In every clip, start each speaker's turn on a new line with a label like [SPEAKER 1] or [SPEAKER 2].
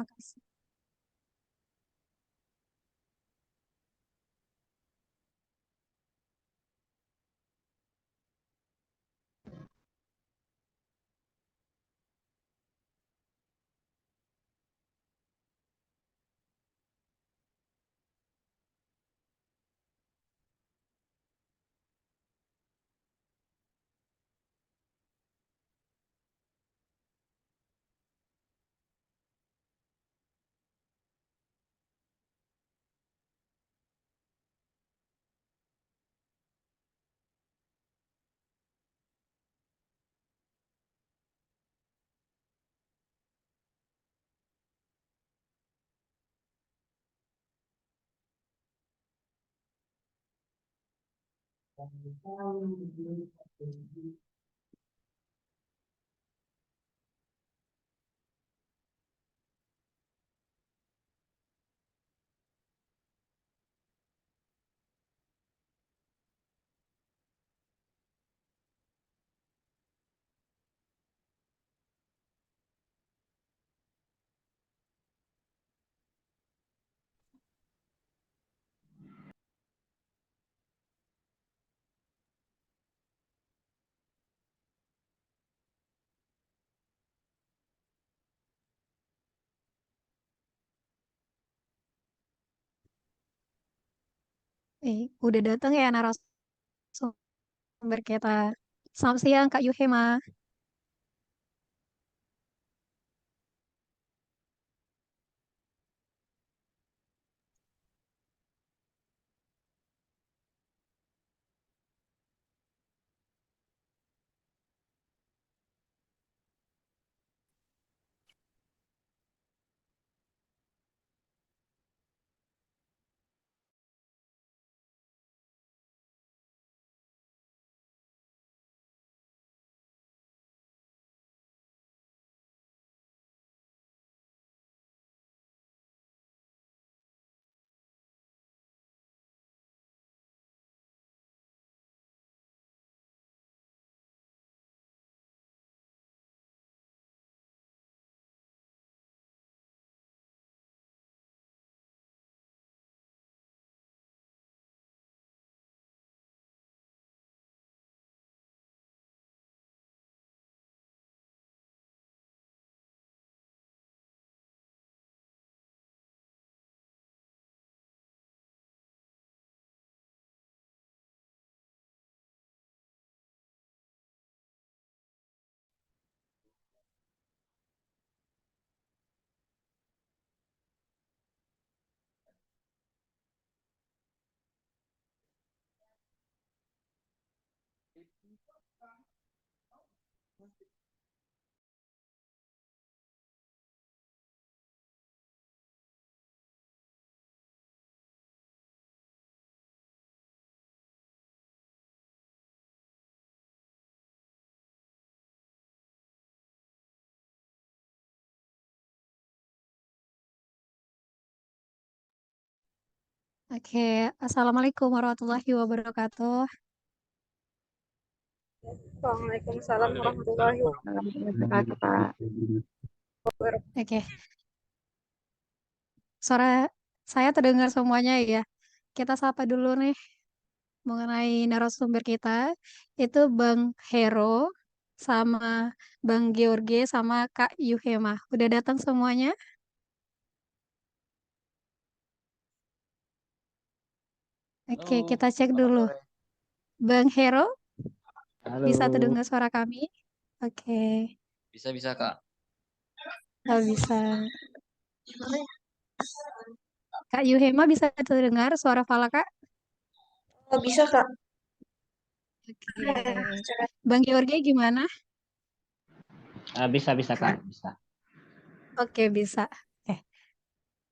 [SPEAKER 1] Makasih. Udah datang ya narasumber kita. Selamat siang, Kak Yuhema. Oke, Assalamualaikum warahmatullahi wabarakatuh.
[SPEAKER 2] Waalaikumsalam warahmatullahi wabarakatuh, Kak.
[SPEAKER 1] Oke, suara saya terdengar semuanya ya. Kita sapa dulu nih mengenai narasumber kita. Itu Bang Hero sama Bang George sama Kak Yuhema. Udah datang semuanya? Oke,
[SPEAKER 3] Halo,
[SPEAKER 1] kita cek
[SPEAKER 3] selamat
[SPEAKER 1] dulu.
[SPEAKER 3] sore.
[SPEAKER 1] Bang Hero, bisa
[SPEAKER 3] Halo.
[SPEAKER 1] terdengar suara kami? Oke,
[SPEAKER 3] Bisa-bisa, Kak.
[SPEAKER 1] kalau bisa. Kak Yuhema bisa terdengar suara Fala, Kak?
[SPEAKER 2] Oh, bisa, Kak.
[SPEAKER 1] Oke. Bang George gimana?
[SPEAKER 3] Bisa-bisa, Kak. Bisa.
[SPEAKER 1] Oke, bisa. Oke,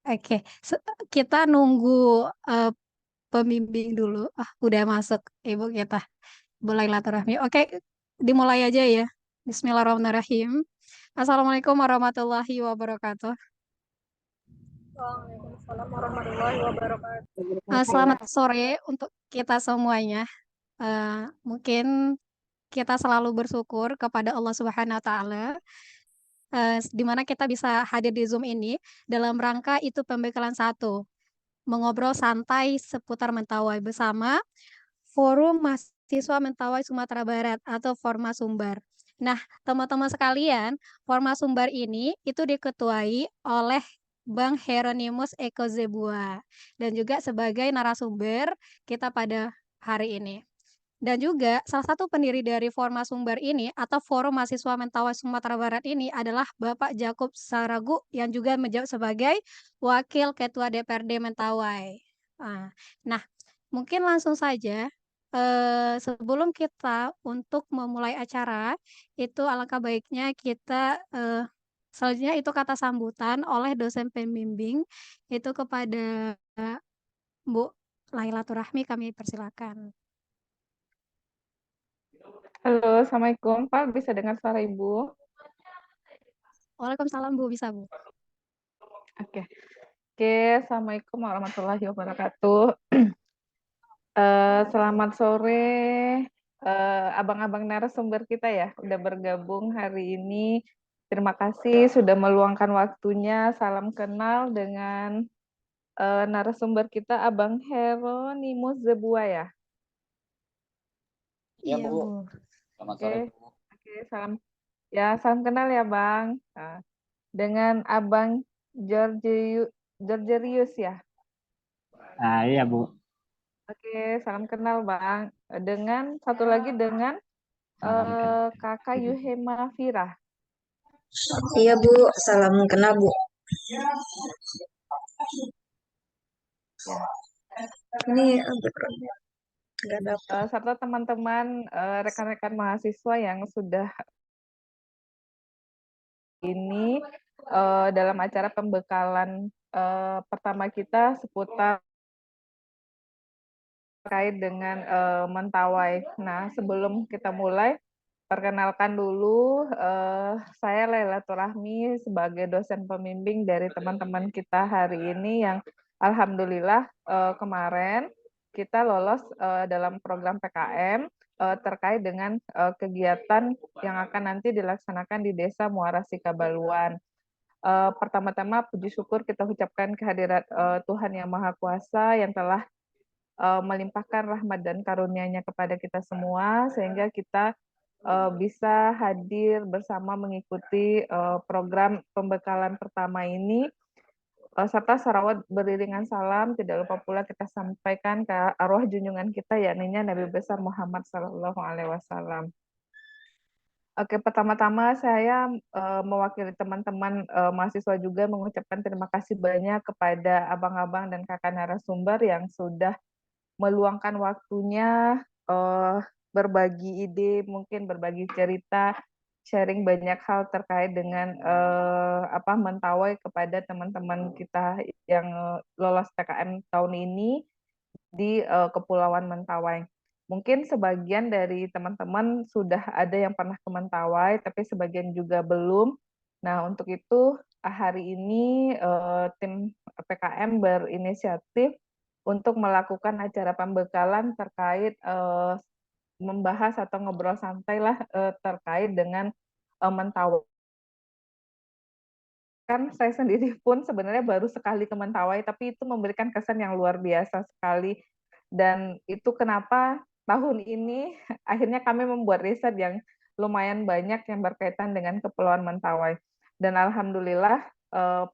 [SPEAKER 1] oke. Kita nunggu eh, pembimbing dulu. Ah, udah masuk ibu kita. Bismillahirrahmanirrahim. Oke, dimulai aja ya. Bismillahirrahmanirrahim. Assalamualaikum warahmatullahi wabarakatuh.
[SPEAKER 2] Waalaikumsalam warahmatullahi wabarakatuh.
[SPEAKER 1] Selamat sore untuk kita semuanya. Mungkin kita selalu bersyukur kepada Allah Subhanahu wa Ta'ala di mana kita bisa hadir di Zoom ini dalam rangka itu pembekalan satu, mengobrol santai seputar Mentawai bersama Forum Mahasiswa Mentawai Sumatera Barat atau Formasumbar. Nah, teman-teman sekalian, Formasumbar ini itu diketuai oleh Bang Hieronymus Eko Zebua dan juga sebagai narasumber kita pada hari ini. Dan juga salah satu pendiri dari Formasumbar ini atau Forum Mahasiswa Mentawai Sumatera Barat ini adalah Bapak Jakub Saragu yang juga menjabat sebagai Wakil Ketua DPRD Mentawai. Nah, mungkin langsung saja sebelum kita untuk memulai acara, itu alangkah baiknya kita selanjutnya itu kata sambutan oleh dosen pembimbing itu kepada Bu Lailatul Rahmi, kami persilakan.
[SPEAKER 4] Halo, Assalamualaikum. Pak, bisa dengar suara Ibu?
[SPEAKER 1] Waalaikumsalam Bu, bisa Bu.
[SPEAKER 4] Oke. Assalamualaikum warahmatullahi wabarakatuh. Selamat sore, abang-abang narasumber kita ya, udah bergabung hari ini. Terima kasih sudah meluangkan waktunya. Salam kenal dengan narasumber kita, Abang Hieronymus Zebua ya.
[SPEAKER 3] Iya,
[SPEAKER 1] Iya
[SPEAKER 3] Bu.
[SPEAKER 1] Bu.
[SPEAKER 3] Selamat
[SPEAKER 4] Oke.
[SPEAKER 3] sore, Bu.
[SPEAKER 4] Oke, salam kenal ya, Bang. Nah, dengan Abang Georgerius ya.
[SPEAKER 3] Iya, Bu.
[SPEAKER 4] Oke, salam kenal Bang. Dengan satu lagi dengan Kakak Yuhema Fira.
[SPEAKER 2] Iya Bu, salam kenal Bu.
[SPEAKER 4] Ya.
[SPEAKER 2] Ini nggak dapat.
[SPEAKER 4] Serta teman-teman rekan-rekan mahasiswa yang sudah ini dalam acara pembekalan pertama kita seputar terkait dengan Mentawai. Nah, sebelum kita mulai, perkenalkan dulu, saya Lailatul Rahmi sebagai dosen pembimbing dari teman-teman kita hari ini yang alhamdulillah kemarin kita lolos dalam program PKM terkait dengan kegiatan yang akan nanti dilaksanakan di Desa Muara Sikabaluan. Pertama-tama puji syukur kita ucapkan kehadirat Tuhan Yang Maha Kuasa yang telah melimpahkan rahmat dan karunia-Nya kepada kita semua sehingga kita bisa hadir bersama mengikuti program pembekalan pertama ini serta salawat beriringan salam tidak lupa pula kita sampaikan ke arwah junjungan kita yakni Nabi besar Muhammad Sallallahu Alaihi Wasallam. Oke, pertama-tama saya mewakili teman-teman mahasiswa juga mengucapkan terima kasih banyak kepada abang-abang dan kakak narasumber yang sudah meluangkan waktunya berbagi ide, mungkin berbagi cerita, sharing banyak hal terkait dengan Mentawai kepada teman-teman kita yang lolos PKM tahun ini di Kepulauan Mentawai. Mungkin sebagian dari teman-teman sudah ada yang pernah ke Mentawai, tapi sebagian juga belum. Nah, untuk itu hari ini tim PKM berinisiatif untuk melakukan acara pembekalan terkait membahas atau ngobrol santai lah terkait dengan Mentawai. Kan saya sendiri pun sebenarnya baru sekali ke Mentawai, tapi itu memberikan kesan yang luar biasa sekali. Dan itu kenapa tahun ini akhirnya kami membuat riset yang lumayan banyak yang berkaitan dengan Kepulauan Mentawai. Dan alhamdulillah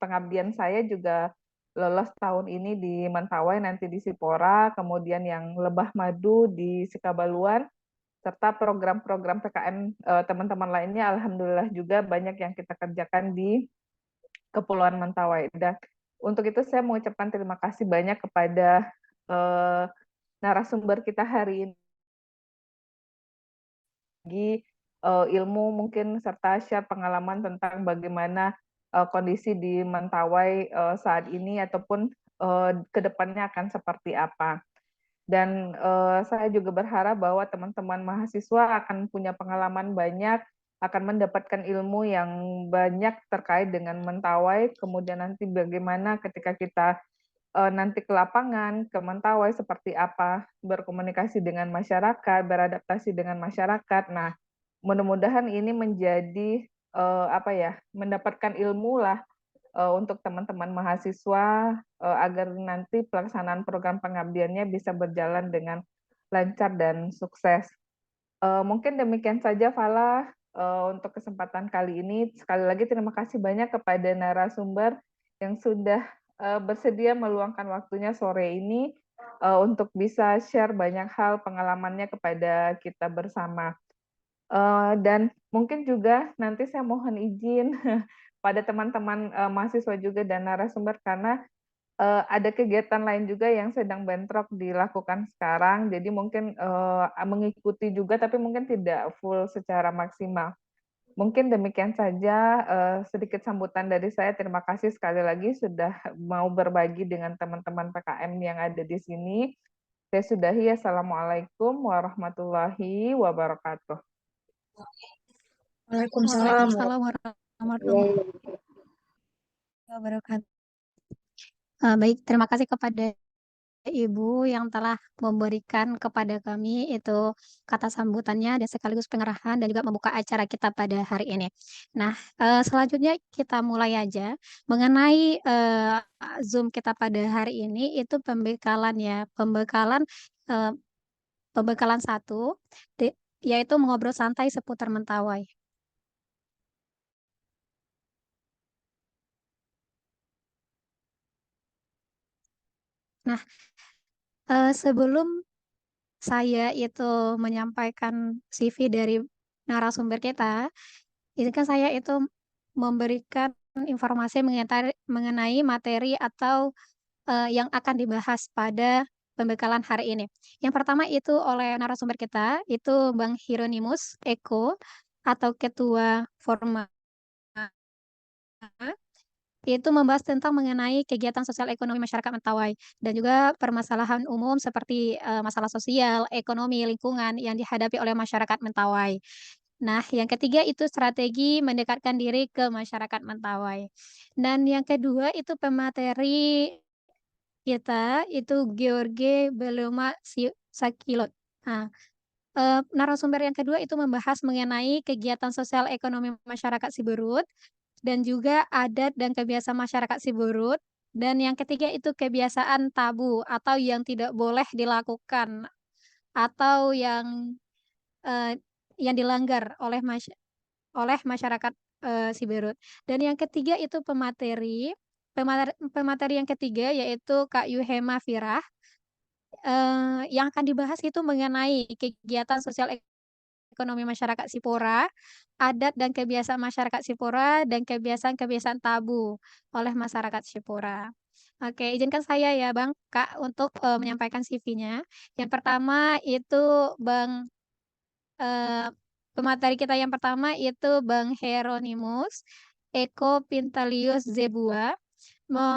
[SPEAKER 4] pengabdian saya juga lolos tahun ini di Mentawai, nanti di Sipora, kemudian yang Lebah Madu di Sikabaluan, serta program-program PKM teman-teman lainnya alhamdulillah juga banyak yang kita kerjakan di Kepulauan Mentawai. Dan untuk itu saya mengucapkan terima kasih banyak kepada narasumber kita hari ini, ilmu mungkin serta share pengalaman tentang bagaimana kondisi di Mentawai saat ini ataupun ke depannya akan seperti apa. Dan saya juga berharap bahwa teman-teman mahasiswa akan punya pengalaman banyak, akan mendapatkan ilmu yang banyak terkait dengan Mentawai, kemudian nanti bagaimana ketika kita nanti ke lapangan, ke Mentawai seperti apa, berkomunikasi dengan masyarakat, beradaptasi dengan masyarakat. Nah, mudah-mudahan ini menjadi mendapatkan ilmu lah untuk teman-teman mahasiswa agar nanti pelaksanaan program pengabdiannya bisa berjalan dengan lancar dan sukses. Mungkin demikian saja Fala untuk kesempatan kali ini. Sekali lagi terima kasih banyak kepada narasumber yang sudah bersedia meluangkan waktunya sore ini untuk bisa share banyak hal pengalamannya kepada kita bersama. Dan mungkin juga nanti saya mohon izin pada teman-teman mahasiswa juga dan narasumber karena ada kegiatan lain juga yang sedang bentrok dilakukan sekarang. Jadi mungkin mengikuti juga tapi mungkin tidak full secara maksimal. Mungkin demikian saja sedikit sambutan dari saya. Terima kasih sekali lagi sudah mau berbagi dengan teman-teman PKM yang ada di sini. Saya sudahi. Assalamualaikum warahmatullahi wabarakatuh.
[SPEAKER 2] Waalaikumsalam
[SPEAKER 1] Waalaikumsalam warahmatullahi wabarakatuh. Baik, terima kasih kepada Ibu yang telah memberikan kepada kami itu kata sambutannya dan sekaligus pengerahan dan juga membuka acara kita pada hari ini. Nah, selanjutnya kita mulai aja mengenai Zoom kita pada hari ini itu pembekalan ya, pembekalan 1 yaitu mengobrol santai seputar Mentawai. Nah, sebelum saya itu menyampaikan CV dari narasumber kita, izinkan saya itu memberikan informasi mengenai materi atau yang akan dibahas pada pembekalan hari ini. Yang pertama itu oleh narasumber kita, itu Bang Hieronymus Eko atau Ketua Forma, itu membahas tentang mengenai kegiatan sosial ekonomi masyarakat Mentawai dan juga permasalahan umum seperti masalah sosial, ekonomi, lingkungan yang dihadapi oleh masyarakat Mentawai. Nah, yang ketiga itu strategi mendekatkan diri ke masyarakat Mentawai. Dan yang kedua itu pemateri kita itu George Beloma Sakilot. Nah, narasumber yang kedua itu membahas mengenai kegiatan sosial ekonomi masyarakat Siberut dan juga adat dan kebiasaan masyarakat Siberut. Dan yang ketiga itu kebiasaan tabu atau yang tidak boleh dilakukan atau eh, yang dilanggar oleh masyarakat Siberut. Dan yang ketiga itu pemateri yang ketiga yaitu Kak Yuhema Firah yang akan dibahas itu mengenai kegiatan sosial ekonomi masyarakat Sipora, adat dan kebiasaan masyarakat Sipora, dan kebiasaan-kebiasaan tabu oleh masyarakat Sipora. Oke, izinkan saya ya Bang, Kak, untuk menyampaikan CV-nya. Yang pertama itu Bang, eh, pemateri kita yang pertama itu Bang Hieronymus Eko Pintalius Zebua.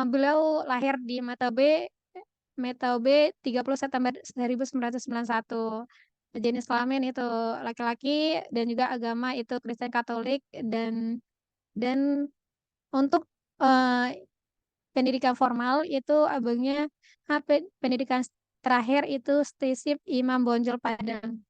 [SPEAKER 1] Beliau lahir di Metaube 30 September 1991. Jenis kelamin itu laki-laki dan juga agama itu Kristen Katolik dan untuk eh, pendidikan formal itu abangnya pendidikan terakhir itu Stisip Imam Bonjol Padang.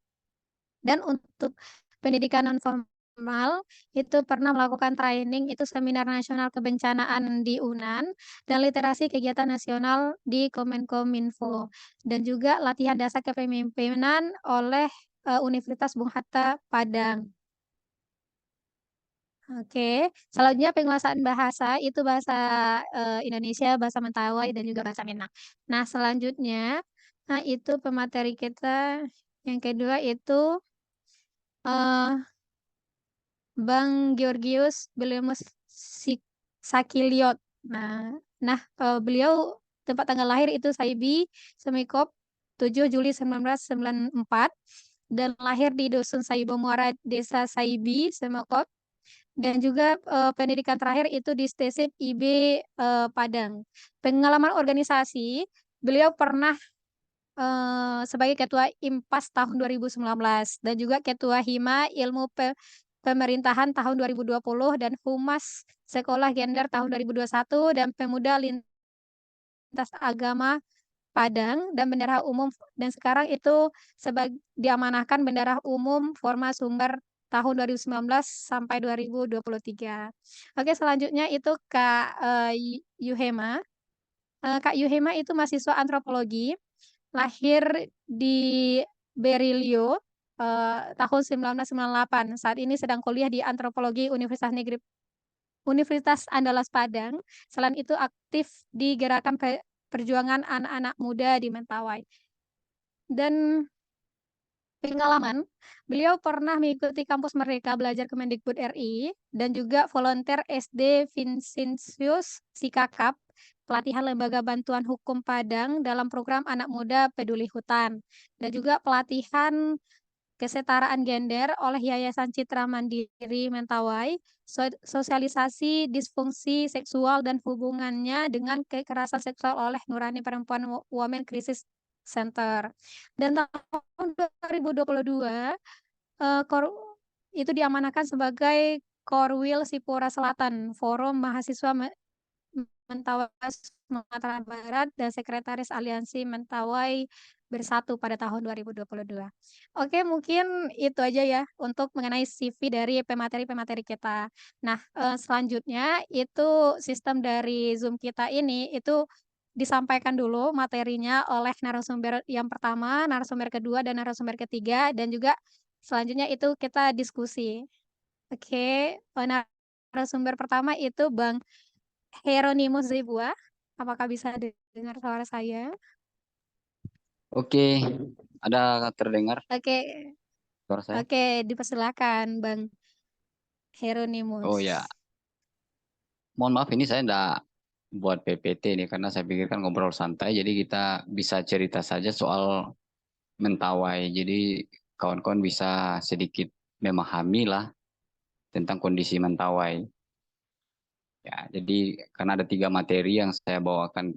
[SPEAKER 1] Dan untuk pendidikan non formal itu pernah melakukan training itu seminar nasional kebencanaan di UNAN dan literasi kegiatan nasional di Kemenkominfo dan juga latihan dasar kepemimpinan oleh Universitas Bung Hatta Padang. Oke, selanjutnya penguasaan bahasa itu bahasa Indonesia, bahasa Mentawai dan juga bahasa Minang. Nah, selanjutnya itu pemateri kita yang kedua itu eh Bang Georgius Belemus Sakiliot. Beliau tempat tanggal lahir itu Saibi, Semikop, 7 Juli 1994 dan lahir di Dusun Saibo Muara, Desa Saibi, Semikop. Dan juga pendidikan terakhir itu di Stesip IB Padang. Pengalaman organisasi, beliau pernah sebagai Ketua IMPAS tahun 2019 dan juga Ketua Hima Ilmu Pemerintahan tahun 2020 dan Humas Sekolah Gender tahun 2021 dan Pemuda Lintas Agama Padang dan Bendahara Umum dan sekarang itu diamanahkan Bendahara Umum Forma Sumber tahun 2019 sampai 2023. Oke, selanjutnya itu Kak Yuhema. Kak Yuhema itu mahasiswa antropologi, lahir di Berilio tahun 1998. Saat ini sedang kuliah di antropologi Universitas Andalas Padang. Selain itu aktif di gerakan perjuangan anak-anak muda di Mentawai. Dan pengalaman, beliau pernah mengikuti kampus Merdeka Belajar Kemendikbud RI dan juga volunteer SD Vincentius Sikakap, pelatihan Lembaga Bantuan Hukum Padang dalam program Anak Muda Peduli Hutan, dan juga pelatihan kesetaraan gender oleh Yayasan Citra Mandiri Mentawai, sosialisasi disfungsi seksual dan hubungannya dengan kekerasan seksual oleh Nurani Perempuan Women Crisis Center. Dan tahun 2022 itu diamanahkan sebagai Korwil Sipora Selatan, Forum Mahasiswa Mentawai Sumatera Barat dan Sekretaris Aliansi Mentawai Bersatu pada tahun 2022. Oke, mungkin itu aja ya untuk mengenai CV dari pemateri-pemateri kita. Nah, selanjutnya itu sistem dari Zoom kita ini itu disampaikan dulu materinya oleh narasumber yang pertama, narasumber kedua, dan narasumber ketiga, dan juga selanjutnya itu kita diskusi. Oke, narasumber pertama itu Bang Hieronymus Zebua. Apakah bisa dengar suara saya?
[SPEAKER 5] Oke, ada terdengar
[SPEAKER 1] Oke,
[SPEAKER 5] suara saya?
[SPEAKER 1] oke, dipersilakan Bang
[SPEAKER 5] Oh
[SPEAKER 1] Hieronymus.
[SPEAKER 5] ya, mohon maaf ini saya enggak buat PPT nih karena saya pikir kan ngobrol santai, jadi kita bisa cerita saja soal Mentawai. Jadi kawan-kawan bisa sedikit memahami lah tentang kondisi Mentawai. Ya, jadi karena ada 3 materi yang saya bawakan,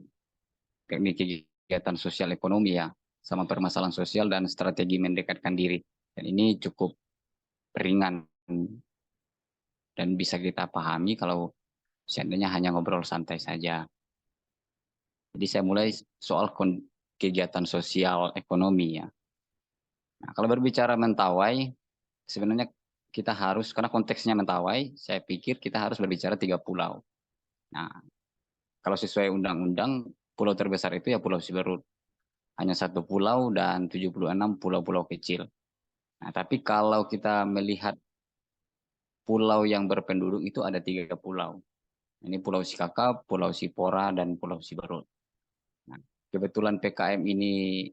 [SPEAKER 5] teknik kegiatan sosial ekonomi ya, sama permasalahan sosial dan strategi mendekatkan diri. Dan ini cukup ringan dan bisa kita pahami kalau seandainya hanya ngobrol santai saja. Jadi saya mulai soal kegiatan sosial ekonomi ya. Nah, kalau berbicara Mentawai, sebenarnya kita harus, karena konteksnya Mentawai, saya pikir kita harus berbicara 3 pulau. Nah, kalau sesuai undang-undang, pulau terbesar itu ya Pulau Siberut. Hanya 1 pulau dan 76 pulau-pulau kecil. Nah, tapi kalau kita melihat pulau yang berpenduduk itu ada 3 pulau. Ini Pulau Sikakap, Pulau Sipora, dan Pulau Siberut. Nah, kebetulan PKM ini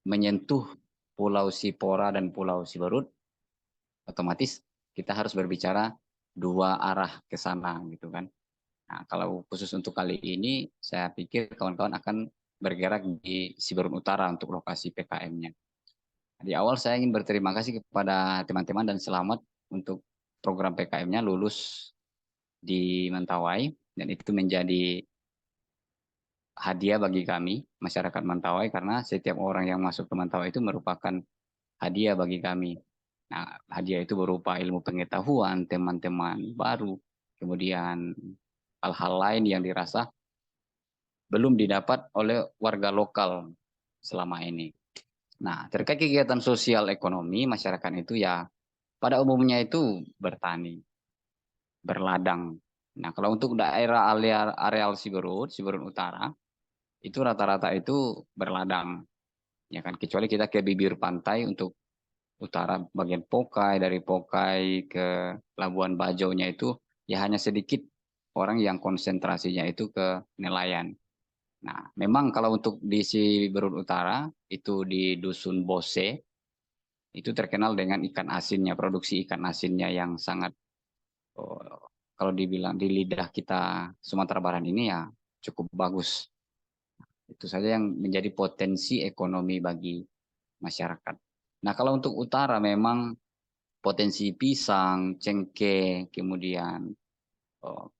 [SPEAKER 5] menyentuh Pulau Sipora dan Pulau Siberut, otomatis kita harus berbicara 2 arah ke sana gitu kan. Nah, kalau khusus untuk kali ini, saya pikir kawan-kawan akan bergerak di Siberut Utara untuk lokasi PKM-nya. Di awal saya ingin berterima kasih kepada teman-teman dan selamat untuk program PKM-nya lulus di Mentawai, dan itu menjadi hadiah bagi kami, masyarakat Mentawai, karena setiap orang yang masuk ke Mentawai itu merupakan hadiah bagi kami. Nah, hadiah itu berupa ilmu pengetahuan, teman-teman baru, kemudian hal-hal lain yang dirasa belum didapat oleh warga lokal selama ini. Nah, terkait kegiatan sosial ekonomi masyarakat itu ya pada umumnya itu bertani, berladang. Nah, kalau untuk daerah areal Siberut Utara, itu rata-rata itu berladang. Ya kan, kecuali kita ke bibir pantai untuk utara bagian Pokai, dari Pokai ke Labuan Bajo-nya itu ya hanya sedikit orang yang konsentrasinya itu ke nelayan. Nah, memang kalau untuk di Siberut Utara itu di Dusun Bose itu terkenal dengan ikan asinnya, produksi ikan asinnya yang sangat kalau dibilang di lidah kita Sumatera Barat ini ya cukup bagus. Itu saja yang menjadi potensi ekonomi bagi masyarakat. Nah, kalau untuk utara memang potensi pisang, cengkeh, kemudian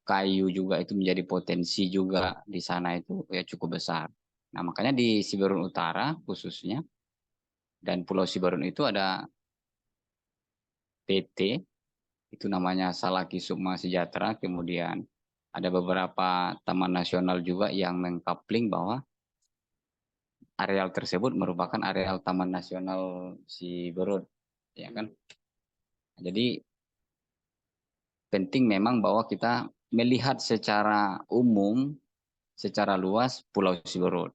[SPEAKER 5] kayu juga itu menjadi potensi juga di sana itu ya cukup besar. Nah, makanya di Siberut Utara khususnya dan Pulau Siberut itu ada PT, itu namanya Salaki Sukma Sejahtera, kemudian ada beberapa taman nasional juga yang mengkapling bahwa areal tersebut merupakan areal Taman Nasional Siberut, ya kan? Jadi penting memang bahwa kita melihat secara umum, secara luas Pulau Siberut.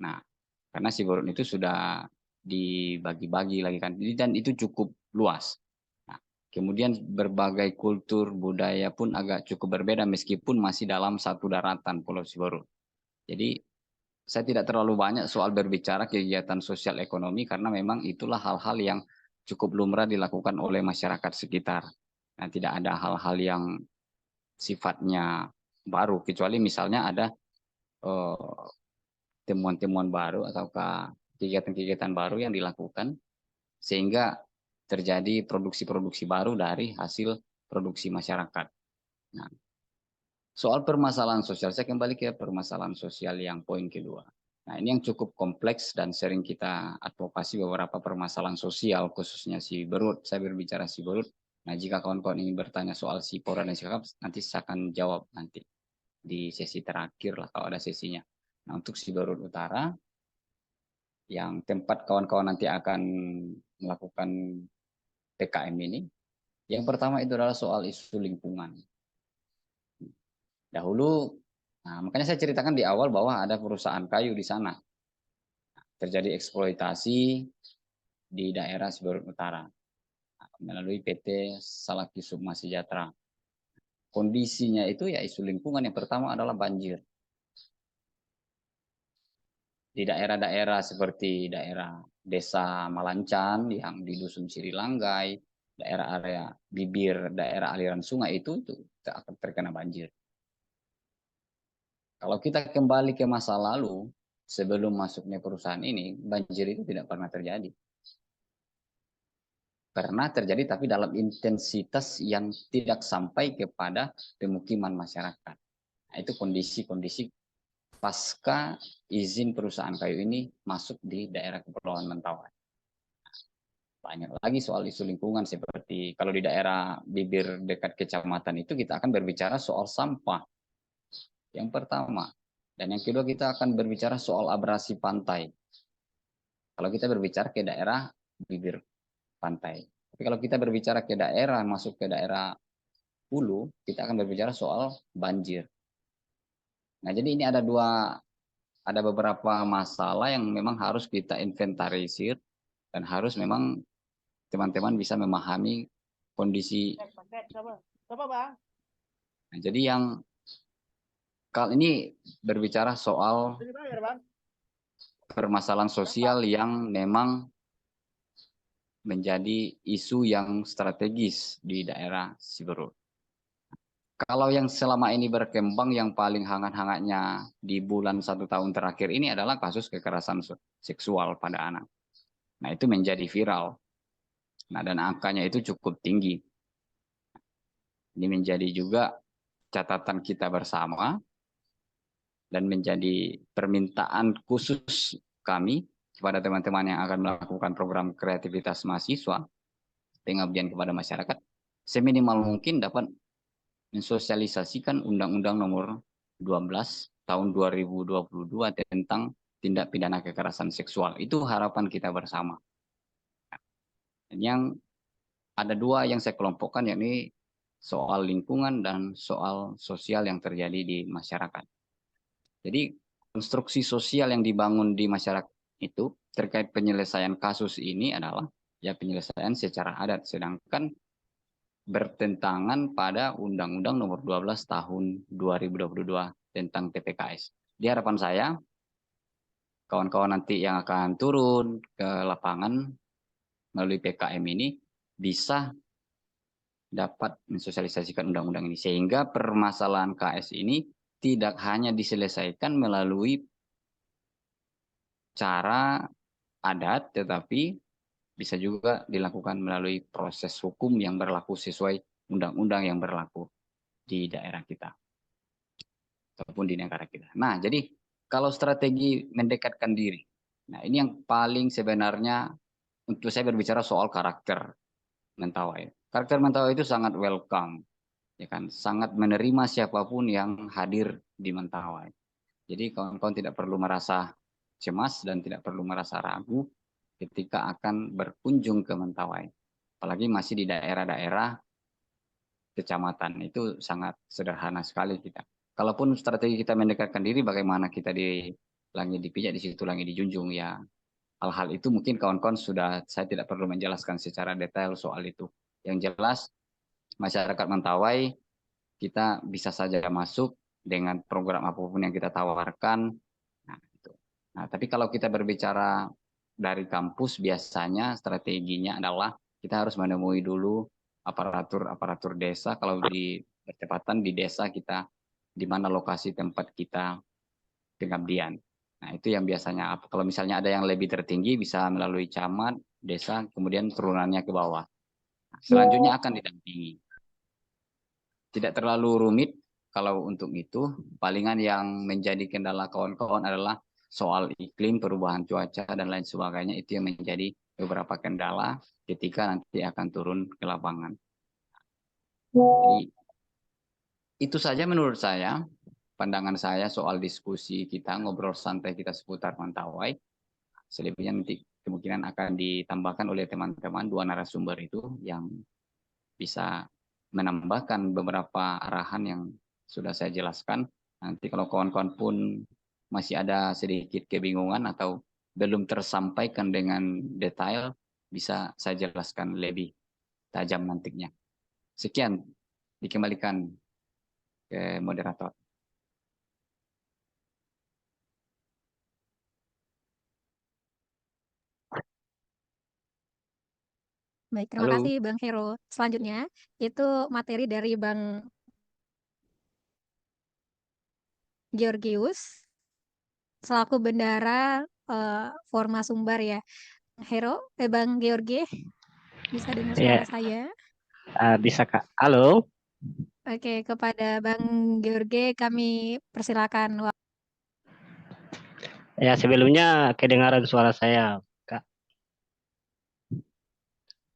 [SPEAKER 5] Nah, karena Siberut itu sudah dibagi-bagi lagi kan, dan itu cukup luas. Nah, kemudian berbagai kultur budaya pun agak cukup berbeda meskipun masih dalam satu daratan Pulau Siberut. Jadi saya tidak terlalu banyak soal berbicara kegiatan sosial ekonomi karena memang itulah hal-hal yang cukup lumrah dilakukan oleh masyarakat sekitar. Nah, tidak ada hal-hal yang sifatnya baru kecuali misalnya ada temuan-temuan baru ataukah kegiatan-kegiatan baru yang dilakukan sehingga terjadi produksi-produksi baru dari hasil produksi masyarakat. Nah, soal permasalahan sosial, saya kembali ke permasalahan sosial yang poin kedua. Nah, ini yang cukup kompleks dan sering kita advokasi beberapa permasalahan sosial, khususnya Siberut. Saya berbicara Siberut. Nah, jika kawan-kawan ingin bertanya soal Sipora dan Sikap, nanti saya akan jawab nanti di sesi terakhir lah kalau ada sesinya. Nah, untuk Siberut Utara, yang tempat kawan-kawan nanti akan melakukan PKM ini, yang pertama itu adalah soal isu lingkungan. Dahulu, nah makanya saya ceritakan di awal bahwa ada perusahaan kayu di sana. Terjadi eksploitasi di daerah Siberut Utara melalui PT Salaki Sukma Sejahtera. Kondisinya itu ya isu lingkungan yang pertama adalah banjir. Di daerah-daerah seperti daerah Desa Malancan yang di Dusun Sirilanggai, daerah area bibir daerah aliran sungai itu akan terkena banjir. Kalau kita kembali ke masa lalu, sebelum masuknya perusahaan ini, banjir itu tidak pernah terjadi. Pernah terjadi tapi dalam intensitas yang tidak sampai kepada pemukiman masyarakat. Nah, itu kondisi-kondisi pasca izin perusahaan kayu ini masuk di daerah Kepulauan Mentawai. Banyak lagi soal isu lingkungan seperti kalau di daerah bibir dekat kecamatan itu kita akan berbicara soal sampah. Yang pertama. Dan yang kedua kita akan berbicara soal abrasi pantai. Kalau kita berbicara ke daerah bibir pantai. Tapi kalau kita berbicara ke daerah, masuk ke daerah hulu, kita akan berbicara soal banjir. Nah, jadi ini ada beberapa masalah yang memang harus kita inventarisir dan harus memang teman-teman bisa memahami kondisi. Nah, jadi yang kali ini berbicara soal permasalahan sosial yang memang menjadi isu yang strategis di daerah Siberut. Kalau yang selama ini berkembang yang paling hangat-hangatnya di bulan 1 tahun terakhir ini adalah kasus kekerasan seksual pada anak. Nah, itu menjadi viral. Nah, dan angkanya itu cukup tinggi. Ini menjadi juga catatan kita bersama dan menjadi permintaan khusus kami kepada teman-teman yang akan melakukan program kreativitas mahasiswa, pengabdian kepada masyarakat, seminimal mungkin dapat mensosialisasikan Undang-Undang Nomor 12 Tahun 2022 tentang tindak pidana kekerasan seksual. Itu harapan kita bersama. Dan yang ada dua yang saya kelompokkan, yakni soal lingkungan dan soal sosial yang terjadi di masyarakat. Jadi konstruksi sosial yang dibangun di masyarakat itu terkait penyelesaian kasus ini adalah ya penyelesaian secara adat, sedangkan bertentangan pada Undang-Undang Nomor 12 Tahun 2022 tentang TPKS. Di harapan saya, kawan-kawan nanti yang akan turun ke lapangan melalui PKM ini bisa dapat mensosialisasikan undang-undang ini sehingga permasalahan KS ini tidak hanya diselesaikan melalui cara adat, tetapi bisa juga dilakukan melalui proses hukum yang berlaku sesuai undang-undang yang berlaku di daerah kita ataupun di negara kita. Nah, jadi kalau strategi mendekatkan diri, nah ini yang paling sebenarnya untuk saya berbicara soal karakter Mentawai. Karakter Mentawai itu sangat welcome, ya kan, sangat menerima siapapun yang hadir di Mentawai. Jadi kawan-kawan tidak perlu merasa cemas dan tidak perlu merasa ragu ketika akan berkunjung ke Mentawai. apalagi masih di daerah-daerah kecamatan, itu sangat sederhana sekali kita. Kalaupun strategi kita mendekatkan diri, bagaimana kita di langit dipijak, di situ langit dijunjung, ya hal-hal itu mungkin kawan-kawan sudah, saya tidak perlu menjelaskan secara detail soal itu. Yang jelas masyarakat Mentawai kita bisa saja masuk dengan program apapun yang kita tawarkan. Nah, itu. Nah, tapi kalau kita berbicara dari kampus, biasanya strateginya adalah kita harus menemui dulu aparatur desa. Kalau di percepatan di desa kita, di mana lokasi tempat kita pengabdian. Nah, itu yang biasanya. Kalau misalnya ada yang lebih tertinggi, bisa melalui camat, desa, kemudian turunannya ke bawah. Nah, selanjutnya akan didampingi. Tidak terlalu rumit kalau untuk itu. Palingan yang menjadi kendala kawan-kawan adalah soal iklim, perubahan cuaca, dan lain sebagainya. Itu yang menjadi beberapa kendala ketika nanti akan turun ke lapangan. Jadi, itu saja menurut saya, pandangan saya soal diskusi kita, ngobrol santai kita seputar Mentawai. Selebihnya nanti kemungkinan akan ditambahkan oleh teman-teman dua narasumber itu yang bisa menambahkan beberapa arahan yang sudah saya jelaskan. Nanti kalau kawan-kawan pun masih ada sedikit kebingungan atau belum tersampaikan dengan detail, bisa saya jelaskan lebih tajam nantinya. Sekian, dikembalikan ke moderator.
[SPEAKER 1] Baik, terima
[SPEAKER 5] Halo.
[SPEAKER 1] kasih Bang Hero. Selanjutnya itu materi dari Bang Georgius selaku Bendara Forma Sumbar ya. Bang Georgie, bisa dengar suara
[SPEAKER 3] Ya,
[SPEAKER 1] saya?
[SPEAKER 3] bisa Kak. Halo.
[SPEAKER 1] Oke, kepada Bang Georgie kami persilakan.
[SPEAKER 3] Ya, sebelumnya kedengaran suara saya, Kak.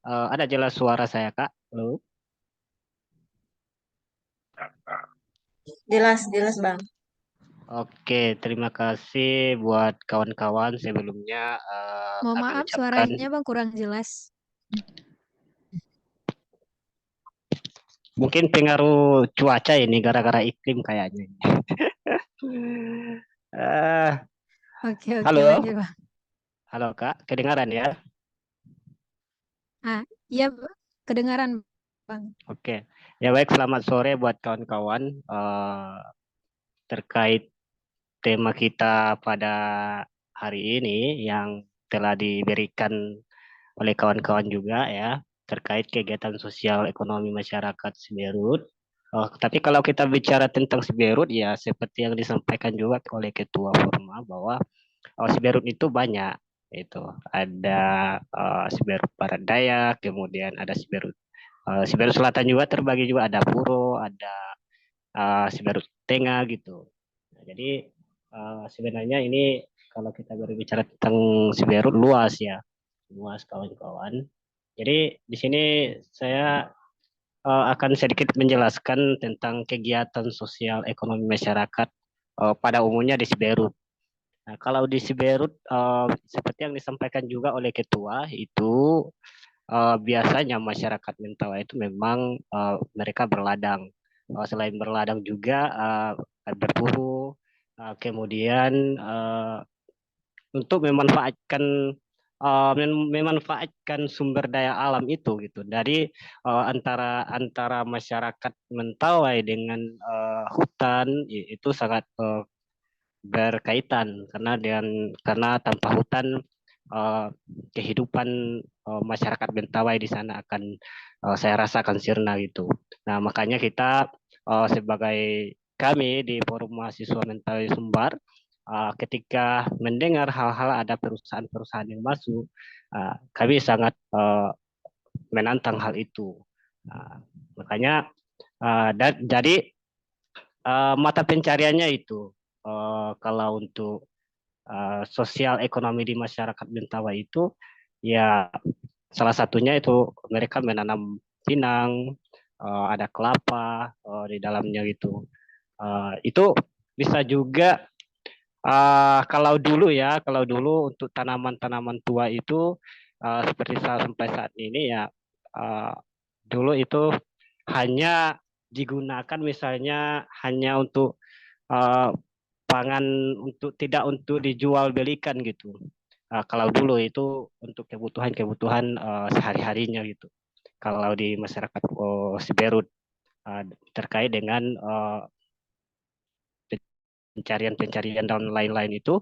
[SPEAKER 3] Ada jelas suara saya, Kak? Halo.
[SPEAKER 2] Jelas, jelas Bang.
[SPEAKER 3] Oke, terima kasih buat kawan-kawan sebelumnya
[SPEAKER 1] Mohon
[SPEAKER 3] kami
[SPEAKER 1] maaf
[SPEAKER 3] ucapkan
[SPEAKER 1] suaranya Bang kurang jelas.
[SPEAKER 3] mungkin pengaruh cuaca ini gara-gara iklim kayaknya. Eh,
[SPEAKER 1] Oke,
[SPEAKER 3] halo,
[SPEAKER 1] lanjut Bang.
[SPEAKER 3] halo Kak, kedengaran ya?
[SPEAKER 1] Iya kedengaran Bang.
[SPEAKER 3] Oke, ya baik, selamat sore buat kawan-kawan. Terkait tema kita pada hari ini yang telah diberikan oleh kawan-kawan juga ya, terkait kegiatan sosial ekonomi masyarakat Siberut. Tapi kalau kita bicara tentang Siberut ya seperti yang disampaikan juga oleh Ketua Forma bahwa Siberut itu banyak. Itu ada Siberut Barat Daya, kemudian ada Siberut Selatan juga terbagi juga, ada Puro, ada Siberut Tengah gitu. Nah, jadi sebenarnya ini kalau kita berbicara tentang Siberut luas ya, luas kawan-kawan. Jadi di sini saya akan sedikit menjelaskan tentang kegiatan sosial ekonomi masyarakat pada umumnya di Siberut. Nah, kalau di Siberut seperti yang disampaikan juga oleh ketua itu biasanya masyarakat Mentawai itu memang mereka berladang. Selain berladang juga berburu, kemudian untuk memanfaatkan sumber daya alam itu gitu dari antara masyarakat Mentawai dengan hutan itu sangat berkaitan karena tanpa hutan kehidupan masyarakat Mentawai di sana akan saya rasa akan sirna gitu. Nah, makanya kita sebagai kami di Forum Mahasiswa Mentawai Sumbar ketika mendengar hal-hal ada perusahaan-perusahaan yang masuk, kami sangat menantang hal itu. Makanya jadi mata pencariannya itu kalau untuk sosial ekonomi di masyarakat Mentawai itu ya salah satunya itu mereka menanam pinang, ada kelapa di dalamnya gitu. Itu bisa juga kalau dulu untuk tanaman-tanaman tua itu seperti sampai saat ini ya dulu itu hanya digunakan misalnya hanya untuk pangan tidak untuk dijual belikan gitu. Kalau dulu itu untuk kebutuhan sehari-harinya gitu. Kalau di masyarakat Siberut terkait dengan pencarian dan lain-lain itu.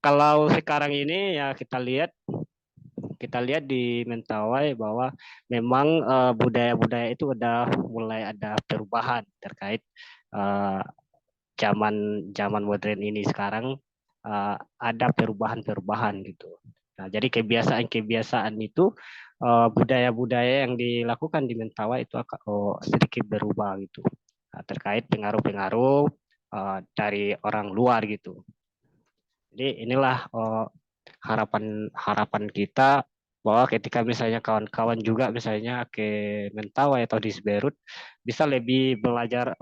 [SPEAKER 3] Kalau sekarang ini ya kita lihat di Mentawai bahwa memang budaya-budaya itu udah mulai ada perubahan terkait zaman modern ini sekarang, ada perubahan-perubahan gitu. Nah, jadi kebiasaan-kebiasaan itu budaya-budaya yang dilakukan di Mentawai itu sedikit berubah gitu. Nah, terkait pengaruh-pengaruh dari orang luar gitu. Jadi inilah harapan kita bahwa ketika misalnya kawan-kawan juga misalnya ke Mentawai atau di Siberut bisa lebih belajar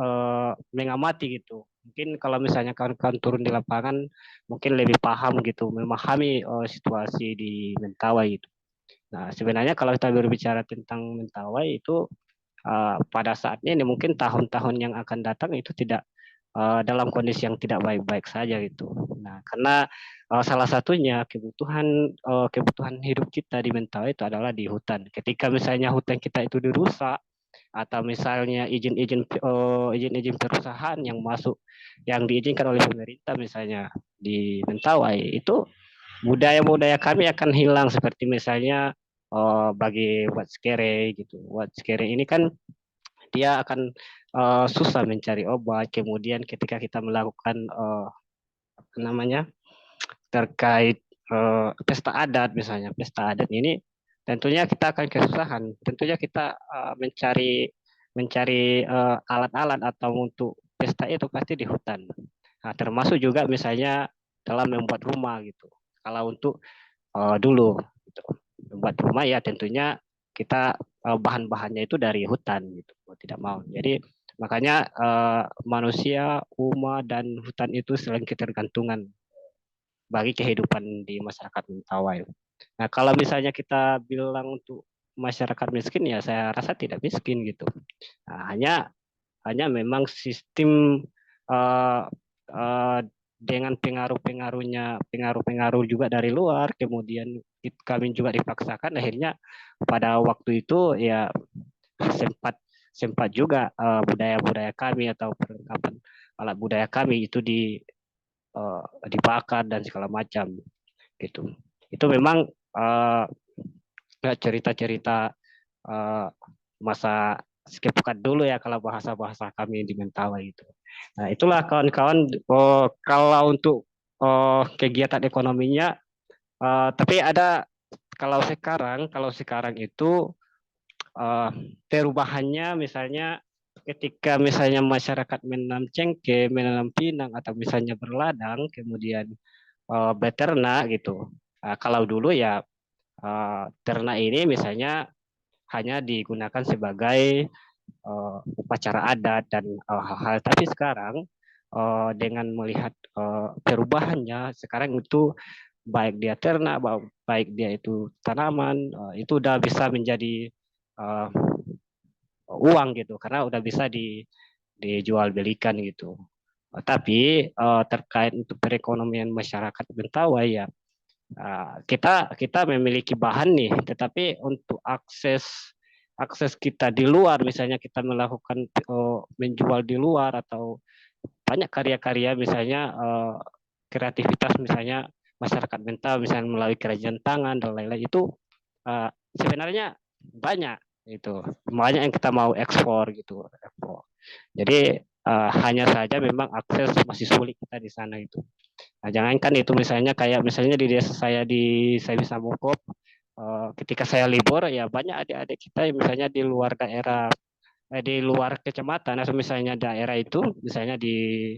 [SPEAKER 3] mengamati gitu. Mungkin kalau misalnya kawan-kawan turun di lapangan mungkin lebih paham gitu, memahami situasi di Mentawai itu. Nah, sebenarnya kalau kita berbicara tentang Mentawai itu pada saatnya ini mungkin tahun-tahun yang akan datang itu tidak dalam kondisi yang tidak baik-baik saja gitu. Nah, karena salah satunya kebutuhan hidup kita di Mentawai itu adalah di hutan. Ketika misalnya hutan kita itu dirusak atau misalnya izin-izin perusahaan yang masuk yang diizinkan oleh pemerintah misalnya di Mentawai itu budaya-budaya kami akan hilang seperti misalnya bagi Watskere gitu. Watskere ini kan dia akan susah mencari obat. Kemudian ketika kita melakukan apa namanya terkait pesta adat misalnya, pesta adat ini tentunya kita akan kesusahan. Tentunya kita mencari alat-alat atau untuk pesta itu pasti di hutan. Nah, termasuk juga misalnya dalam membuat rumah gitu. Kalau untuk dulu gitu. Membuat rumah ya tentunya kita bahan-bahannya itu dari hutan gitu, mau tidak mau. Jadi makanya manusia, umat dan hutan itu saling ketergantungan bagi kehidupan di masyarakat Mentawai. Nah, kalau misalnya kita bilang untuk masyarakat miskin ya saya rasa tidak miskin gitu. Nah, hanya memang sistem uh, uh, dengan pengaruh juga dari luar, kemudian kami juga dipaksakan akhirnya pada waktu itu ya sempat sempat juga budaya-budaya kami atau perlengkapan alat budaya kami itu dibakar dan segala macam gitu. Itu memang cerita-cerita masa sekepukat dulu ya kalau bahasa-bahasa kami di Mentawai itu. Nah, itulah kawan-kawan kalau untuk kegiatan ekonominya tapi ada kalau sekarang itu perubahannya misalnya ketika misalnya masyarakat menanam cengkeh, menanam pinang atau misalnya berladang kemudian beternak gitu. Kalau dulu ya ternak ini misalnya hanya digunakan sebagai upacara adat dan hal-hal. Tapi sekarang dengan melihat perubahannya, sekarang itu baik dia ternak, baik dia itu tanaman, itu udah bisa menjadi uang gitu, karena udah bisa dijual belikan gitu. Tapi terkait untuk perekonomian masyarakat Mentawai ya kita memiliki bahan nih, tetapi untuk akses kita di luar, misalnya kita melakukan menjual di luar atau banyak karya-karya misalnya kreativitas misalnya masyarakat mental misalnya melalui kerajinan tangan dan lain-lain itu sebenarnya banyak yang kita mau ekspor gitu. Jadi hanya saja memang akses masih sulit kita di sana itu. Nah, jangankan itu misalnya kayak misalnya di desa saya di Sabisa Mukop, ketika saya libur ya banyak adik-adik kita yang misalnya di luar daerah di luar kecamatan atau misalnya daerah itu misalnya di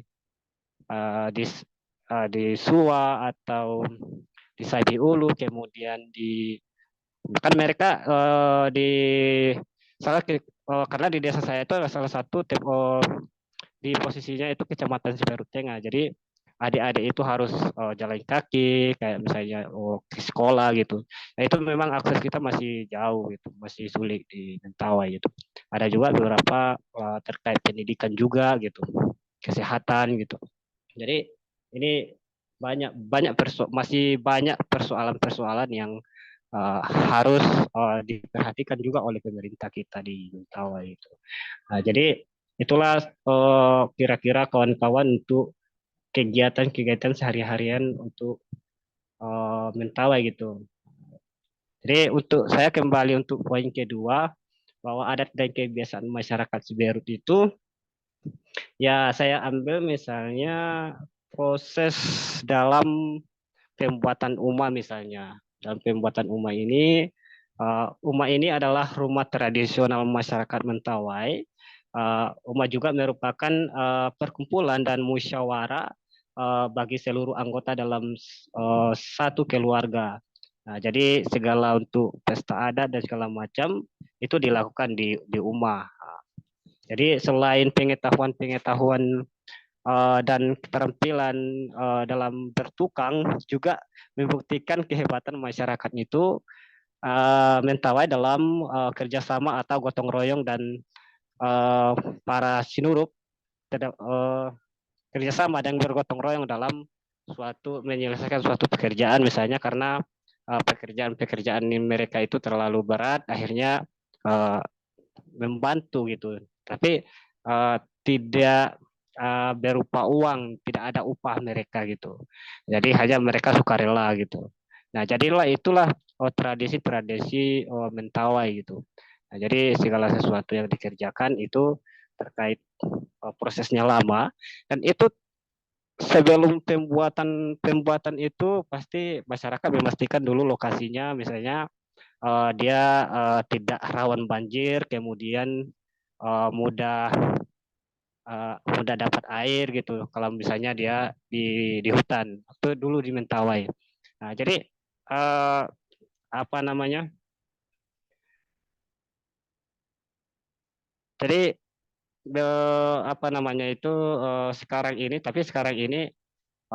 [SPEAKER 3] Suwa atau di Sabiulu kemudian bahkan mereka di karena di desa saya itu salah satu di posisinya itu kecamatan Siberut Tengah. Jadi adik-adik itu harus jalan kaki, kayak misalnya ke sekolah gitu. Nah itu memang akses kita masih jauh gitu, masih sulit di Mentawai gitu. Ada juga beberapa terkait pendidikan juga gitu, kesehatan gitu. Jadi ini masih banyak persoalan-persoalan yang harus diperhatikan juga oleh pemerintah kita di Mentawai itu. Nah, jadi itulah kira-kira kawan-kawan untuk kegiatan-kegiatan sehari-harian untuk Mentawai gitu. Jadi untuk saya kembali untuk poin kedua, bahwa adat dan kebiasaan masyarakat Siberut itu, ya saya ambil misalnya proses dalam pembuatan Uma misalnya. Dalam pembuatan Uma ini adalah rumah tradisional masyarakat Mentawai. Uma juga merupakan perkumpulan dan musyawarah bagi seluruh anggota dalam satu keluarga. Nah, jadi segala untuk pesta adat dan segala macam itu dilakukan di Uma. Jadi selain pengetahuan-pengetahuan dan keterampilan dalam bertukang, juga membuktikan kehebatan masyarakat itu Mentawai dalam kerjasama atau gotong royong dan para sinurup kerjasama dan bergotong royong dalam menyelesaikan suatu pekerjaan, misalnya karena pekerjaan-pekerjaan mereka itu terlalu berat, akhirnya membantu gitu. Tapi tidak berupa uang, tidak ada upah mereka gitu. Jadi hanya mereka sukarela gitu. Nah, jadilah itulah tradisi-tradisi Mentawai gitu. Nah, jadi segala sesuatu yang dikerjakan itu terkait prosesnya lama, dan itu sebelum pembuatan itu pasti masyarakat memastikan dulu lokasinya, misalnya dia tidak rawan banjir, kemudian mudah mudah dapat air gitu. Kalau misalnya dia di hutan, itu dulu di Mentawai. Nah, jadi apa namanya? Jadi apa namanya itu sekarang ini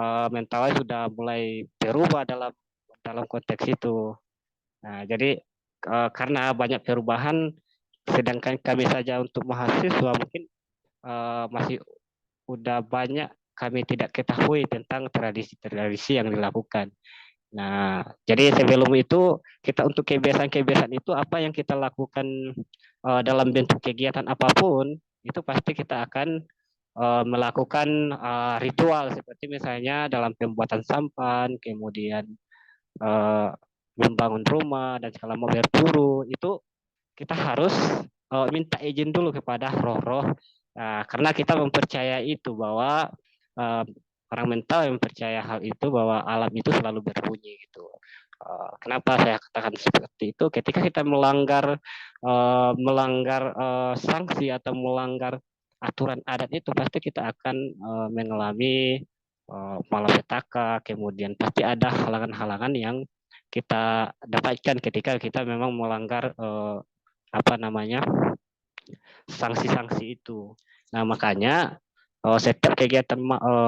[SPEAKER 3] Mentawai sudah mulai berubah dalam dalam konteks itu. Nah, jadi karena banyak perubahan, sedangkan kami saja untuk mahasiswa mungkin masih udah banyak kami tidak ketahui tentang tradisi-tradisi yang dilakukan. Nah, jadi sebelum itu kita untuk kebiasaan-kebiasaan itu apa yang kita lakukan dalam bentuk kegiatan apapun, itu pasti kita akan melakukan ritual seperti misalnya dalam pembuatan sampan, kemudian membangun rumah dan segala mau berburu, itu kita harus minta izin dulu kepada roh-roh. Nah, karena kita mempercayai itu bahwa orang mental yang percaya hal itu bahwa alam itu selalu berbunyi gitu. Kenapa saya katakan seperti itu? Ketika kita melanggar sanksi atau melanggar aturan adat itu, pasti kita akan mengalami malapetaka, kemudian pasti ada halangan-halangan yang kita dapatkan ketika kita memang melanggar apa namanya sanksi-sanksi itu. Nah, makanya setiap kegiatan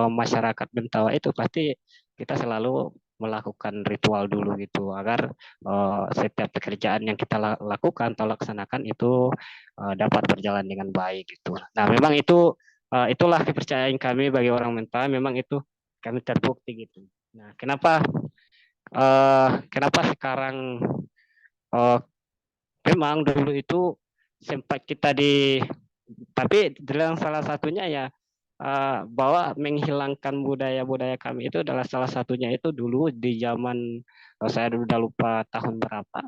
[SPEAKER 3] masyarakat Bentawa itu pasti kita selalu melakukan ritual dulu gitu, agar setiap pekerjaan yang kita lakukan atau laksanakan itu dapat berjalan dengan baik gitu. Nah, memang itulah kepercayaan kami bagi orang Bentawa, memang itu kami terbukti gitu. Nah, kenapa sekarang memang dulu itu sempat kita tapi dalam salah satunya ya bahwa menghilangkan budaya-budaya kami itu adalah salah satunya itu dulu di zaman saya udah lupa tahun berapa,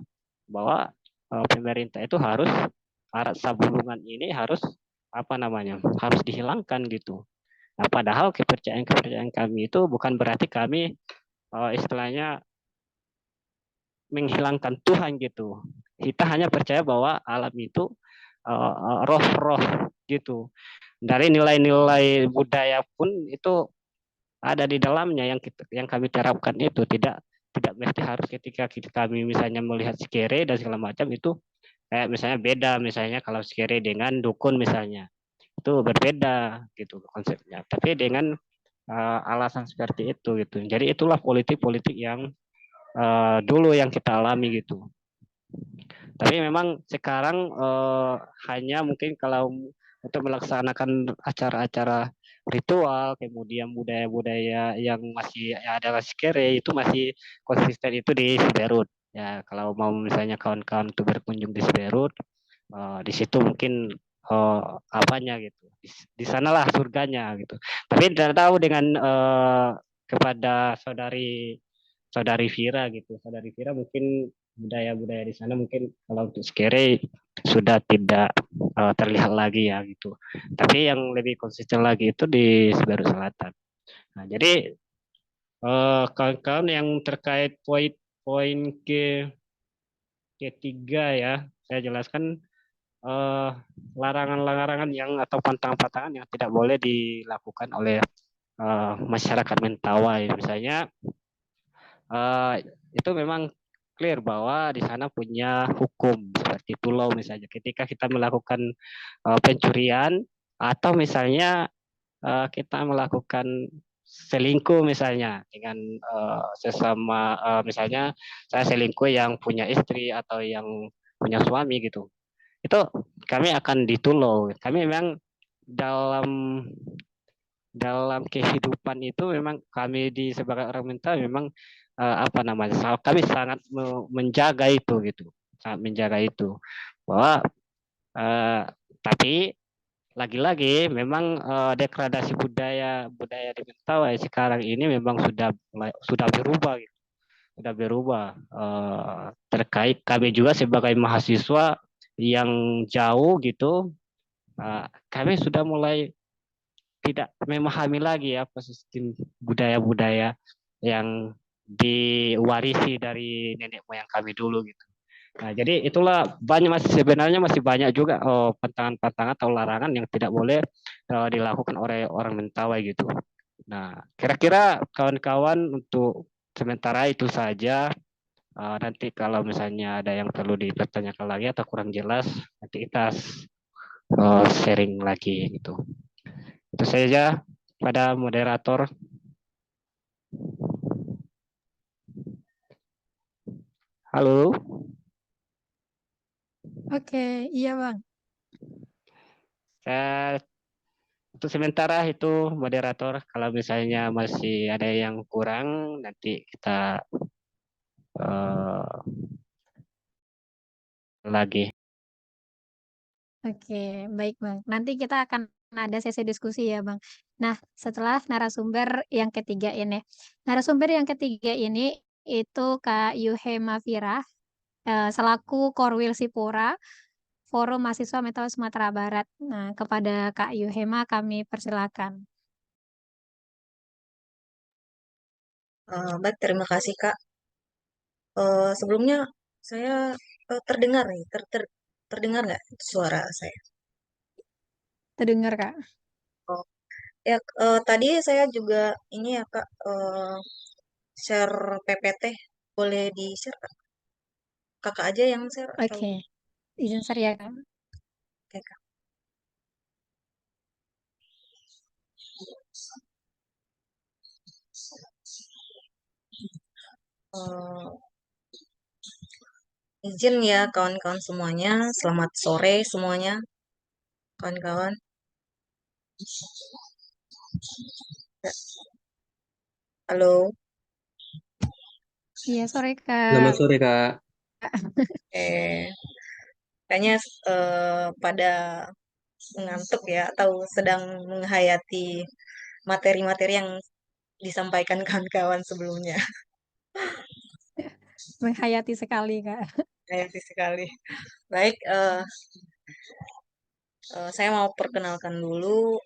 [SPEAKER 3] bahwa pemerintah itu harus arat sabulungan ini harus apa namanya harus dihilangkan gitu. Nah, padahal kepercayaan kami itu bukan berarti kami istilahnya menghilangkan Tuhan gitu. Kita hanya percaya bahwa alam itu roh-roh gitu. Dari nilai-nilai budaya pun itu ada di dalamnya yang kami terapkan itu tidak mesti harus ketika kami misalnya melihat skere dan segala macam itu kayak misalnya beda, misalnya kalau skere dengan dukun misalnya itu berbeda gitu konsepnya. Tapi dengan alasan seperti itu gitu. Jadi itulah politik-politik yang dulu yang kita alami gitu. Tapi memang sekarang hanya mungkin kalau untuk melaksanakan acara-acara ritual, kemudian budaya-budaya yang masih ada masih kere itu masih konsisten itu di Siberut. Ya, kalau mau misalnya kawan-kawan itu berkunjung di Siberut, di situ mungkin apanya gitu. Di sanalah surganya gitu. Tapi tidak tahu dengan kepada saudari Vira gitu. Saudari Vira mungkin budaya-budaya di sana mungkin kalau untuk skere sudah tidak terlihat lagi ya gitu. Tapi yang lebih konsisten lagi itu di Sebaru Selatan. Nah, jadi kawan-kawan yang terkait poin ketiga ya, saya jelaskan larangan-larangan yang atau pantangan-pantangan yang tidak boleh dilakukan oleh masyarakat Mentawai. Misalnya itu memang clear bahwa di sana punya hukum seperti pulau misalnya. Ketika kita melakukan pencurian atau misalnya kita melakukan selingkuh misalnya dengan sesama misalnya saya selingkuh yang punya istri atau yang punya suami gitu. Itu kami akan ditulau. Kami memang dalam dalam kehidupan itu memang kami di sebagai orang mental memang apa namanya kami sangat menjaga itu gitu sangat menjaga itu bahwa tapi lagi-lagi memang degradasi budaya budaya di Mentawai sekarang ini memang sudah berubah gitu. Sudah berubah terkait kami juga sebagai mahasiswa yang jauh gitu kami sudah mulai tidak memahami lagi apa sistem budaya-budaya yang diwarisi dari nenek moyang kami dulu gitu. Nah, jadi itulah sebenarnya masih banyak juga pantangan-pantangan atau larangan yang tidak boleh dilakukan oleh orang Mentawai gitu. Nah, kira-kira kawan-kawan untuk sementara itu saja. Nanti kalau misalnya ada yang perlu dipertanyakan lagi atau kurang jelas, nanti kita sharing lagi gitu. Itu saja pada moderator. Halo.
[SPEAKER 1] Oke, iya Bang.
[SPEAKER 3] Saya untuk sementara itu moderator. Kalau misalnya masih ada yang kurang, nanti kita lagi.
[SPEAKER 1] Oke, baik Bang. Nanti kita akan ada sesi diskusi ya Bang. Nah, setelah narasumber yang ketiga ini. Narasumber yang ketiga ini itu Kak Yuhema Fira, selaku Korwil Sipora, Forum Mahasiswa Metal Sumatera Barat. Nah, kepada Kak Yuhema kami persilakan.
[SPEAKER 2] Baik, terima kasih Kak. Sebelumnya saya terdengar nih, terdengar nggak suara saya?
[SPEAKER 1] Terdengar Kak?
[SPEAKER 2] Oh, ya tadi saya juga ini ya Kak share PPT, boleh di share Kak? Kakak aja yang share atau?
[SPEAKER 1] Oke, izin share ya Kak.
[SPEAKER 2] Oke Kak. Eh, izin ya kawan-kawan semuanya, selamat sore semuanya kawan-kawan. Halo.
[SPEAKER 1] Iya, sore Kak.
[SPEAKER 6] Selamat sore, Kak.
[SPEAKER 2] Kayaknya pada mengantuk ya atau sedang menghayati materi-materi yang disampaikan kawan-kawan sebelumnya.
[SPEAKER 1] Menghayati sekali Kak.
[SPEAKER 2] Menghayati sekali. Baik, saya mau perkenalkan dulu.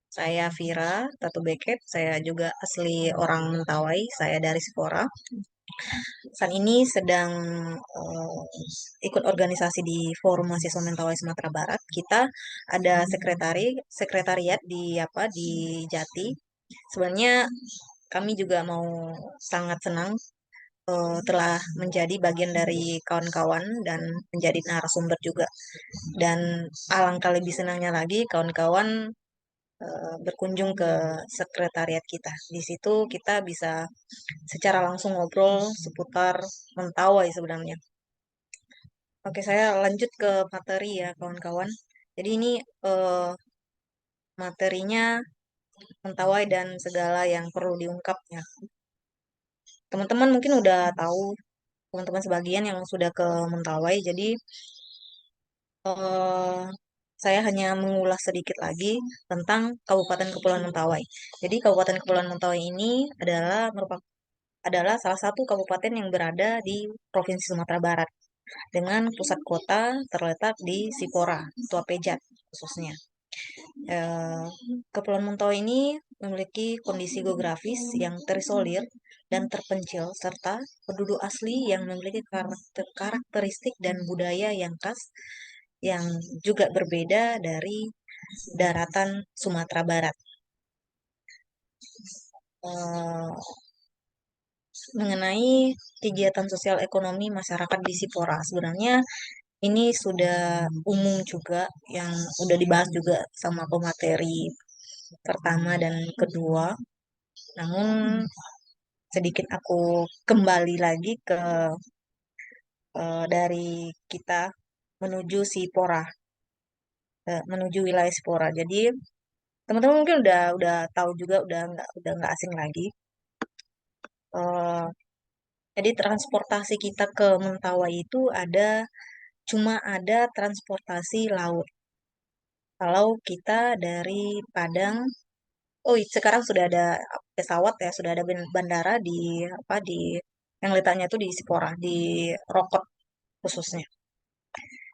[SPEAKER 2] Saya Vira Tatu Beket. Saya juga asli orang Mentawai. Saya dari Sipora. Saat ini sedang ikut organisasi di Forum Mahasiswa Mentawai Sumatera Barat. Kita ada sekretariat di Jati. Sebenarnya kami juga mau sangat senang telah menjadi bagian dari kawan-kawan dan menjadi narasumber juga. Dan alangkah lebih senangnya lagi kawan-kawan berkunjung ke sekretariat kita. Di situ kita bisa secara langsung ngobrol seputar Mentawai sebenarnya. Oke, saya lanjut ke materi ya, kawan-kawan. Jadi ini eh, materinya Mentawai dan segala yang perlu diungkapnya. Teman-teman mungkin udah tahu, teman-teman sebagian yang sudah ke Mentawai. Jadi eh, saya hanya mengulas sedikit lagi tentang Kabupaten Kepulauan Mentawai. Jadi Kabupaten Kepulauan Mentawai ini adalah salah satu kabupaten yang berada di Provinsi Sumatera Barat dengan pusat kota terletak di Sipora, Tuapejat khususnya. Eh, Kepulauan Mentawai ini memiliki kondisi geografis yang terisolir dan terpencil, serta penduduk asli yang memiliki karakteristik dan budaya yang khas yang juga berbeda dari daratan Sumatera Barat. Eh, Mengenai kegiatan sosial ekonomi masyarakat di Sipora, sebenarnya ini sudah umum juga yang udah dibahas juga sama pemateri pertama dan kedua. Namun sedikit aku kembali lagi ke dari kita menuju Sipora, menuju wilayah Sipora. Jadi teman-teman mungkin udah tahu juga, udah nggak asing lagi. Eh, jadi transportasi kita ke Mentawai itu cuma ada transportasi laut. Kalau kita dari Padang, oh sekarang sudah ada pesawat ya, sudah ada bandara di yang letaknya itu di Sipora, di Rokot khususnya.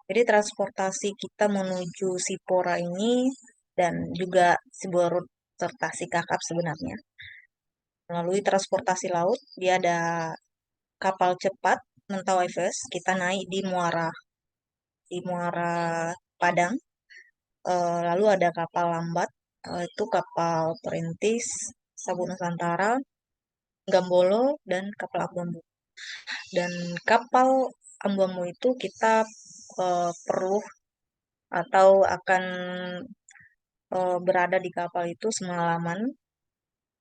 [SPEAKER 2] Jadi transportasi kita menuju Sipora ini dan juga Siborut serta Sikakap sebenarnya melalui transportasi laut. Dia ada kapal cepat Mentawai Fest. Kita naik di Muara Padang. Lalu ada kapal lambat, itu kapal perintis, Sabu Nusantara, Gambolo, dan kapal Ambuambu. Dan kapal Ambuambu itu kita perlu atau akan berada di kapal itu semalaman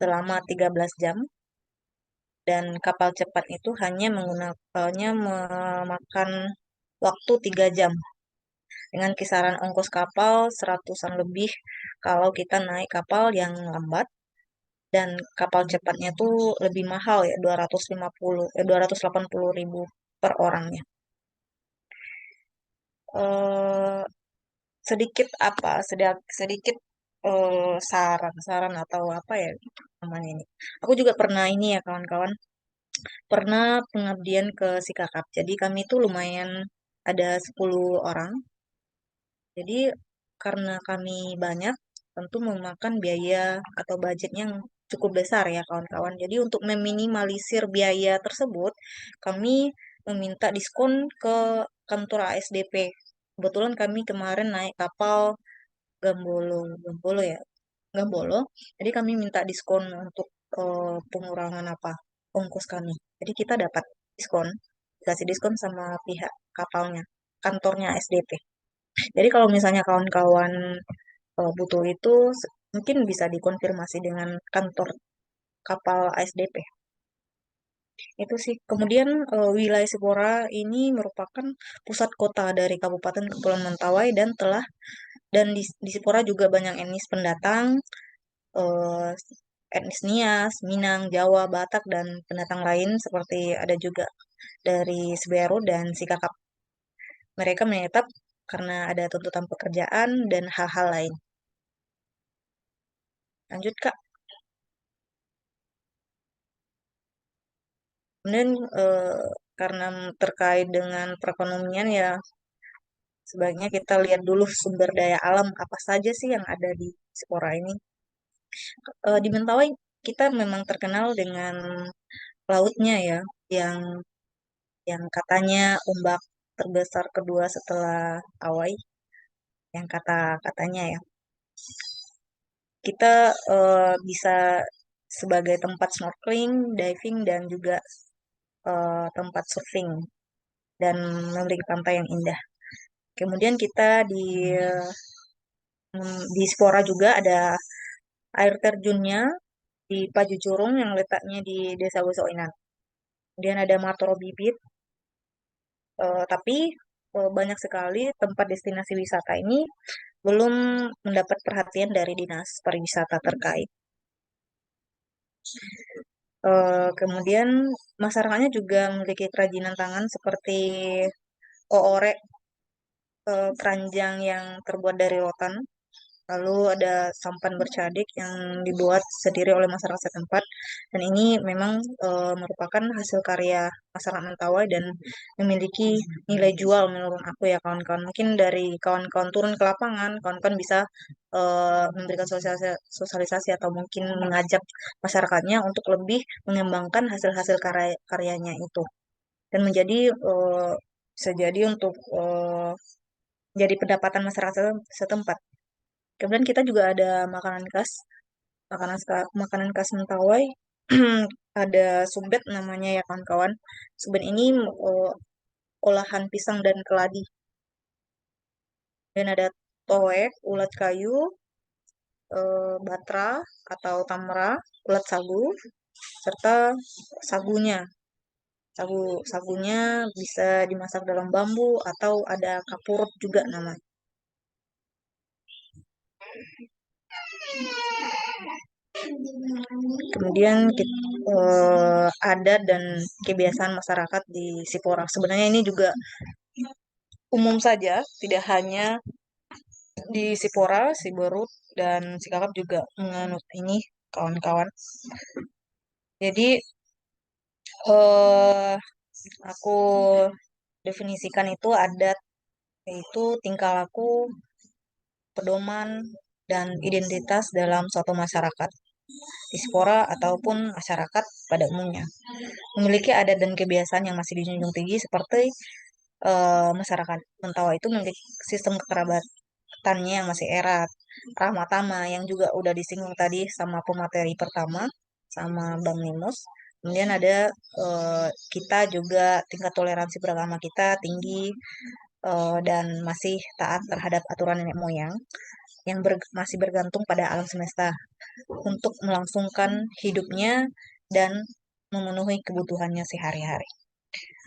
[SPEAKER 2] selama 13 jam. Dan kapal cepat itu hanya memakan waktu 3 jam dengan kisaran ongkos kapal seratusan lebih kalau kita naik kapal yang lambat, dan kapal cepatnya tuh lebih mahal ya, 280 per orangnya. Eh, sedikit apa sedikit saran atau apa ya namanya ini. Aku juga pernah ini ya kawan-kawan, pernah pengabdian ke Sikakap. Jadi kami tuh lumayan ada 10 orang. Jadi karena kami banyak, tentu memakan biaya atau budget yang cukup besar ya kawan-kawan. Jadi untuk meminimalisir biaya tersebut, kami meminta diskon ke kantor ASDP. Kebetulan kami kemarin naik kapal Gambolo, Gambolo ya, Gambolo. Jadi kami minta diskon untuk pengurangan ongkos kami. Jadi kita dapat diskon, dikasih diskon sama pihak kapalnya, kantornya ASDP. Jadi kalau misalnya kawan-kawan butuh itu, mungkin bisa dikonfirmasi dengan kantor kapal ASDP. Itu sih. Kemudian wilayah Sipora ini merupakan pusat kota dari Kabupaten Kepulauan Mentawai dan di Sipora juga banyak etnis pendatang, eh, etnis Nias, Minang, Jawa, Batak, dan pendatang lain seperti ada juga dari Semeru dan Sikakap. Mereka menetap karena ada tuntutan pekerjaan dan hal-hal lain. Lanjut, Kak. Kemudian karena terkait dengan perekonomian ya, sebaiknya kita lihat dulu sumber daya alam apa saja sih yang ada di Sipora ini. Di Mentawai kita memang terkenal dengan lautnya ya, yang katanya ombak terbesar kedua setelah Awai, yang katanya ya. Kita bisa sebagai tempat snorkeling, diving, dan juga tempat surfing dan memiliki pantai yang indah. Kemudian kita Di Spora juga ada air terjunnya di Pajujurung yang letaknya di Desa Wosoinan. Kemudian ada Matoro Bibit, tapi banyak sekali tempat destinasi wisata ini belum mendapat perhatian dari Dinas Pariwisata terkait. Kemudian masyarakatnya juga memiliki kerajinan tangan seperti oorek, keranjang yang terbuat dari rotan. Lalu ada sampan bercadik yang dibuat sendiri oleh masyarakat setempat. Dan ini memang merupakan hasil karya masyarakat Mentawai dan memiliki nilai jual menurut aku ya kawan-kawan. Mungkin dari kawan-kawan turun ke lapangan, kawan-kawan bisa memberikan sosialisasi atau mungkin mengajak masyarakatnya untuk lebih mengembangkan hasil-hasil karyanya itu. Dan menjadi bisa jadi untuk jadi pendapatan masyarakat setempat. Kemudian kita juga ada makanan khas, makanan khas Mentawai. Ada sumbet namanya ya kawan-kawan. Sumbet ini olahan pisang dan keladi. Dan ada toek, ulat kayu, batra atau tamra, ulat sagu, serta sagunya. Sagunya bisa dimasak dalam bambu atau ada kapurut juga namanya. Kemudian adat dan kebiasaan masyarakat di Sipora. Sebenarnya ini juga umum saja, tidak hanya di Sipora, Siberut, dan Sikakap juga menganut ini kawan-kawan. Jadi eh, aku definisikan itu adat, yaitu tingkah laku, pedoman, dan identitas dalam suatu masyarakat, diaspora ataupun masyarakat pada umumnya. Memiliki adat dan kebiasaan yang masih dijunjung tinggi seperti masyarakat Mentawai itu memiliki sistem kekerabatannya yang masih erat, ramah tamah yang juga udah disinggung tadi sama pemateri pertama sama Bang Nimus. Kemudian ada kita juga tingkat toleransi beragama kita tinggi, dan masih taat terhadap aturan nenek moyang yang masih bergantung pada alam semesta untuk melangsungkan hidupnya dan memenuhi kebutuhannya sehari-hari.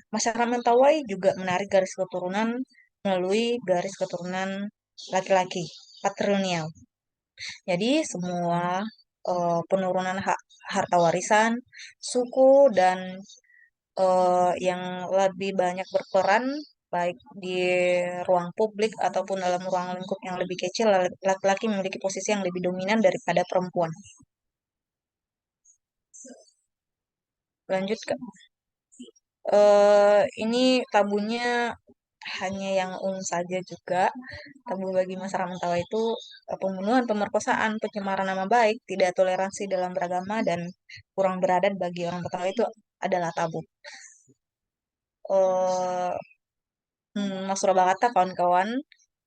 [SPEAKER 2] Masyarakat Mentawai juga menarik garis keturunan melalui garis keturunan laki-laki, patrilineal. Jadi semua penurunan harta warisan, suku, dan yang lebih banyak berperan baik di ruang publik ataupun dalam ruang lingkup yang lebih kecil, laki-laki memiliki posisi yang lebih dominan daripada perempuan. Lanjut, Kak. Ini tabunya hanya yang umum saja juga. Tabu bagi masyarakat Mentawai itu pembunuhan, pemerkosaan, pencemaran nama baik, tidak toleransi dalam beragama, dan kurang beradat bagi orang Betawi itu adalah tabu. Mas Surabakata kawan-kawan,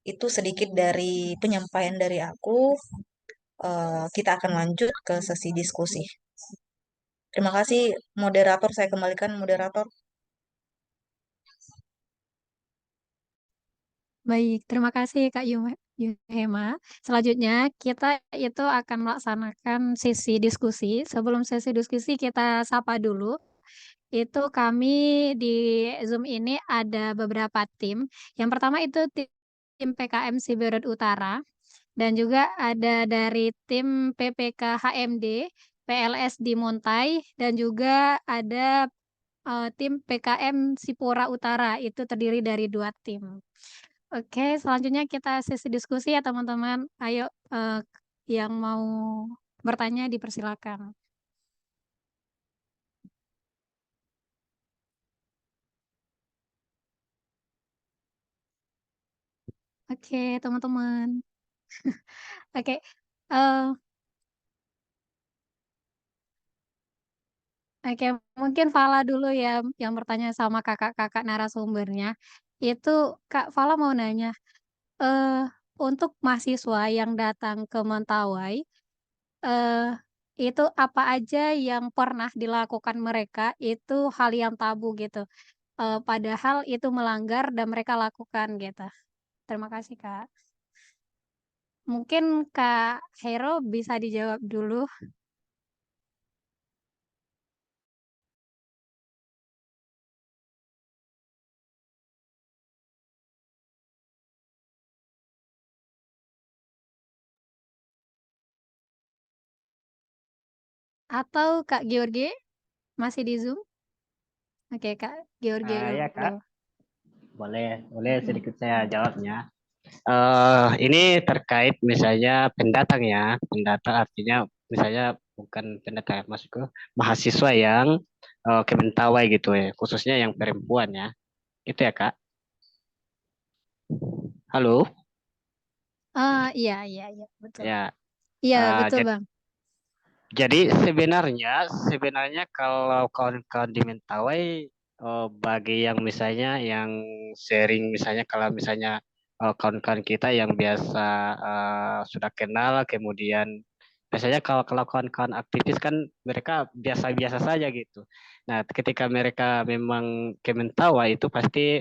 [SPEAKER 2] itu sedikit dari penyampaian dari aku. Kita akan lanjut ke sesi diskusi. Terima kasih moderator, saya kembalikan moderator.
[SPEAKER 1] Baik, terima kasih Kak Yuhema. Selanjutnya kita itu akan melaksanakan sesi diskusi. Sebelum sesi diskusi kita sapa dulu. Itu kami di Zoom ini ada beberapa tim. Yang pertama itu tim PKM Siberut Utara dan juga ada dari tim PPK HMD, PLS di Montai dan juga ada tim PKM Sipora Utara. Itu terdiri dari 2 tim. Oke, selanjutnya kita sesi diskusi ya teman-teman. Ayo yang mau bertanya dipersilakan. Oke, teman-teman. Oke, eh, oke, mungkin Fala dulu ya yang bertanya sama kakak-kakak narasumbernya. Itu Kak Fala mau nanya, eh, untuk mahasiswa yang datang ke Mentawai, eh, itu apa aja yang pernah dilakukan mereka itu hal yang tabu gitu. Padahal itu melanggar dan mereka lakukan gitu. Terima kasih Kak. Mungkin Kak Hero bisa dijawab dulu. Atau Kak George masih di Zoom? Oke, Kak George
[SPEAKER 3] Ya
[SPEAKER 1] dulu.
[SPEAKER 3] Kak, boleh
[SPEAKER 1] Hmm.
[SPEAKER 3] sedikit saya jawabnya. Ini terkait misalnya pendatang ya, pendatang artinya misalnya bukan pendatang, maksudku mahasiswa yang ke Mentawai gitu ya, khususnya yang perempuan ya, gitu ya Kak. Halo,
[SPEAKER 1] Iya, iya, iya, betul.
[SPEAKER 3] ya.
[SPEAKER 1] Iya,
[SPEAKER 3] eh,
[SPEAKER 1] betul,
[SPEAKER 3] jad-
[SPEAKER 1] Bang.
[SPEAKER 3] jadi sebenarnya kalau kawan-kawan di Mentawai, bagi yang misalnya yang sharing misalnya kalau misalnya kawan-kawan kita yang biasa sudah kenal, kemudian biasanya kalau kawan-kawan aktivis kan mereka biasa-biasa saja gitu. Nah, ketika mereka memang ke Mentawai itu pasti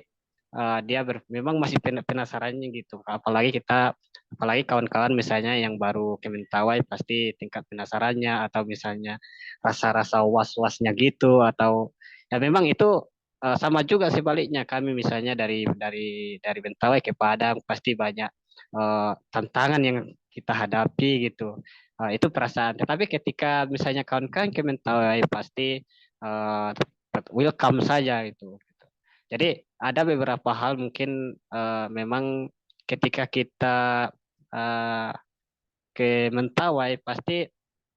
[SPEAKER 3] dia memang masih penasarannya gitu. Apalagi kawan-kawan misalnya yang baru ke Mentawai pasti tingkat penasarannya atau misalnya rasa-rasa was-wasnya gitu atau ya memang itu sama juga sebaliknya kami misalnya dari Mentawai ke Padang pasti banyak tantangan yang kita hadapi gitu. Itu perasaan. Tetapi ketika misalnya kawan-kawan ke Mentawai pasti uh, welcome saja itu. Jadi ada beberapa hal mungkin memang ketika kita uh, ke Mentawai pasti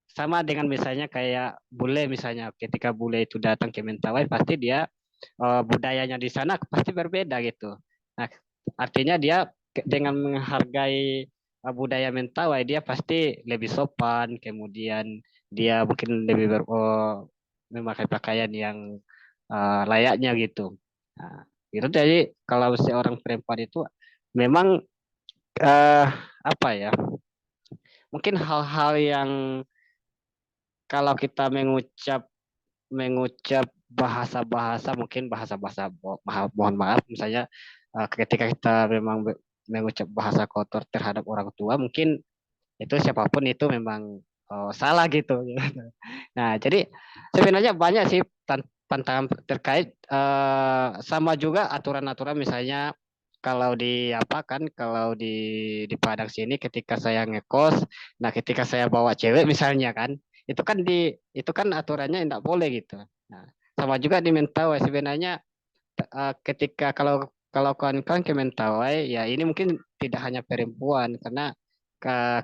[SPEAKER 3] sama dengan misalnya kayak bule misalnya ketika bule itu datang ke Mentawai pasti dia budayanya di sana pasti berbeda gitu. Nah, artinya dia dengan menghargai budaya Mentawai dia pasti lebih sopan, kemudian dia mungkin lebih memakai pakaian yang layaknya gitu. Nah, itu jadi kalau seorang perempuan itu memang eh, apa ya? Mungkin hal-hal yang kalau kita mengucap mengucap bahasa-bahasa mungkin bahasa-bahasa mohon maaf misalnya ketika kita memang mengucap bahasa kotor terhadap orang tua mungkin itu siapapun itu memang salah gitu. Nah, jadi sebenarnya banyak sih tantangan terkait sama juga aturan-aturan misalnya kalau di apa kan kalau di Padang sini ketika saya ngekos, nah ketika saya bawa cewek misalnya kan, itu kan aturannya tidak boleh gitu. Nah, sama juga di Mentawai sebenarnya ketika kalau kalau kawan-kawan ke Mentawai ya ini mungkin tidak hanya perempuan karena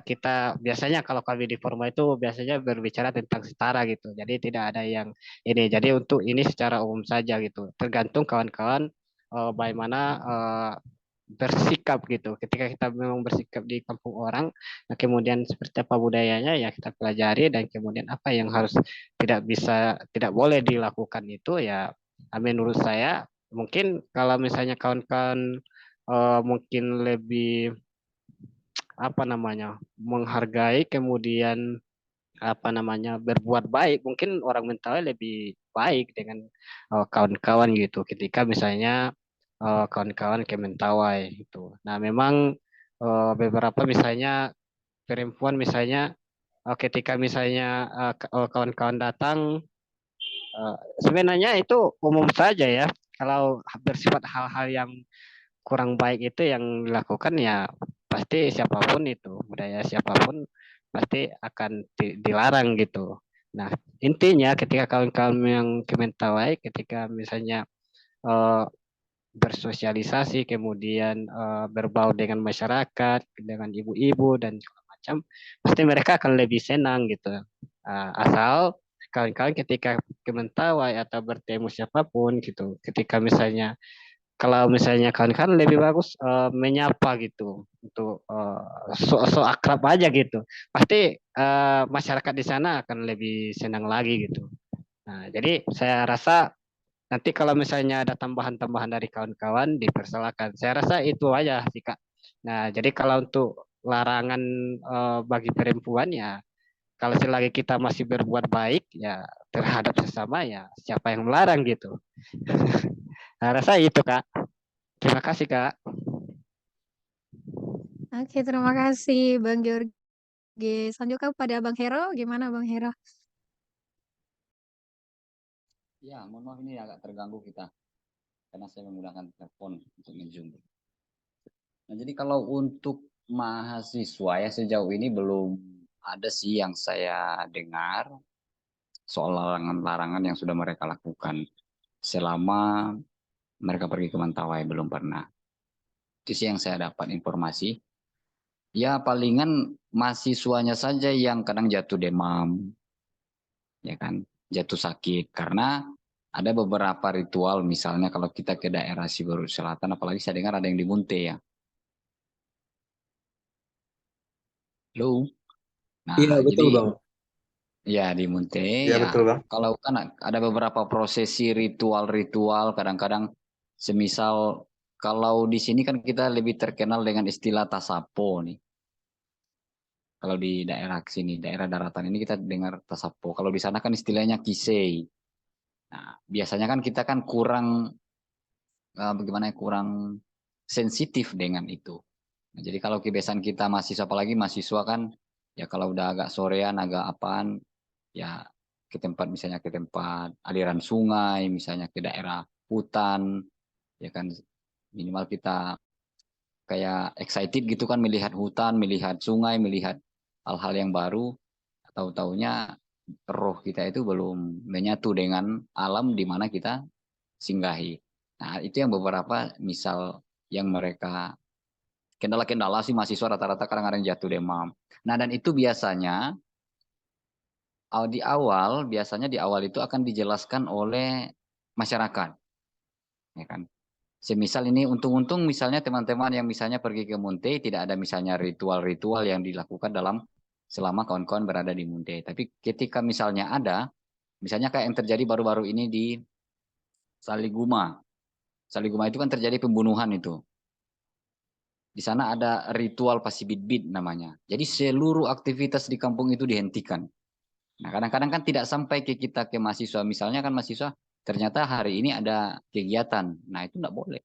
[SPEAKER 3] kita biasanya kalau kami di Forma itu biasanya berbicara tentang setara gitu. Jadi tidak ada yang ini. Jadi untuk ini secara umum saja gitu. Tergantung kawan-kawan bagaimana bersikap gitu. Ketika kita memang bersikap di kampung orang, nah kemudian seperti apa budayanya ya kita pelajari dan kemudian apa yang harus tidak boleh dilakukan itu ya menurut saya mungkin kalau misalnya kawan-kawan mungkin lebih apa namanya menghargai kemudian apa namanya berbuat baik mungkin orang Mentawai lebih baik dengan kawan-kawan gitu ketika misalnya kawan-kawan ke Mentawai itu. Nah memang beberapa misalnya perempuan misalnya ketika misalnya kawan-kawan datang sebenarnya itu umum saja ya kalau bersifat hal-hal yang kurang baik itu yang dilakukan ya pasti siapapun itu budaya siapapun pasti akan dilarang gitu. Nah intinya ketika kawan-kawan yang kementawai ketika misalnya eh, bersosialisasi kemudian berbaur dengan masyarakat dengan ibu-ibu dan segala macam pasti mereka akan lebih senang gitu. Asal kawan-kawan ketika kementawai atau bertemu siapapun gitu ketika misalnya kalau misalnya kan lebih bagus menyapa gitu untuk so akrab aja gitu pasti masyarakat di sana akan lebih senang lagi gitu. Nah jadi saya rasa nanti kalau misalnya ada tambahan-tambahan dari kawan-kawan dipersilakan saya rasa itu aja sih Kak. Nah jadi kalau untuk larangan bagi perempuan ya kalau selagi kita masih berbuat baik ya terhadap sesama ya siapa yang melarang gitu. Saya rasa itu Kak. Terima kasih Kak.
[SPEAKER 1] Oke, terima kasih Bang George. Selanjutnya pada Bang Hero, gimana Bang Hero?
[SPEAKER 5] Ya, mohon maaf ini agak terganggu kita karena saya menggunakan telepon untuk nge-zoom. Nah, jadi kalau untuk mahasiswa ya sejauh ini belum ada sih yang saya dengar soal larangan-larangan yang sudah mereka lakukan selama mereka pergi ke Mentawai, belum pernah. Itu sih yang saya dapat informasi. Ya palingan mahasiswanya saja yang kadang jatuh demam, ya kan, jatuh sakit karena ada beberapa ritual, misalnya kalau kita ke daerah Siberut Selatan, apalagi saya dengar ada yang di Munte ya. Halo.
[SPEAKER 6] Iya,
[SPEAKER 5] Nah,
[SPEAKER 6] betul,
[SPEAKER 5] jadi
[SPEAKER 6] Bang.
[SPEAKER 5] ya di Munte
[SPEAKER 6] Iya,
[SPEAKER 5] ya
[SPEAKER 6] betul, Bang.
[SPEAKER 5] kalau kan ada beberapa prosesi ritual-ritual kadang-kadang semisal kalau di sini kan kita lebih terkenal dengan istilah tasapo nih. Kalau di daerah sini, daerah daratan ini kita dengar tasapo. Kalau di sana kan istilahnya kisei. Nah, biasanya kan kita kan kurang bagaimana ya, kurang sensitif dengan itu. Nah, jadi kalau kebiasaan kita mahasiswa, apalagi mahasiswa kan ya kalau udah agak sorean, agak apaan, ya ke tempat misalnya ke tempat aliran sungai, misalnya ke daerah hutan, ya kan minimal kita kayak excited gitu kan melihat hutan, melihat sungai, melihat hal-hal yang baru, tahu-taunya roh kita itu belum menyatu dengan alam di mana kita singgahi. Nah, itu yang beberapa misal yang mereka kendala-kendala sih mahasiswa rata-rata kadang-kadang jatuh demam. Nah, dan itu biasanya di awal itu akan dijelaskan oleh masyarakat, ya kan. Semisal ini untung-untung misalnya teman-teman yang misalnya pergi ke Munte tidak ada misalnya ritual-ritual yang dilakukan dalam selama kawan-kawan berada di Munte. Tapi ketika misalnya ada, misalnya kayak yang terjadi baru-baru ini di Saliguma. Saliguma itu kan terjadi pembunuhan itu. Di sana ada ritual pasibidbid namanya. Jadi seluruh aktivitas di kampung itu dihentikan. Nah, kadang-kadang kan tidak sampai ke kita ke mahasiswa. Misalnya kan mahasiswa ternyata hari ini ada kegiatan. Nah, itu tidak boleh.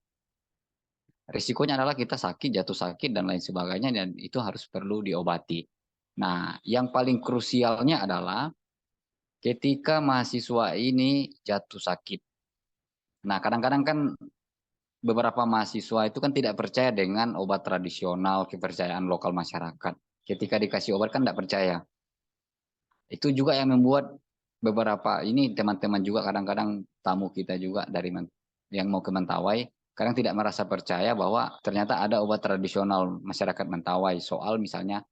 [SPEAKER 5] Risikonya adalah kita sakit, jatuh sakit, dan lain sebagainya, dan itu harus perlu diobati. Nah, yang paling krusialnya adalah ketika mahasiswa ini jatuh sakit. Nah, kadang-kadang kan beberapa mahasiswa itu kan tidak percaya dengan obat tradisional, kepercayaan lokal masyarakat. Ketika dikasih obat kan tidak percaya. Itu juga yang membuat beberapa ini teman-teman juga kadang-kadang tamu kita juga dari yang mau ke Mentawai, kadang tidak merasa percaya bahwa ternyata ada obat tradisional masyarakat Mentawai soal misalnya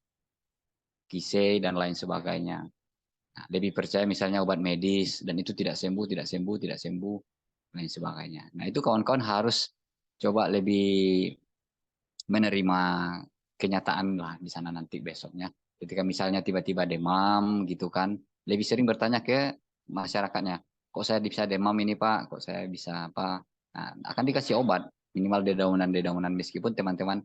[SPEAKER 5] kisei dan lain sebagainya. Nah, lebih percaya misalnya obat medis dan itu tidak sembuh, tidak sembuh, tidak sembuh, lain sebagainya. Nah, itu kawan-kawan harus coba lebih menerima kenyataan lah di sana nanti besoknya. Ketika misalnya tiba-tiba demam gitu kan, lebih sering bertanya ke masyarakatnya, kok saya bisa demam ini Pak, kok saya bisa apa? Nah, akan dikasih obat minimal dedaunan-dedaunan meskipun teman-teman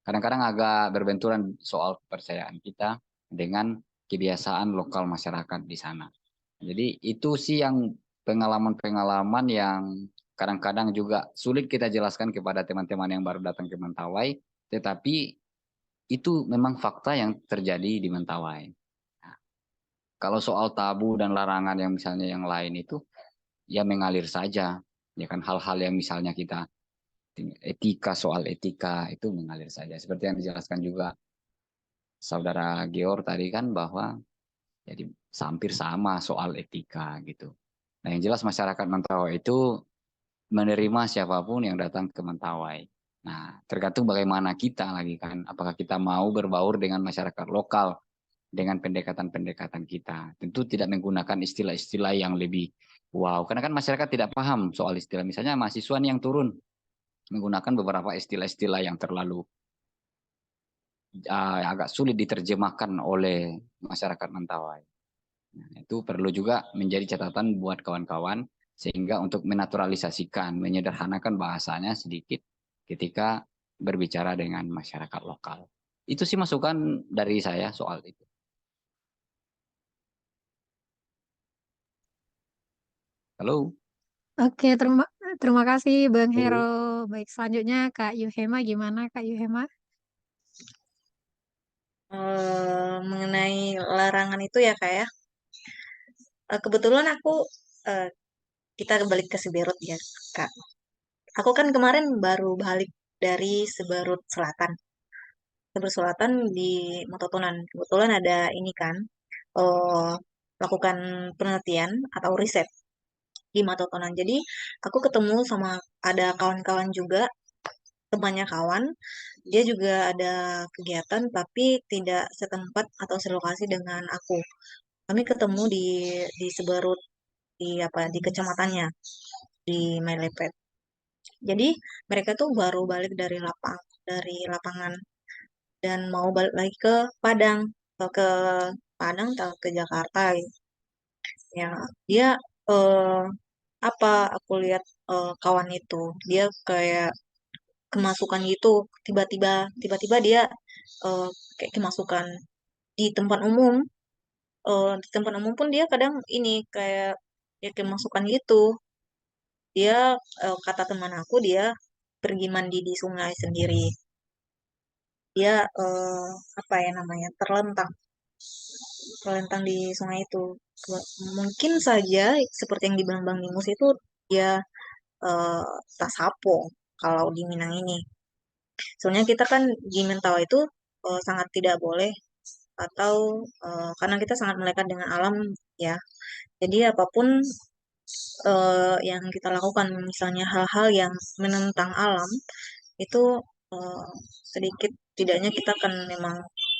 [SPEAKER 5] kadang-kadang agak berbenturan soal kepercayaan kita dengan kebiasaan lokal masyarakat di sana. Jadi itu sih yang pengalaman-pengalaman yang kadang-kadang juga sulit kita jelaskan kepada teman-teman yang baru datang ke Mentawai, tetapi itu memang fakta yang terjadi di Mentawai. Nah, kalau soal tabu dan larangan yang misalnya yang lain itu ya mengalir saja, ya kan hal-hal yang misalnya kita etika soal etika itu mengalir saja. Seperti yang dijelaskan juga saudara Geor tadi kan bahwa jadi hampir sama soal etika gitu. Nah yang jelas masyarakat Mentawai itu menerima siapapun yang datang ke Mentawai. Nah tergantung bagaimana kita lagi kan, apakah kita mau berbaur dengan masyarakat lokal dengan pendekatan-pendekatan kita. Tentu tidak menggunakan istilah-istilah yang lebih wow, karena kan masyarakat tidak paham soal istilah. Misalnya mahasiswa nih yang turun menggunakan beberapa istilah-istilah yang terlalu agak sulit diterjemahkan oleh masyarakat Mentawai. Nah, itu perlu juga menjadi catatan buat kawan-kawan sehingga untuk menaturalisasikan, menyederhanakan bahasanya sedikit ketika berbicara dengan masyarakat lokal. Itu sih masukan dari saya soal itu. Halo.
[SPEAKER 1] Oke, terima kasih Bang Hero.
[SPEAKER 6] Halo.
[SPEAKER 1] Baik, selanjutnya Kak Yuhema, gimana Kak Yuhema?
[SPEAKER 2] mengenai larangan itu ya Kak ya. Kebetulan eh, kita balik ke Siberut ya Kak. Aku kan kemarin baru balik dari Siberut Selatan. Siberut Selatan di Mototonan. Kebetulan ada ini kan, eh lakukan penelitian atau riset di Mototonan. Jadi aku ketemu sama ada kawan-kawan juga, temannya kawan. Dia juga ada kegiatan tapi tidak setempat atau selokasi dengan aku. Kami ketemu di Siberut, di apa di kecamatannya, di Mailepet. Jadi mereka tuh baru balik dari lapangan dan mau balik lagi ke Padang, ke Padang atau ke Jakarta gitu. Ya, dia eh, apa aku lihat kawan itu dia kayak kemasukan gitu, tiba-tiba dia eh, kayak kemasukan di tempat umum. Di tempat umum pun dia kadang ini kayak ya kemasukan gitu. Dia kata teman aku dia pergi mandi di sungai sendiri. Dia apa ya namanya terlentang di sungai itu. Mungkin saja seperti yang dibilang Bang Nimus itu dia eh, tak sapo kalau di Minang ini. Soalnya kita kan di Mentawai itu sangat tidak boleh atau karena kita sangat melekat dengan alam ya. Jadi apapun yang kita lakukan, misalnya hal-hal yang menentang alam itu eh, sedikit tidaknya kita akan memang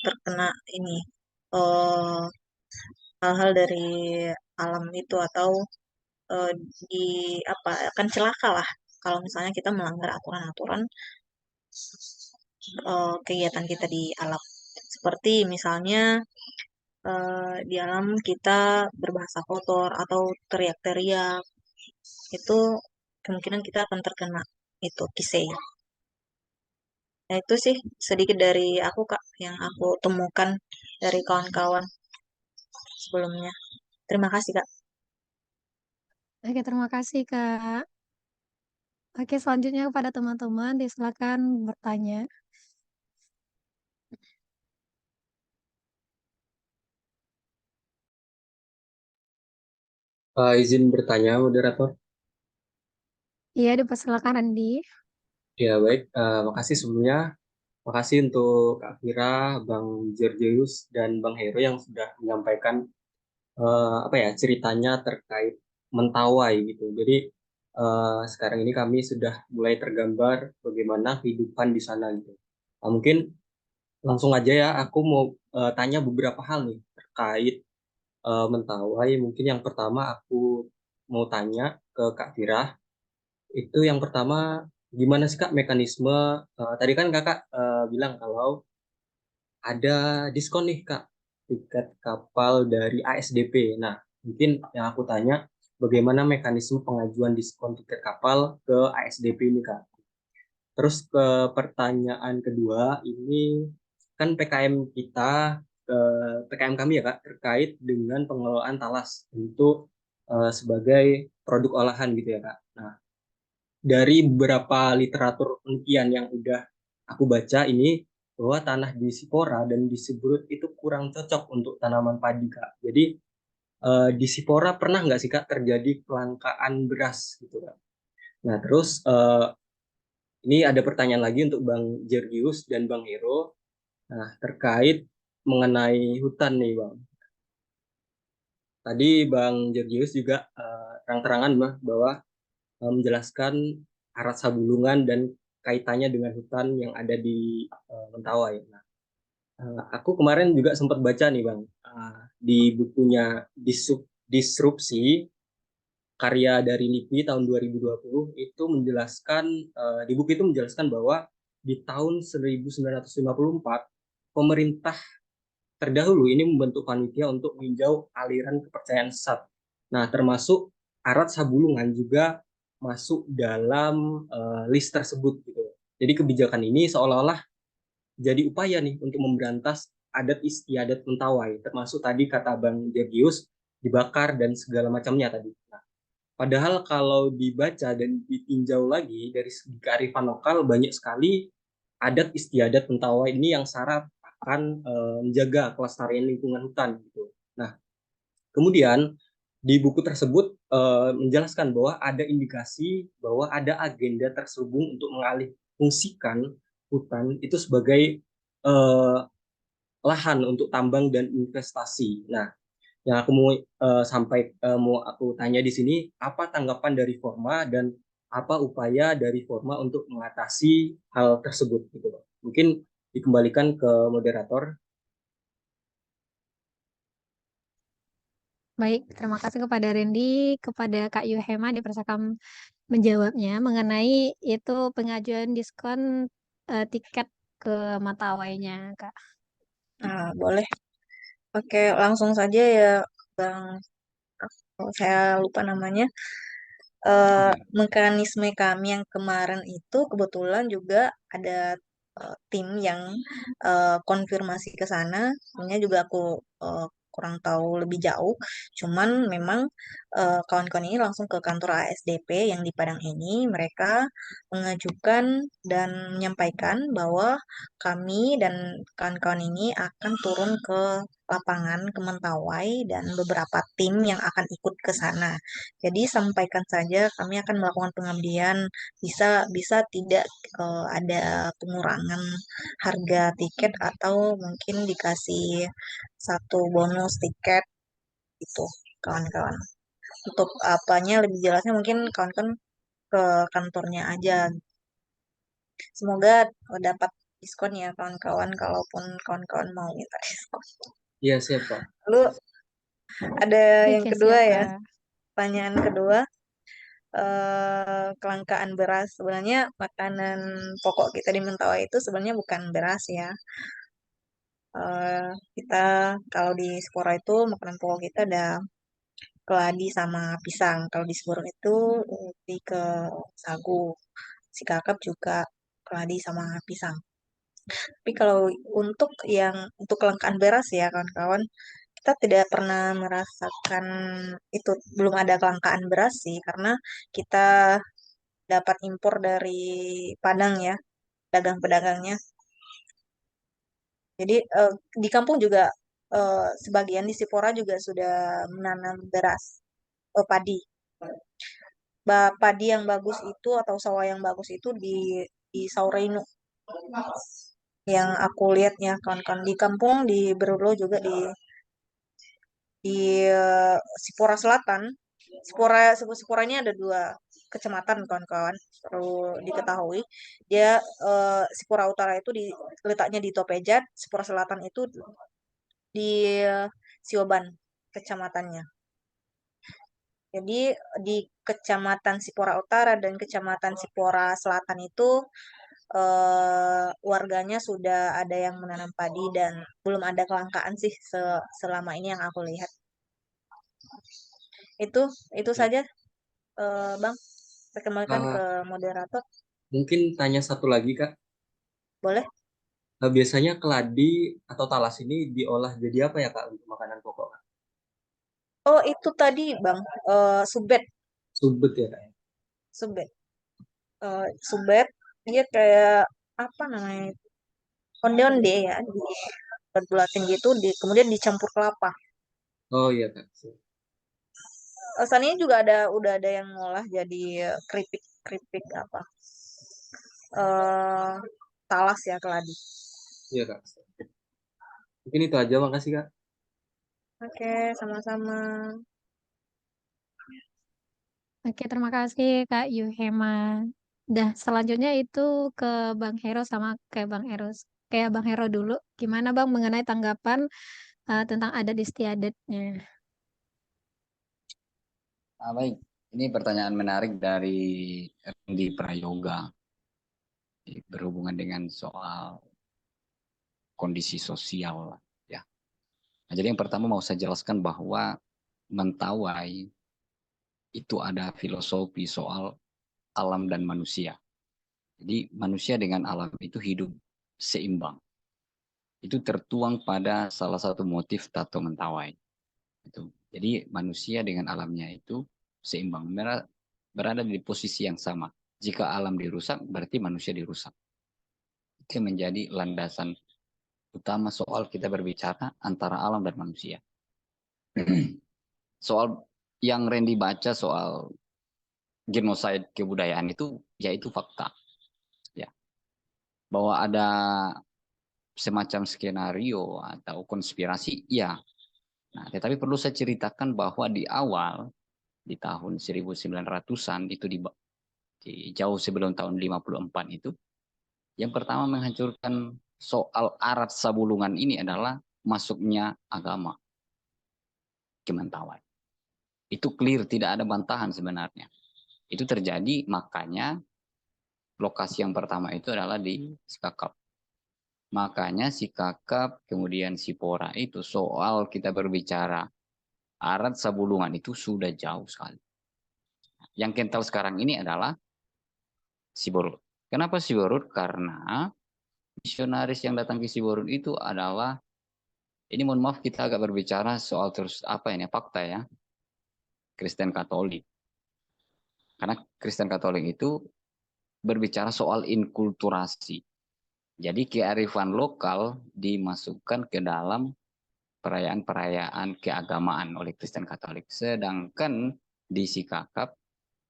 [SPEAKER 2] terkena ini eh, hal-hal dari alam itu atau eh, di apa akan celaka lah kalau misalnya kita melanggar aturan-aturan kegiatan kita di alam. Seperti misalnya di alam kita berbahasa kotor atau teriak-teriak, itu kemungkinan kita akan terkena itu kisah. Nah, itu sih sedikit dari aku Kak yang aku temukan dari kawan-kawan sebelumnya. Terima kasih Kak.
[SPEAKER 1] Oke, terima kasih, Kak. Oke, selanjutnya kepada teman-teman, silakan bertanya.
[SPEAKER 6] Izin bertanya, moderator.
[SPEAKER 1] Iya, dipersilakan Andi.
[SPEAKER 6] Ya, baik. Makasih sebelumnya. Makasih untuk Kak Vira, Bang Georgius, dan Bang Heru yang sudah menyampaikan apa ya ceritanya terkait Mentawai gitu. Jadi sekarang ini kami sudah mulai tergambar bagaimana kehidupan di sana gitu. Mungkin langsung aja ya, aku mau tanya beberapa hal nih terkait Mentawai. Mungkin yang pertama aku mau tanya ke Kak Vira. Itu yang pertama, gimana sih Kak mekanisme? Tadi kan Kakak bilang kalau ada diskon nih Kak, tiket kapal dari ASDP. Nah, mungkin yang aku tanya, bagaimana mekanisme pengajuan diskon tiket kapal ke ASDP ini Kak? Terus ke pertanyaan kedua, ini kan PKM kita, PKM kami ya Kak, terkait dengan pengelolaan talas untuk sebagai produk olahan gitu ya Kak. Nah, dari beberapa literatur penelitian yang udah aku baca ini bahwa tanah di Sipora dan di Siberut itu kurang cocok untuk tanaman padi Kak. Jadi di Sipora pernah nggak sih Kak terjadi kelangkaan beras gitu Kak? Nah terus ini ada pertanyaan lagi untuk Bang Georgius dan Bang Hero. Nah terkait mengenai hutan nih Bang. Tadi Bang Georgius juga terang-terangan bahwa menjelaskan Arat Sabulungan dan kaitannya dengan hutan yang ada di Mentawai. Nah, aku kemarin juga sempat baca nih Bang, di bukunya Disrupsi karya dari LIPI tahun 2020 itu menjelaskan di buku itu menjelaskan bahwa di tahun 1954 pemerintah terdahulu ini membentuk panitia untuk meninjau aliran kepercayaan sesat. Nah, termasuk Arat Sabulungan juga masuk dalam list tersebut gitu. Jadi kebijakan ini seolah-olah jadi upaya nih untuk memberantas adat istiadat Mentawai, termasuk tadi kata Bang Georgius dibakar dan segala macamnya tadi. Nah, padahal kalau dibaca dan ditinjau lagi dari segi kearifan lokal banyak sekali adat istiadat Mentawai ini yang syarat akan menjaga kelestarian lingkungan hutan gitu. Nah, kemudian di buku tersebut menjelaskan bahwa ada indikasi bahwa ada agenda terselubung untuk mengalih fungsikan hutan itu sebagai lahan untuk tambang dan investasi. Nah, yang aku mau mau aku tanya di sini, apa tanggapan dari Forma dan apa upaya dari Forma untuk mengatasi hal tersebut gitu, Pak. Mungkin dikembalikan ke moderator.
[SPEAKER 1] Baik, terima kasih kepada Randy, kepada Kak Yuhema dipersilakan menjawabnya mengenai itu pengajuan diskon tiket ke Matawainya, Kak.
[SPEAKER 2] Nah, boleh. Oke, langsung saja ya, Bang. Saya lupa namanya. Mekanisme kami yang kemarin itu kebetulan juga ada tim yang konfirmasi ke sana. Sebenarnya juga aku kurang tahu lebih jauh. Cuman memang kawan-kawan ini langsung ke kantor ASDP yang di Padang ini. Mereka mengajukan dan menyampaikan bahwa kami dan kawan-kawan ini akan turun ke lapangan, ke Mentawai, dan beberapa tim yang akan ikut ke sana. Jadi sampaikan saja kami akan melakukan pengabdian, bisa bisa tidak ada pengurangan harga tiket atau mungkin dikasih satu bonus tiket itu kawan-kawan. Untuk apanya lebih jelasnya mungkin kawan-kawan ke kantornya aja. Semoga dapat diskon ya kawan-kawan kalaupun kawan-kawan mau minta diskon.
[SPEAKER 6] Iya, siap, Pak.
[SPEAKER 2] Lalu ada yang
[SPEAKER 1] Oke,
[SPEAKER 2] kedua
[SPEAKER 1] siap,
[SPEAKER 2] ya,
[SPEAKER 1] Kak.
[SPEAKER 2] pertanyaan kedua. Kelangkaan beras. Sebenarnya makanan pokok kita di Mentawai itu sebenarnya bukan beras ya. Kita kalau di Spora itu makanan pokok kita ada keladi sama pisang. Kalau di Seborong itu lebih ke sagu. Si kakap juga keladi sama pisang. Tapi kalau untuk kelangkaan beras ya kawan-kawan, kita tidak pernah merasakan itu, belum ada kelangkaan beras sih karena kita dapat impor dari Padang ya, pedagang-pedagangnya. Jadi di kampung juga sebagian di Sipora juga sudah menanam beras, padi. Padi yang bagus itu atau sawah yang bagus itu di Saurenu. Yang aku lihatnya kawan-kawan di kampung di Berulo juga di Sipora Selatan. Sipora ini ada dua kecamatan kawan-kawan, perlu diketahui. Dia Sipora Utara itu letaknya di Topejat, Sipora Selatan itu di Sioban kecamatannya. Jadi di Kecamatan Sipora Utara dan Kecamatan Sipora Selatan itu warganya sudah ada yang menanam padi dan belum ada kelangkaan sih selama ini yang aku lihat. Itu saja, Bang. Saya kembalikan
[SPEAKER 6] Uh,
[SPEAKER 2] ke moderator.
[SPEAKER 6] Mungkin tanya satu lagi, Kak.
[SPEAKER 2] Boleh?
[SPEAKER 6] Biasanya keladi atau talas ini diolah jadi apa ya, Kak, untuk makanan pokok, Kak?
[SPEAKER 2] Oh, itu tadi, Bang. Subet.
[SPEAKER 6] Subet ya, Kak?
[SPEAKER 2] Subet. Subet. Dia kayak apa namanya? Onde-onde ya. Bulat-bulatin gitu. Kemudian dicampur kelapa.
[SPEAKER 6] Oh iya, Kak.
[SPEAKER 2] Saat ini juga udah ada yang ngolah jadi keripik apa? eh Talas ya keladi.
[SPEAKER 6] Iya, Kak. Mungkin itu aja, makasih, Kak.
[SPEAKER 2] Oke, sama-sama.
[SPEAKER 1] Oke, terima kasih Kak Yuhema. Dah, selanjutnya itu ke Bang Hero sama Bang Eros. Kayak Bang Hero dulu. Gimana Bang mengenai tanggapan tentang adat istiadatnya?
[SPEAKER 5] Baik, ini pertanyaan menarik dari Randy Prayoga berhubungan dengan soal kondisi sosial ya. Nah, jadi yang pertama mau saya jelaskan bahwa Mentawai itu ada filosofi soal alam dan manusia. Jadi manusia dengan alam itu hidup seimbang. Itu tertuang pada salah satu motif Tato Mentawai. Itu. Jadi manusia dengan alamnya itu seimbang, berada di posisi yang sama. Jika alam dirusak, berarti manusia dirusak. Itu menjadi landasan utama soal kita berbicara antara alam dan manusia. Soal yang Randy baca soal genosida kebudayaan itu, yaitu fakta. Ya, bahwa ada semacam skenario atau konspirasi, ya. Nah, tetapi perlu saya ceritakan bahwa di awal, di tahun 1900-an, itu di jauh sebelum tahun 54 itu, yang pertama menghancurkan soal arat sabulungan ini adalah masuknya agama ke Mentawai. Itu clear, tidak ada bantahan sebenarnya. Itu terjadi, makanya lokasi yang pertama itu adalah di Sikakap. Makanya Sikakap, kemudian Sipora itu soal kita berbicara arat sabulungan itu sudah jauh sekali. Yang kental sekarang ini adalah Siborut. Kenapa Siborut? Karena misionaris yang datang ke Siborut itu adalah, ini mohon maaf kita agak berbicara soal terus apa ini fakta ya, Kristen Katolik. Karena Kristen Katolik itu berbicara soal inkulturasi. Jadi kearifan lokal dimasukkan ke dalam perayaan-perayaan keagamaan oleh Kristen Katolik. Sedangkan di Sikakap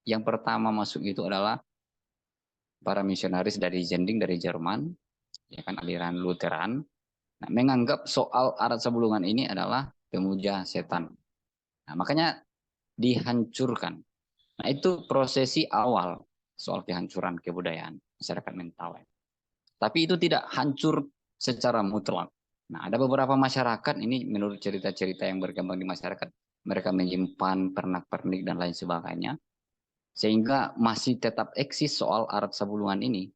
[SPEAKER 5] yang pertama masuk itu adalah para misionaris dari Zending dari Jerman, ya kan, aliran Lutheran. Nah, menganggap soal arat sabulungan ini adalah pemuja setan. Nah, makanya dihancurkan. Nah, itu prosesi awal soal kehancuran kebudayaan masyarakat Mentawai. Tapi itu tidak hancur secara mutlak. Nah, ada beberapa masyarakat, ini menurut cerita-cerita yang berkembang di masyarakat, mereka menyimpan pernak-pernik dan lain sebagainya, sehingga masih tetap eksis soal arat sabulungan ini.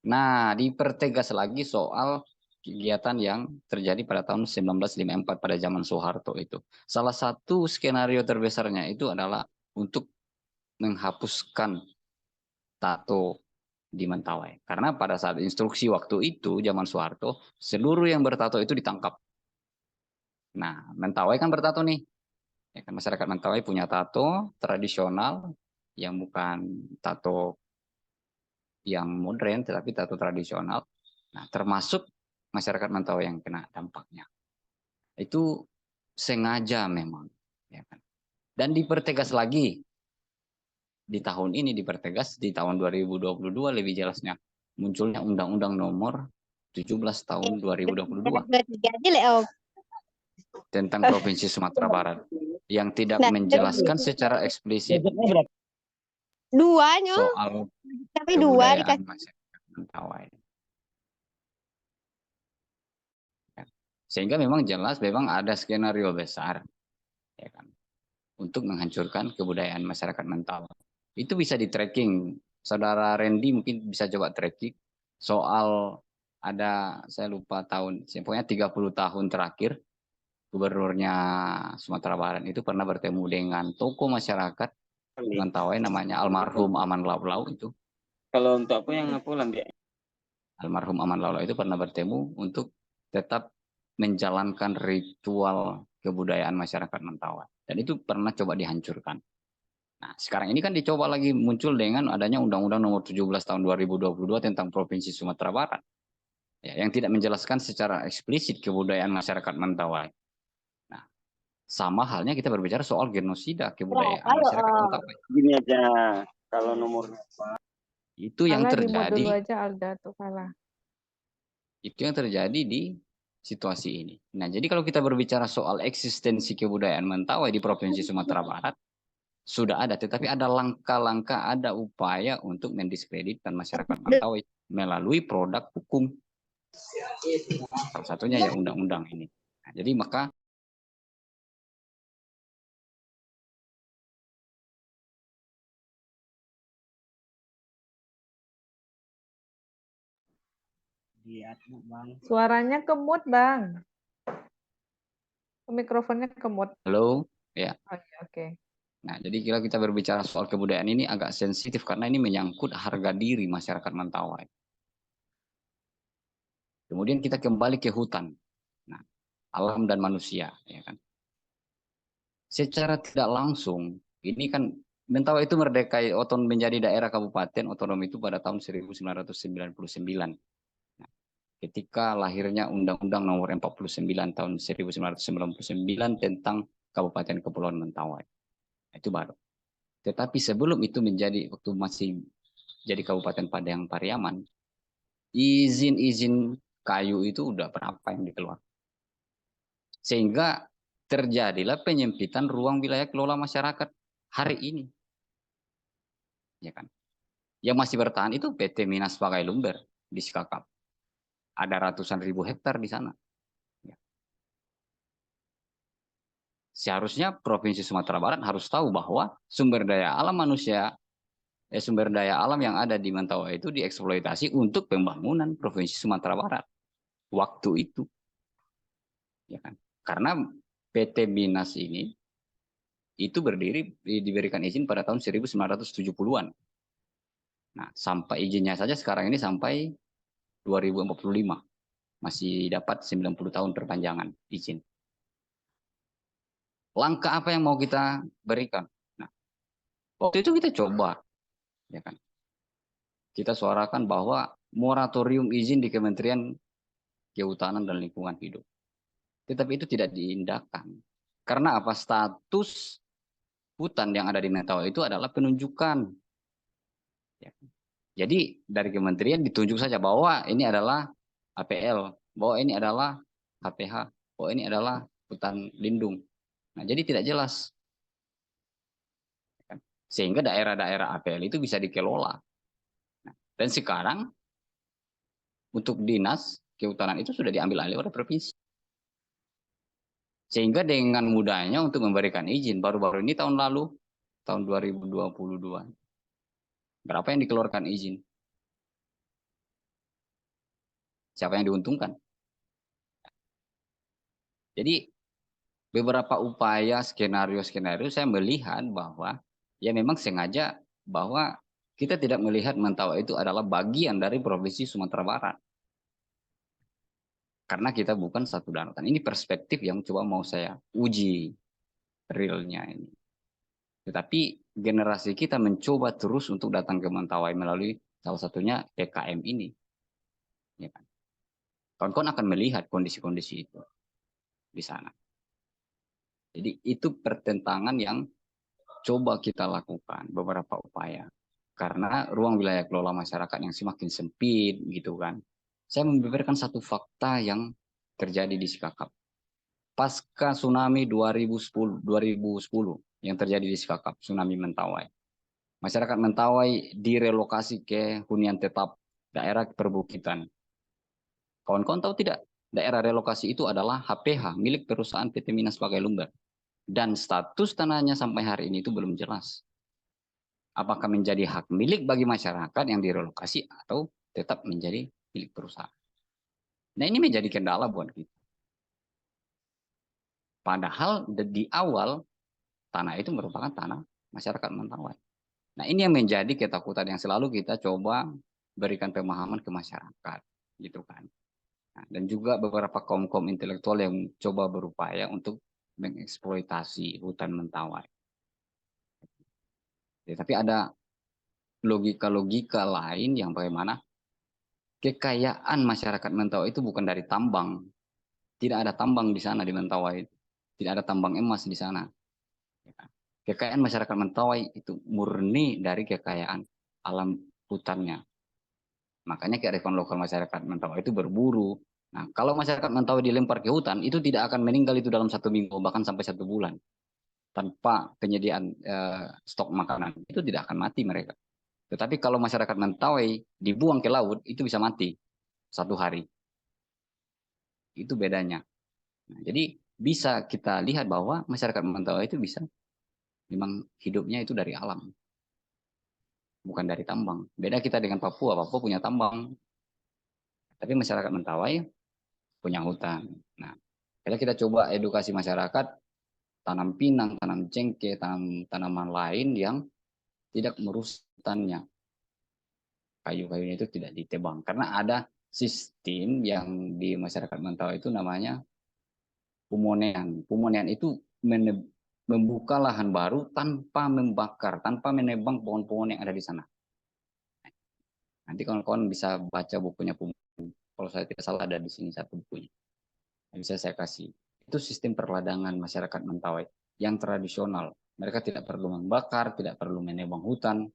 [SPEAKER 5] Nah, dipertegas lagi soal kegiatan yang terjadi pada tahun 1954 pada zaman Soeharto itu. Salah satu skenario terbesarnya itu adalah untuk menghapuskan tato di Mentawai. Karena pada saat instruksi waktu itu, zaman Soeharto, seluruh yang bertato itu ditangkap. Nah, Mentawai kan bertato nih. Ya kan, masyarakat Mentawai punya tato tradisional yang bukan tato yang modern, tetapi tato tradisional. Nah, termasuk masyarakat Mentawai yang kena dampaknya. Itu sengaja memang. Ya kan. Dan dipertegas lagi. Di tahun ini dipertegas, di tahun 2022 lebih jelasnya. Munculnya Undang-Undang Nomor 17 tahun 2022 tentang Provinsi Sumatera Barat yang tidak menjelaskan secara eksplisit
[SPEAKER 7] duanya
[SPEAKER 5] soal
[SPEAKER 7] tapi dua
[SPEAKER 5] kebudayaan
[SPEAKER 7] dikasih
[SPEAKER 5] masyarakat Mentawai. Sehingga memang jelas memang ada skenario besar, ya kan, untuk menghancurkan kebudayaan masyarakat Mentawai. Itu bisa di tracking. Saudara Randy mungkin bisa coba tracking soal ada, saya lupa tahun, pokoknya 30 tahun terakhir gubernurnya Sumatera Barat itu pernah bertemu dengan tokoh masyarakat Mentawai namanya almarhum Aman Lau itu.
[SPEAKER 6] Kalau untuk apa yang aku lambi?
[SPEAKER 5] Almarhum Aman Lau itu pernah bertemu untuk tetap menjalankan ritual kebudayaan masyarakat Mentawai. Dan itu pernah coba dihancurkan. Nah, sekarang ini kan dicoba lagi muncul dengan adanya Undang-Undang Nomor 17 Tahun 2022 tentang Provinsi Sumatera Barat. Ya, yang tidak menjelaskan secara eksplisit kebudayaan masyarakat Mentawai. Nah, sama halnya kita berbicara soal genosida kebudayaan masyarakat Mentawai.
[SPEAKER 6] Gini aja, kalau nomornya
[SPEAKER 5] Itu yang
[SPEAKER 4] Kalah di mod dulu
[SPEAKER 5] terjadi.
[SPEAKER 4] aja Alda tuh kalah.
[SPEAKER 5] Itu yang terjadi di situasi ini. Nah, jadi kalau kita berbicara soal eksistensi kebudayaan Mentawai di Provinsi Sumatera Barat, sudah ada, tetapi ada langkah-langkah, ada upaya untuk mendiskreditkan masyarakat Mentawai melalui produk hukum. Salah satunya ya undang-undang ini. Nah, jadi maka
[SPEAKER 4] Suaranya kemut, Bang. Mikrofonnya kemut.
[SPEAKER 5] halo, ya.
[SPEAKER 4] Oh, iya, oke.
[SPEAKER 5] Nah, jadi kalau kita berbicara soal kebudayaan ini agak sensitif karena ini menyangkut harga diri masyarakat Mentawai. Kemudian kita kembali ke hutan. Nah, alam dan manusia, ya kan. Secara tidak langsung, ini kan Mentawai itu merdekai menjadi daerah kabupaten otonom itu pada tahun 1999. Nah, ketika lahirnya Undang-Undang Nomor 49 tahun 1999 tentang Kabupaten Kepulauan Mentawai. Itu baru. Tetapi sebelum itu menjadi, waktu masih jadi Kabupaten Padang Pariaman, izin-izin kayu itu udah berapa yang dikeluarkan. Sehingga terjadilah penyempitan ruang wilayah kelola masyarakat hari ini. Ya kan? Yang masih bertahan itu PT Minas Pakai Lumber di Sikakap. Ada ratusan ribu hektar di sana. Ya. Seharusnya Provinsi Sumatera Barat harus tahu bahwa sumber daya alam manusia, sumber daya alam yang ada di Mentawai itu dieksploitasi untuk pembangunan Provinsi Sumatera Barat. Waktu itu. Ya kan? Karena PT Minas ini itu berdiri, diberikan izin pada tahun 1970-an. Nah, sampai izinnya saja sekarang ini sampai 2045. Masih dapat 90 tahun perpanjangan izin. Langkah apa yang mau kita berikan? Nah, waktu itu kita coba, ya kan? Kita suarakan bahwa moratorium izin di Kementerian Kehutanan dan Lingkungan Hidup. Tetapi itu tidak diindahkan. Karena apa? Status hutan yang ada di Mentawai itu adalah penunjukan. Ya. Jadi dari kementerian ditunjuk saja bahwa ini adalah APL, bahwa ini adalah HPH, bahwa ini adalah hutan lindung. Nah, jadi tidak jelas. Sehingga daerah-daerah APL itu bisa dikelola. Nah, dan sekarang untuk dinas kehutanan itu sudah diambil alih oleh provinsi. Sehingga dengan mudahnya untuk memberikan izin baru-baru ini tahun lalu, tahun 2022. Berapa yang dikeluarkan izin? Siapa yang diuntungkan? Jadi beberapa upaya skenario-skenario saya melihat bahwa ya memang sengaja bahwa kita tidak melihat Mentawai itu adalah bagian dari Provinsi Sumatera Barat. Karena kita bukan satu daratan. Ini perspektif yang coba mau saya uji realnya ini. Tetapi generasi kita mencoba terus untuk datang ke Mentawai melalui salah satunya PKM ini. Ya kan? Kawan-kawan akan melihat kondisi-kondisi itu di sana. Jadi itu pertentangan yang coba kita lakukan beberapa upaya. Karena ruang wilayah kelola masyarakat yang semakin sempit gitu kan. Saya membeberkan satu fakta yang terjadi di Sikakap. Pasca tsunami 2010 yang terjadi di Sikakap, tsunami Mentawai. Masyarakat Mentawai direlokasi ke hunian tetap daerah perbukitan. Kawan-kawan tahu tidak? Daerah relokasi itu adalah HPH milik perusahaan PT Minas Pakai Lumber. Dan status tanahnya sampai hari ini itu belum jelas. Apakah menjadi hak milik bagi masyarakat yang direlokasi atau tetap menjadi milik perusahaan. Nah, ini menjadi kendala buat kita. Padahal di awal tanah itu merupakan tanah masyarakat Mentawai. Nah, ini yang menjadi ketakutan yang selalu kita coba berikan pemahaman ke masyarakat, gitu kan. Nah, dan juga beberapa kaum-kaum intelektual yang coba berupaya untuk mengeksploitasi hutan Mentawai. Tapi ada logika-logika lain yang bagaimana kekayaan masyarakat Mentawai itu bukan dari tambang. Tidak ada tambang di sana di Mentawai. Tidak ada tambang emas di sana. Kekayaan masyarakat Mentawai itu murni dari kekayaan alam hutannya. Makanya kearifan lokal masyarakat Mentawai itu berburu. Nah, kalau masyarakat Mentawai dilempar ke hutan, itu tidak akan meninggal itu dalam 1 minggu, bahkan sampai 1 bulan. Tanpa penyediaan stok makanan, itu tidak akan mati mereka. Tetapi kalau masyarakat Mentawai dibuang ke laut, itu bisa mati 1 hari. Itu bedanya. Nah, jadi bisa kita lihat bahwa masyarakat Mentawai itu bisa memang hidupnya itu dari alam, bukan dari tambang. Beda kita dengan Papua. Papua punya tambang, tapi masyarakat Mentawai punya hutan. Nah, kita coba edukasi masyarakat, tanam pinang, tanam cengkeh, tanam tanaman lain yang tidak merusak hutannya. Kayu-kayunya itu tidak ditebang. Karena ada sistem yang di masyarakat Mentawai itu namanya pumonean. Pumonean itu membuka lahan baru tanpa membakar, tanpa menebang pohon-pohon yang ada di sana. Nanti kawan-kawan bisa baca bukunya Kalau saya tidak salah ada di sini satu bukunya. Yang bisa saya kasih. Itu sistem perladangan masyarakat Mentawai yang tradisional. Mereka tidak perlu membakar, tidak perlu menebang hutan,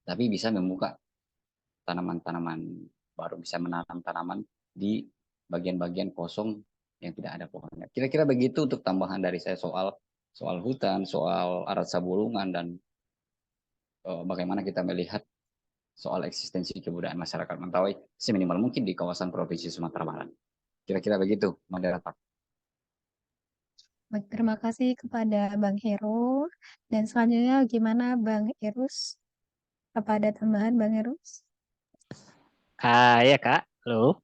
[SPEAKER 5] tapi bisa membuka tanaman-tanaman baru, bisa menanam tanaman di bagian-bagian kosong yang tidak ada pohonnya. Kira-kira begitu untuk tambahan dari saya soal hutan, soal arat sabulungan, dan bagaimana kita melihat soal eksistensi kebudayaan masyarakat Mentawai seminimal mungkin di kawasan Provinsi Sumatera Barat. Kira-kira begitu, moderator.
[SPEAKER 1] Baik, terima kasih kepada Bang Hero. Dan selanjutnya gimana Bang Irus? Apa ada tambahan Bang Irus?
[SPEAKER 3] Ya Kak, halo.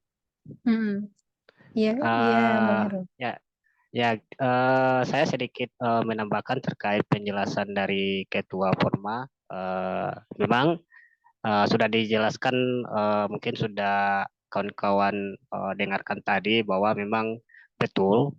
[SPEAKER 1] Iya, iya Bang
[SPEAKER 3] Ah,
[SPEAKER 1] Hero.
[SPEAKER 3] ya, ya, saya sedikit menambahkan terkait penjelasan dari Ketua Forma. Memang sudah dijelaskan, mungkin sudah kawan-kawan dengarkan tadi bahwa memang betul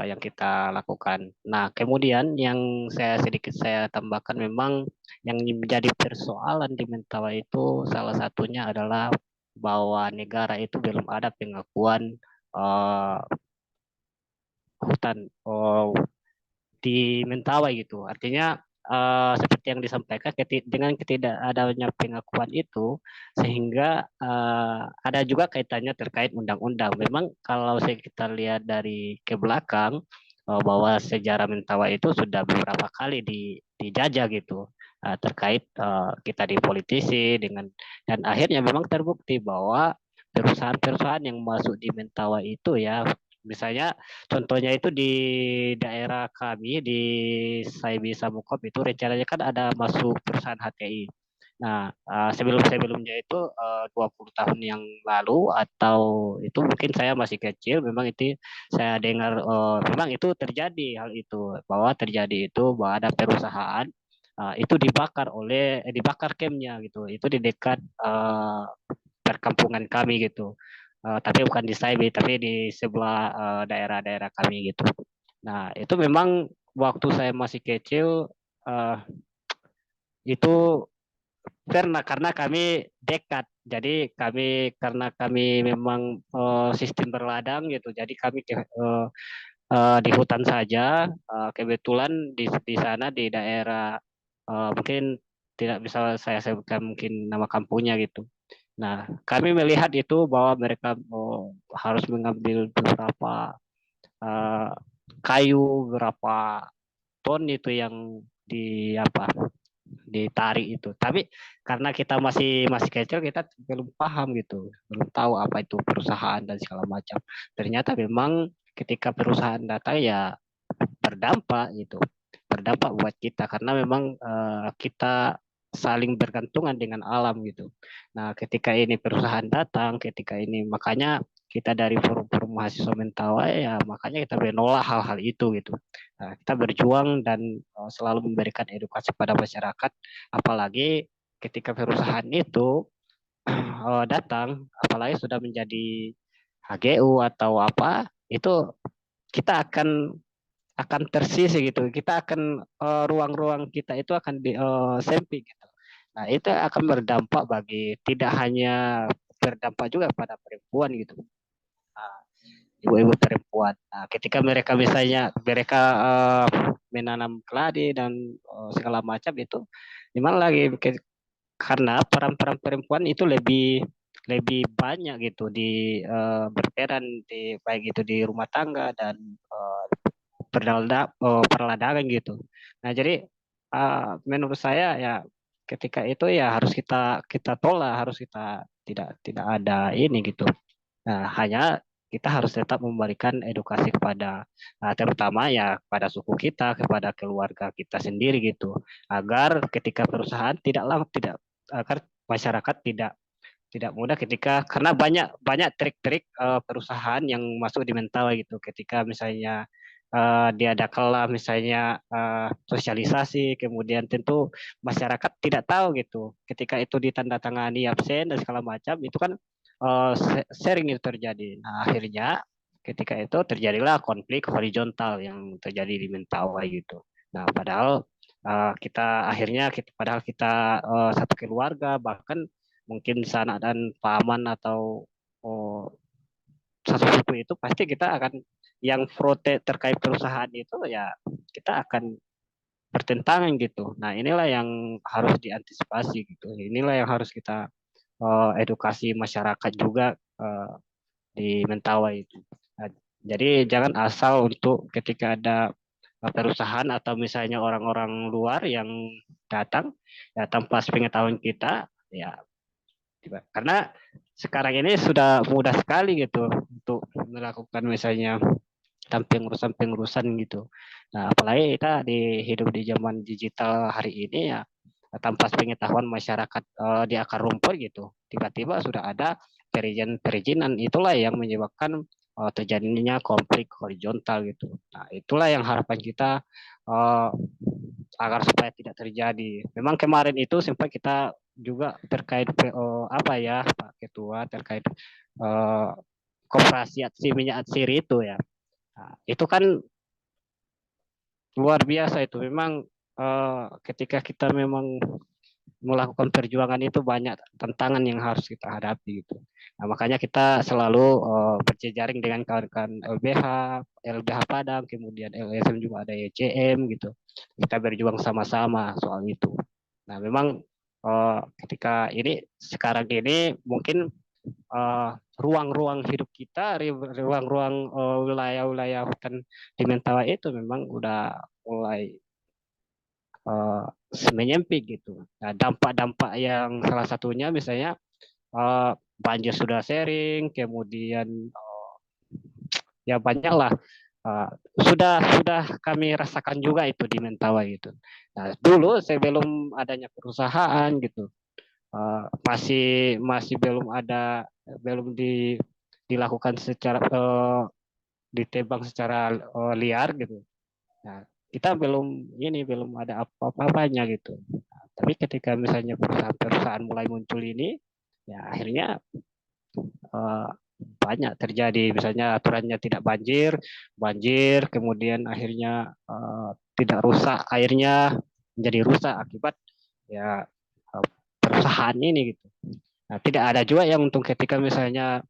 [SPEAKER 3] yang kita lakukan. Nah, kemudian yang sedikit saya tambahkan, memang yang menjadi persoalan di Mentawai itu salah satunya adalah bahwa negara itu belum ada pengakuan uh, hutan di Mentawai gitu. Artinya seperti yang disampaikan, dengan ketidakadanya pengakuan itu, sehingga ada juga kaitannya terkait undang-undang. Memang kalau kita lihat dari ke belakang, bahwa sejarah Mentawai itu sudah beberapa kali dijajah gitu, terkait kita dipolitisi dengan, dan akhirnya memang terbukti bahwa perusahaan-perusahaan yang masuk di Mentawai itu, ya misalnya contohnya itu di daerah kami di Saibi Samukop itu rencananya kan ada masuk perusahaan HTI. Nah, sebelumnya itu 20 tahun yang lalu, atau itu mungkin saya masih kecil, memang itu saya dengar memang itu terjadi hal itu, bahwa terjadi itu bahwa ada perusahaan itu dibakar campnya gitu. Itu di dekat perkampungan kami gitu. Tapi bukan di Saibi, tapi di sebelah daerah-daerah kami gitu. Nah, itu memang waktu saya masih kecil, uh, itu karena kami dekat. Jadi karena kami memang sistem berladang gitu. Jadi kami di hutan saja. Kebetulan di sana di daerah, mungkin tidak bisa saya sebutkan mungkin nama kampungnya gitu. Nah, kami melihat itu bahwa mereka harus mengambil beberapa uh, kayu, berapa ton itu yang ditarik itu. Tapi karena kita masih masih kecil, kita belum paham gitu, belum tahu apa itu perusahaan dan segala macam. Ternyata memang ketika perusahaan datang, ya berdampak gitu, berdampak buat kita karena memang kita saling bergantungan dengan alam gitu. Nah, ketika ini perusahaan datang, ketika ini makanya kita dari forum-forum mahasiswa Mentawai, ya makanya kita menolak hal-hal itu gitu. Nah, kita berjuang dan selalu memberikan edukasi pada masyarakat, apalagi ketika perusahaan itu datang, apalagi sudah menjadi HGU atau apa, itu kita akan tersisi gitu. Kita akan ruang-ruang kita itu akan sempit gitu. Nah, itu akan berdampak bagi, tidak hanya berdampak juga pada perempuan gitu. Nah, ibu-ibu perempuan. Nah, ketika mereka menanam keladi dan segala macam itu, dimana lagi karena peran-peran perempuan itu lebih lebih banyak gitu di berperan di baik itu di rumah tangga dan perladangan gitu. Nah, jadi menurut saya ya ketika itu ya harus kita kita tolak, harus kita tidak tidak ada ini gitu. Nah, hanya kita harus tetap memberikan edukasi kepada terutama ya kepada suku kita, kepada keluarga kita sendiri gitu, agar ketika perusahaan tidak agar masyarakat tidak mudah ketika, karena banyak banyak trik-trik perusahaan yang masuk di Mentawai gitu. Ketika misalnya diadakanlah misalnya sosialisasi, kemudian tentu masyarakat tidak tahu gitu. Ketika itu ditandatangani absen dan segala macam, itu kan sering itu terjadi. Nah, akhirnya ketika itu terjadilah konflik horizontal yang terjadi di Mentawai gitu. Nah, padahal padahal kita satu keluarga, bahkan mungkin sanak dan paman atau oh, satu suku itu pasti kita akan yang prote terkait perusahaan itu ya kita akan bertentangan gitu. Nah inilah yang harus diantisipasi gitu. Inilah yang harus kita edukasi masyarakat juga di Mentawai itu. Nah, jadi jangan asal untuk ketika ada perusahaan atau misalnya orang-orang luar yang datang ya tanpa sepengetahuan kita ya karena sekarang ini sudah mudah sekali gitu untuk melakukan misalnya pengurusan-pengurusan gitu. Nah, apalagi kita hidup di zaman digital hari ini ya tanpa pengetahuan masyarakat di akar rumput gitu. Tiba-tiba sudah ada perizinan itulah yang menyebabkan terjadinya konflik horizontal gitu. Nah, itulah yang harapan kita uh, agar supaya tidak terjadi. Memang kemarin itu sempat kita juga terkait apa ya Pak Ketua terkait uh, koperasi atsiri minyak atsiri itu ya. Nah, itu kan luar biasa itu. Memang ketika kita memang melakukan perjuangan itu banyak tantangan yang harus kita hadapi gitu. Nah, makanya kita selalu berjejaring dengan kawan-kawan LBH Padang, kemudian LSM juga ada YCM gitu. Kita berjuang sama-sama soal itu. Nah, memang ketika ini sekarang ini mungkin ruang-ruang hidup kita, ruang-ruang wilayah-wilayah hutan di Mentawai itu memang udah mulai uh, menyempit gitu. Nah, dampak-dampak yang salah satunya misalnya banjir sudah sering, kemudian ya banyak lah sudah kami rasakan juga itu di Mentawai itu. Nah, dulu sebelum adanya perusahaan gitu, masih belum dilakukan secara ditebang secara liar gitu. Nah, kita belum ada apa-apanya gitu. Nah, tapi ketika misalnya perusahaan-perusahaan mulai muncul ini, ya akhirnya uh, banyak terjadi. Misalnya aturannya tidak banjir, kemudian akhirnya tidak rusak airnya menjadi rusak akibat ya perusahaan ini gitu. Nah, tidak ada juga yang untuk ketika misalnya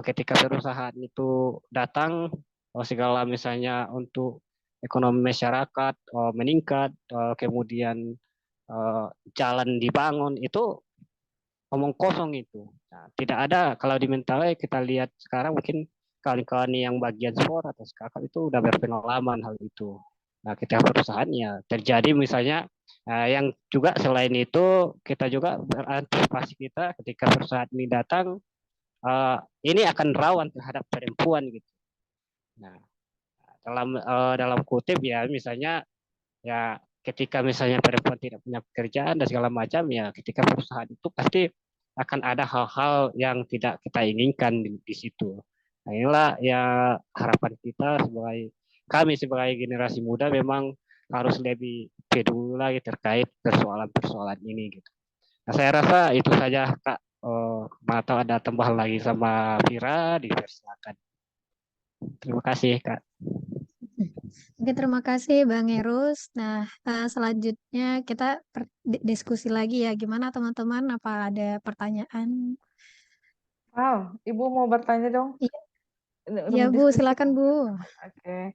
[SPEAKER 3] ketika perusahaan itu datang segala misalnya untuk ekonomi masyarakat meningkat, kemudian jalan dibangun itu omong kosong itu. Nah, tidak ada kalau di Mentawai kita lihat sekarang mungkin kawan-kawan yang bagian sport atau skakap itu udah berpengalaman hal itu. Nah, ketika perusahaannya terjadi misalnya yang juga selain itu kita juga berantisipasi kita ketika perusahaan ini datang ini akan rawan terhadap perempuan gitu. Nah, dalam kutip ya misalnya ya ketika misalnya perempuan tidak punya pekerjaan dan segala macam ya ketika perusahaan itu pasti akan ada hal-hal yang tidak kita inginkan di situ. Nah, inilah ya harapan kita sebagai generasi muda memang harus lebih peduli lagi terkait persoalan-persoalan ini gitu. Nah, saya rasa itu saja Kak. Atau ada tambahan lagi sama Vira, dipersilakan. Terima kasih Kak.
[SPEAKER 1] Oke, terima kasih Bang Erus. Nah, selanjutnya kita diskusi lagi ya. Gimana teman-teman? Apa ada pertanyaan?
[SPEAKER 4] Wow, Ibu mau bertanya dong?
[SPEAKER 1] Iya, ya, Bu.
[SPEAKER 4] Diskusi.
[SPEAKER 1] Silakan, Bu.
[SPEAKER 4] Oke.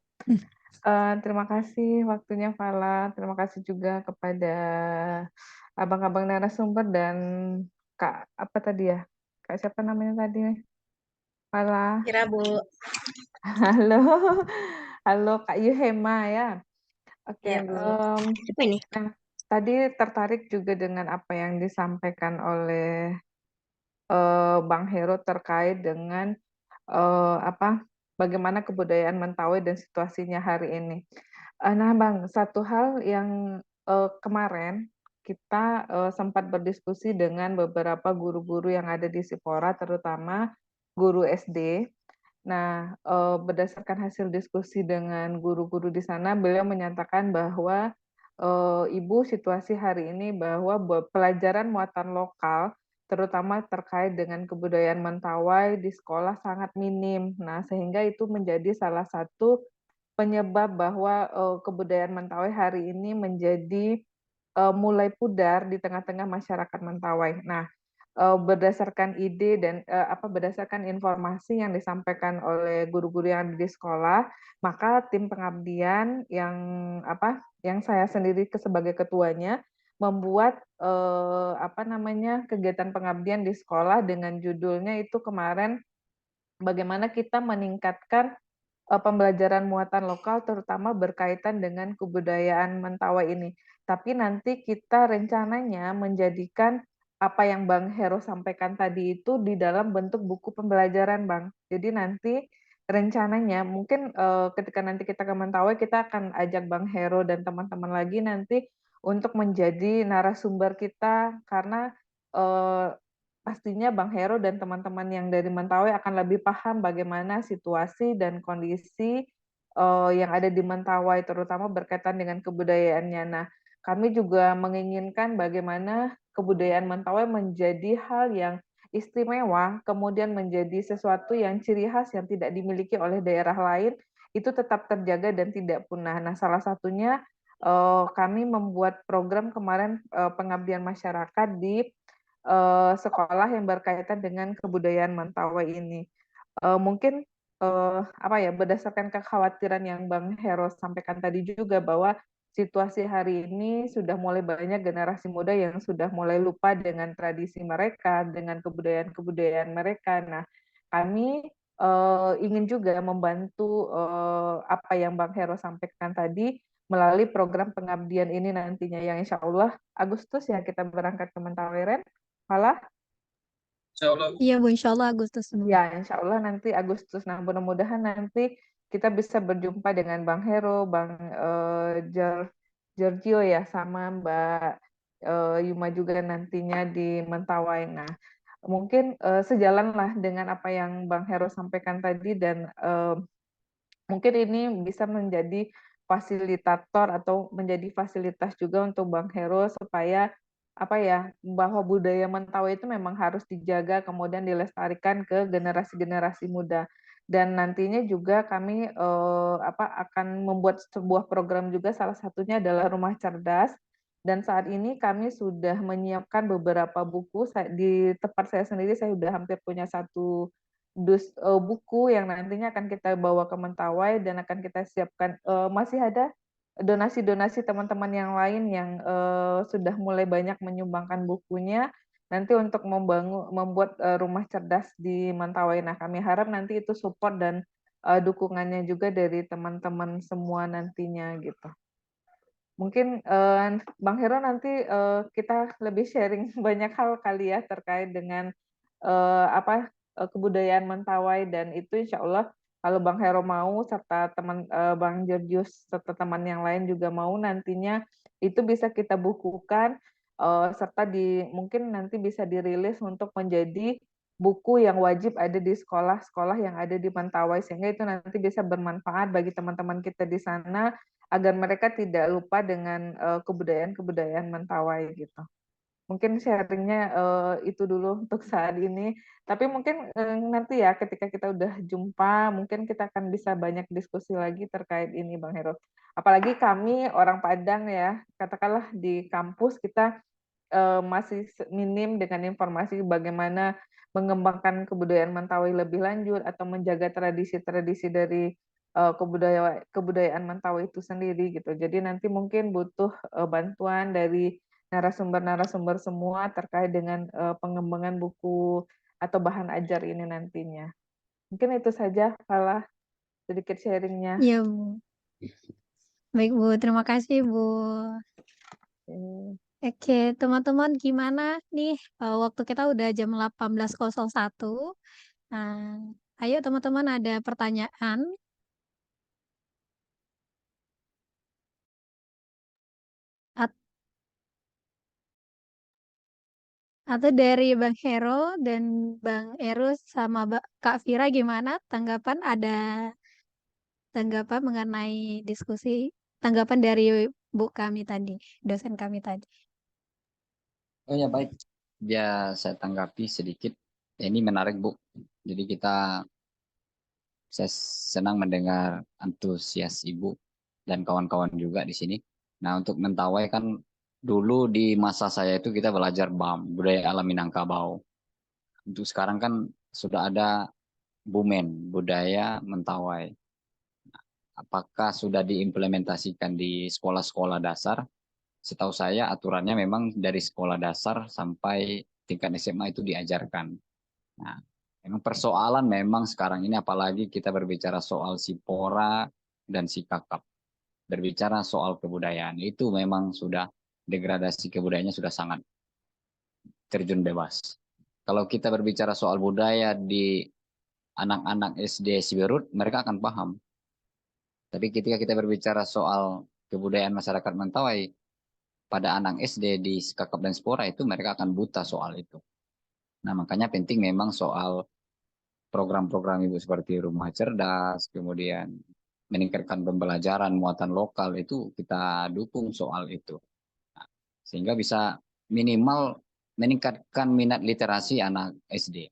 [SPEAKER 4] Terima kasih waktunya Fala. Terima kasih juga kepada abang-abang narasumber dan Kak apa tadi ya? Kak siapa namanya tadi? Fala.
[SPEAKER 2] Kira Bu.
[SPEAKER 4] Halo. Halo Kak Yuhema ya. Oke.
[SPEAKER 2] Ya, apa ini?
[SPEAKER 4] Nah, tadi tertarik juga dengan apa yang disampaikan oleh Bang Hero terkait dengan bagaimana kebudayaan Mentawai dan situasinya hari ini. Nah, Bang, satu hal yang kemarin kita sempat berdiskusi dengan beberapa guru-guru yang ada di Sipora, terutama guru SD. Nah, berdasarkan hasil diskusi dengan guru-guru di sana, beliau menyatakan bahwa Ibu situasi hari ini bahwa pelajaran muatan lokal terutama terkait dengan kebudayaan Mentawai di sekolah sangat minim. Nah, sehingga itu menjadi salah satu penyebab bahwa kebudayaan Mentawai hari ini menjadi mulai pudar di tengah-tengah masyarakat Mentawai. Nah, berdasarkan ide dan berdasarkan informasi yang disampaikan oleh guru-guru yang ada di sekolah, maka tim pengabdian yang saya sendiri sebagai ketuanya membuat kegiatan pengabdian di sekolah dengan judulnya itu kemarin bagaimana kita meningkatkan pembelajaran muatan lokal terutama berkaitan dengan kebudayaan Mentawai ini. Tapi nanti kita rencananya menjadikan apa yang Bang Hero sampaikan tadi itu di dalam bentuk buku pembelajaran, Bang. Jadi nanti rencananya mungkin ketika nanti kita ke Mentawai kita akan ajak Bang Hero dan teman-teman lagi nanti untuk menjadi narasumber kita karena eh, pastinya Bang Hero dan teman-teman yang dari Mentawai akan lebih paham bagaimana situasi dan kondisi yang ada di Mentawai, terutama berkaitan dengan kebudayaannya. Nah, kami juga menginginkan bagaimana kebudayaan Mentawai menjadi hal yang istimewa, kemudian menjadi sesuatu yang ciri khas yang tidak dimiliki oleh daerah lain, itu tetap terjaga dan tidak punah. Nah, salah satunya kami membuat program kemarin pengabdian masyarakat di sekolah yang berkaitan dengan kebudayaan Mentawai ini. Mungkin berdasarkan kekhawatiran yang Bang Hero sampaikan tadi juga bahwa situasi hari ini sudah mulai banyak generasi muda yang sudah mulai lupa dengan tradisi mereka, dengan kebudayaan-kebudayaan mereka. Nah, kami ingin juga membantu apa yang Bang Hero sampaikan tadi melalui program pengabdian ini nantinya yang insya Allah Agustus ya kita berangkat ke Mentawai, Ren. Malah
[SPEAKER 6] Insya Allah.
[SPEAKER 1] Iya Bu, insya Allah Agustus Bu.
[SPEAKER 4] ya, insya Allah nanti Agustus. Nah, mudah-mudahan nanti kita bisa berjumpa dengan Bang Hero, Bang Giorgio ya, sama Mbak Yuma juga nantinya di Mentawai. Nah, mungkin sejalan lah dengan apa yang Bang Hero sampaikan tadi dan mungkin ini bisa menjadi fasilitator atau menjadi fasilitas juga untuk Bang Hero supaya bahwa budaya Mentawai itu memang harus dijaga kemudian dilestarikan ke generasi-generasi muda. Dan nantinya juga kami akan membuat sebuah program juga salah satunya adalah Rumah Cerdas. Dan saat ini kami sudah menyiapkan beberapa buku di tempat saya sendiri saya sudah hampir punya satu buku yang nantinya akan kita bawa ke Mentawai dan akan kita siapkan. Masih ada donasi-donasi teman-teman yang lain yang sudah mulai banyak menyumbangkan bukunya nanti untuk membuat rumah cerdas di Mentawai. Nah, kami harap nanti itu support dan dukungannya juga dari teman-teman semua nantinya gitu. Mungkin Bang Hero nanti kita lebih sharing banyak hal kali ya terkait dengan kebudayaan Mentawai dan itu insya Allah kalau Bang Hero mau serta teman Bang Georgius serta teman yang lain juga mau nantinya itu bisa kita bukukan serta mungkin nanti bisa dirilis untuk menjadi buku yang wajib ada di sekolah-sekolah yang ada di Mentawai sehingga itu nanti bisa bermanfaat bagi teman-teman kita di sana agar mereka tidak lupa dengan kebudayaan-kebudayaan Mentawai gitu. Mungkin sharingnya itu dulu untuk saat ini. Tapi mungkin nanti ya ketika kita udah jumpa, mungkin kita akan bisa banyak diskusi lagi terkait ini Bang Hero. Apalagi kami orang Padang ya, katakanlah di kampus kita masih minim dengan informasi bagaimana mengembangkan kebudayaan Mentawai lebih lanjut atau menjaga tradisi-tradisi dari kebudayaan Mentawai itu sendiri gitu. Jadi nanti mungkin butuh bantuan dari narasumber-narasumber semua terkait dengan pengembangan buku atau bahan ajar ini nantinya. Mungkin itu saja Falah sedikit sharingnya.
[SPEAKER 1] Iya Bu. Baik Bu, terima kasih Bu. Oke, teman-teman gimana nih? Waktu kita udah jam 18.01. Nah, ayo teman-teman ada pertanyaan? Atau dari Bang Hero dan Bang Erus sama Kak Vira gimana tanggapan tanggapan mengenai tanggapan dari Bu kami tadi, dosen kami tadi.
[SPEAKER 5] Oh ya baik, saya tanggapi sedikit. Ini menarik Bu. Jadi saya senang mendengar antusias Ibu dan kawan-kawan juga di sini. Nah untuk Mentawai kan dulu di masa saya itu kita belajar BAM, budaya alam Minangkabau. Untuk sekarang kan sudah ada BUMEN, budaya Mentawai. Apakah sudah diimplementasikan di sekolah-sekolah dasar? Setahu saya aturannya memang dari sekolah dasar sampai tingkat SMA itu diajarkan. Nah, memang persoalan memang sekarang ini apalagi kita berbicara soal Sipora dan Sikakap. Berbicara soal kebudayaan itu memang sudah degradasi kebudayaannya sudah sangat terjun bebas. Kalau kita berbicara soal budaya di anak-anak SD Siberut, mereka akan paham. Tapi ketika kita berbicara soal kebudayaan masyarakat Mentawai, pada anak SD di Sikakap dan Sipora itu mereka akan buta soal itu. Nah, makanya penting memang soal program-program Ibu seperti Rumah Cerdas, kemudian meningkatkan pembelajaran muatan lokal itu kita dukung soal itu. Nah, sehingga bisa minimal meningkatkan minat literasi anak SD.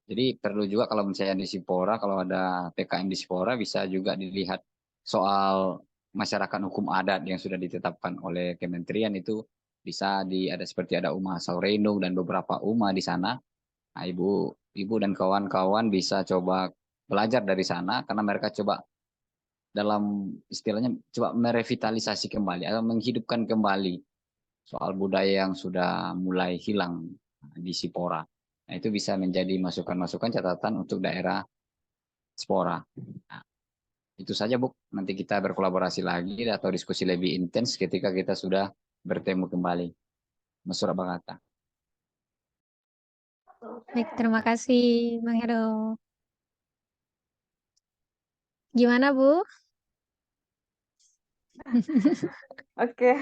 [SPEAKER 5] Jadi perlu juga kalau misalnya di Sipora, kalau ada PKM di Sipora bisa juga dilihat soal masyarakat hukum adat yang sudah ditetapkan oleh kementerian itu bisa ada seperti ada Uma Saureno dan beberapa Uma di sana. Nah, ibu dan kawan-kawan bisa coba belajar dari sana karena mereka coba dalam istilahnya coba merevitalisasi kembali atau menghidupkan kembali soal budaya yang sudah mulai hilang di Sipora. Nah, itu bisa menjadi masukan-masukan catatan untuk daerah Sipora. Nah, itu saja, Bu. Nanti kita berkolaborasi lagi atau diskusi lebih intens ketika kita sudah bertemu kembali. Mas Bagata.
[SPEAKER 1] Baik, terima kasih Bang Hero. Gimana Bu?
[SPEAKER 4] Oke,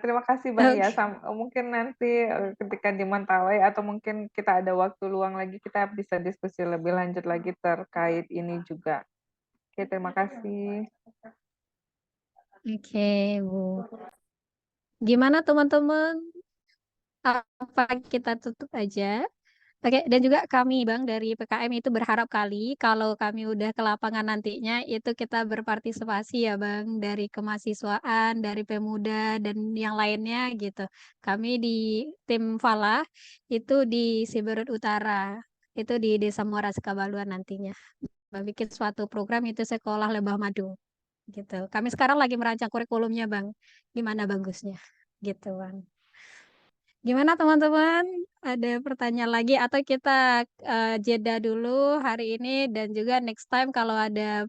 [SPEAKER 4] terima kasih Bang ya. Mungkin nanti ketika di Mentawai atau mungkin kita ada waktu luang lagi, kita bisa diskusi lebih lanjut lagi terkait ini juga. Oke, terima kasih.
[SPEAKER 1] Oke, Bu. Gimana teman-teman? Apa kita tutup aja? Oke, dan juga kami Bang dari PKM itu berharap kali kalau kami udah ke lapangan nantinya itu kita berpartisipasi ya Bang dari kemahasiswaan, dari Pemuda dan yang lainnya gitu. Kami di tim Falah itu di Siberut Utara, itu di Desa Muara Sekabaluan nantinya. Bikin suatu program itu Sekolah Lebah Madu gitu. Kami sekarang lagi merancang kurikulumnya Bang. Gimana bagusnya? Gitu Bang. Gimana teman-teman? Ada pertanyaan lagi atau kita jeda dulu hari ini dan juga next time kalau ada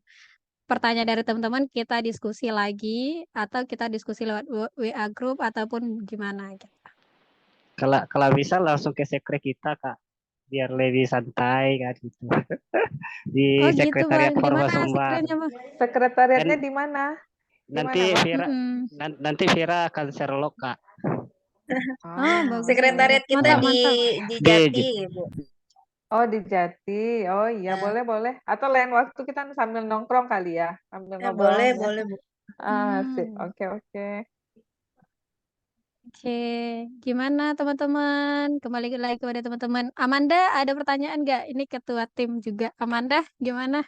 [SPEAKER 1] pertanyaan dari teman-teman kita diskusi lagi atau kita diskusi lewat WA group ataupun gimana gitu.
[SPEAKER 3] Kalau bisa langsung ke sekre kita Kak, biar lebih santai kan gitu. Di
[SPEAKER 1] Oh gitu
[SPEAKER 3] sekretariat
[SPEAKER 1] Bang, di mana
[SPEAKER 3] Formasumba.
[SPEAKER 1] sekretariatnya Bang?
[SPEAKER 4] Sekretariatnya di mana?
[SPEAKER 3] Nanti Vira akan Sherlock Kak.
[SPEAKER 1] Oh, bagus.
[SPEAKER 2] Sekretariat kita
[SPEAKER 1] Mantap, mantap.
[SPEAKER 2] di Jati, Bu.
[SPEAKER 4] Oh, di Jati. Oh iya, boleh. Atau lain waktu kita sambil nongkrong kali ya, sambil ngobrol.
[SPEAKER 2] Boleh, Bu.
[SPEAKER 4] Sip. Oke.
[SPEAKER 1] Oke, gimana teman-teman? Kembali lagi kepada teman-teman. Amanda, ada pertanyaan nggak? Ini ketua tim juga. Amanda, gimana?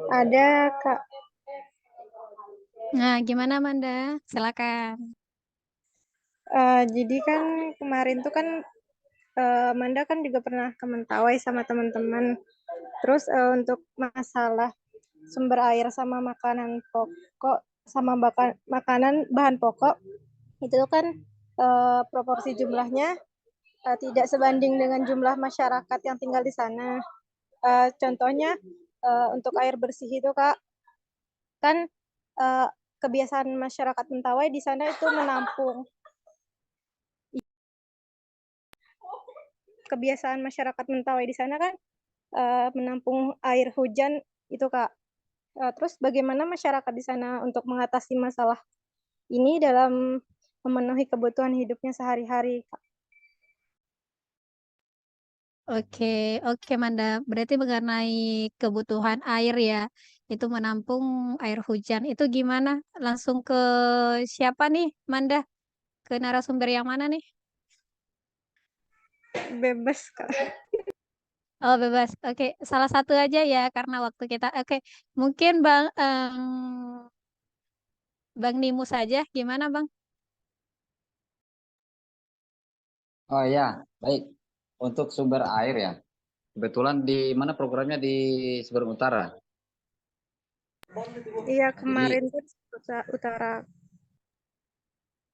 [SPEAKER 7] Ada, Kak.
[SPEAKER 1] Nah, gimana Amanda? Silakan.
[SPEAKER 7] Jadi kan kemarin tuh kan Amanda kan juga pernah ke Mentawai sama teman-teman. Terus untuk masalah sumber air sama makanan pokok sama makanan bahan pokok itu kan proporsi jumlahnya tidak sebanding dengan jumlah masyarakat yang tinggal di sana. Contohnya untuk air bersih itu Kak, kan kebiasaan masyarakat Mentawai di sana itu menampung. Kebiasaan masyarakat Mentawai di sana kan menampung air hujan itu Kak. Terus bagaimana masyarakat di sana untuk mengatasi masalah ini dalam memenuhi kebutuhan hidupnya sehari-hari Kak?
[SPEAKER 1] Oke, Manda. Berarti mengenai kebutuhan air ya, itu menampung air hujan. Itu gimana? Langsung ke siapa nih, Manda? Ke narasumber yang mana nih?
[SPEAKER 7] Bebas Kak.
[SPEAKER 1] Oh, bebas. Oke, salah satu aja ya karena waktu kita. Oke, mungkin Bang Nimu saja. Gimana, Bang?
[SPEAKER 5] Oh ya, baik. Untuk sumber air ya, kebetulan di mana programnya di Seberang Utara.
[SPEAKER 7] Iya,
[SPEAKER 5] Jadi
[SPEAKER 7] kemarin tuh di utara.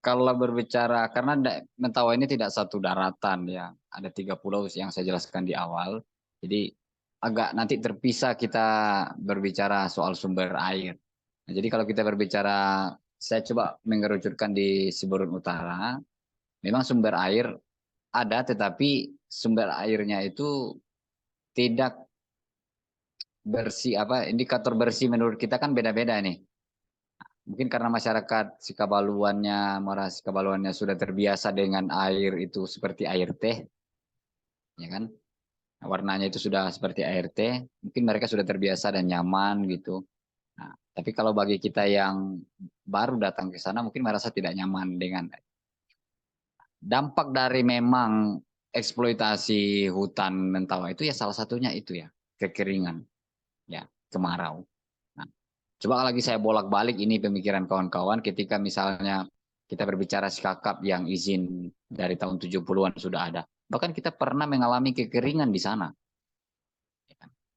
[SPEAKER 5] kalau berbicara, karena Mentawai ini tidak satu daratan ya, ada 3 pulau yang saya jelaskan di awal. Jadi agak nanti terpisah kita berbicara soal sumber air. Nah, jadi kalau kita berbicara, saya coba mengerucutkan di Siberut Utara, memang sumber air ada, tetapi sumber airnya itu tidak bersih, indikator bersih menurut kita kan beda-beda nih. Mungkin karena masyarakat Sikabaluannya sudah terbiasa dengan air itu seperti air teh, ya kan? Warnanya itu sudah seperti air teh, mungkin mereka sudah terbiasa dan nyaman gitu. Nah, tapi kalau bagi kita yang baru datang ke sana mungkin merasa tidak nyaman dengan dampak dari memang eksploitasi hutan Mentawai itu ya salah satunya itu ya, kekeringan, ya, kemarau. Nah, coba lagi saya bolak-balik ini pemikiran kawan-kawan ketika misalnya kita berbicara Sikakap yang izin dari tahun 70-an sudah ada. Bahkan kita pernah mengalami kekeringan di sana.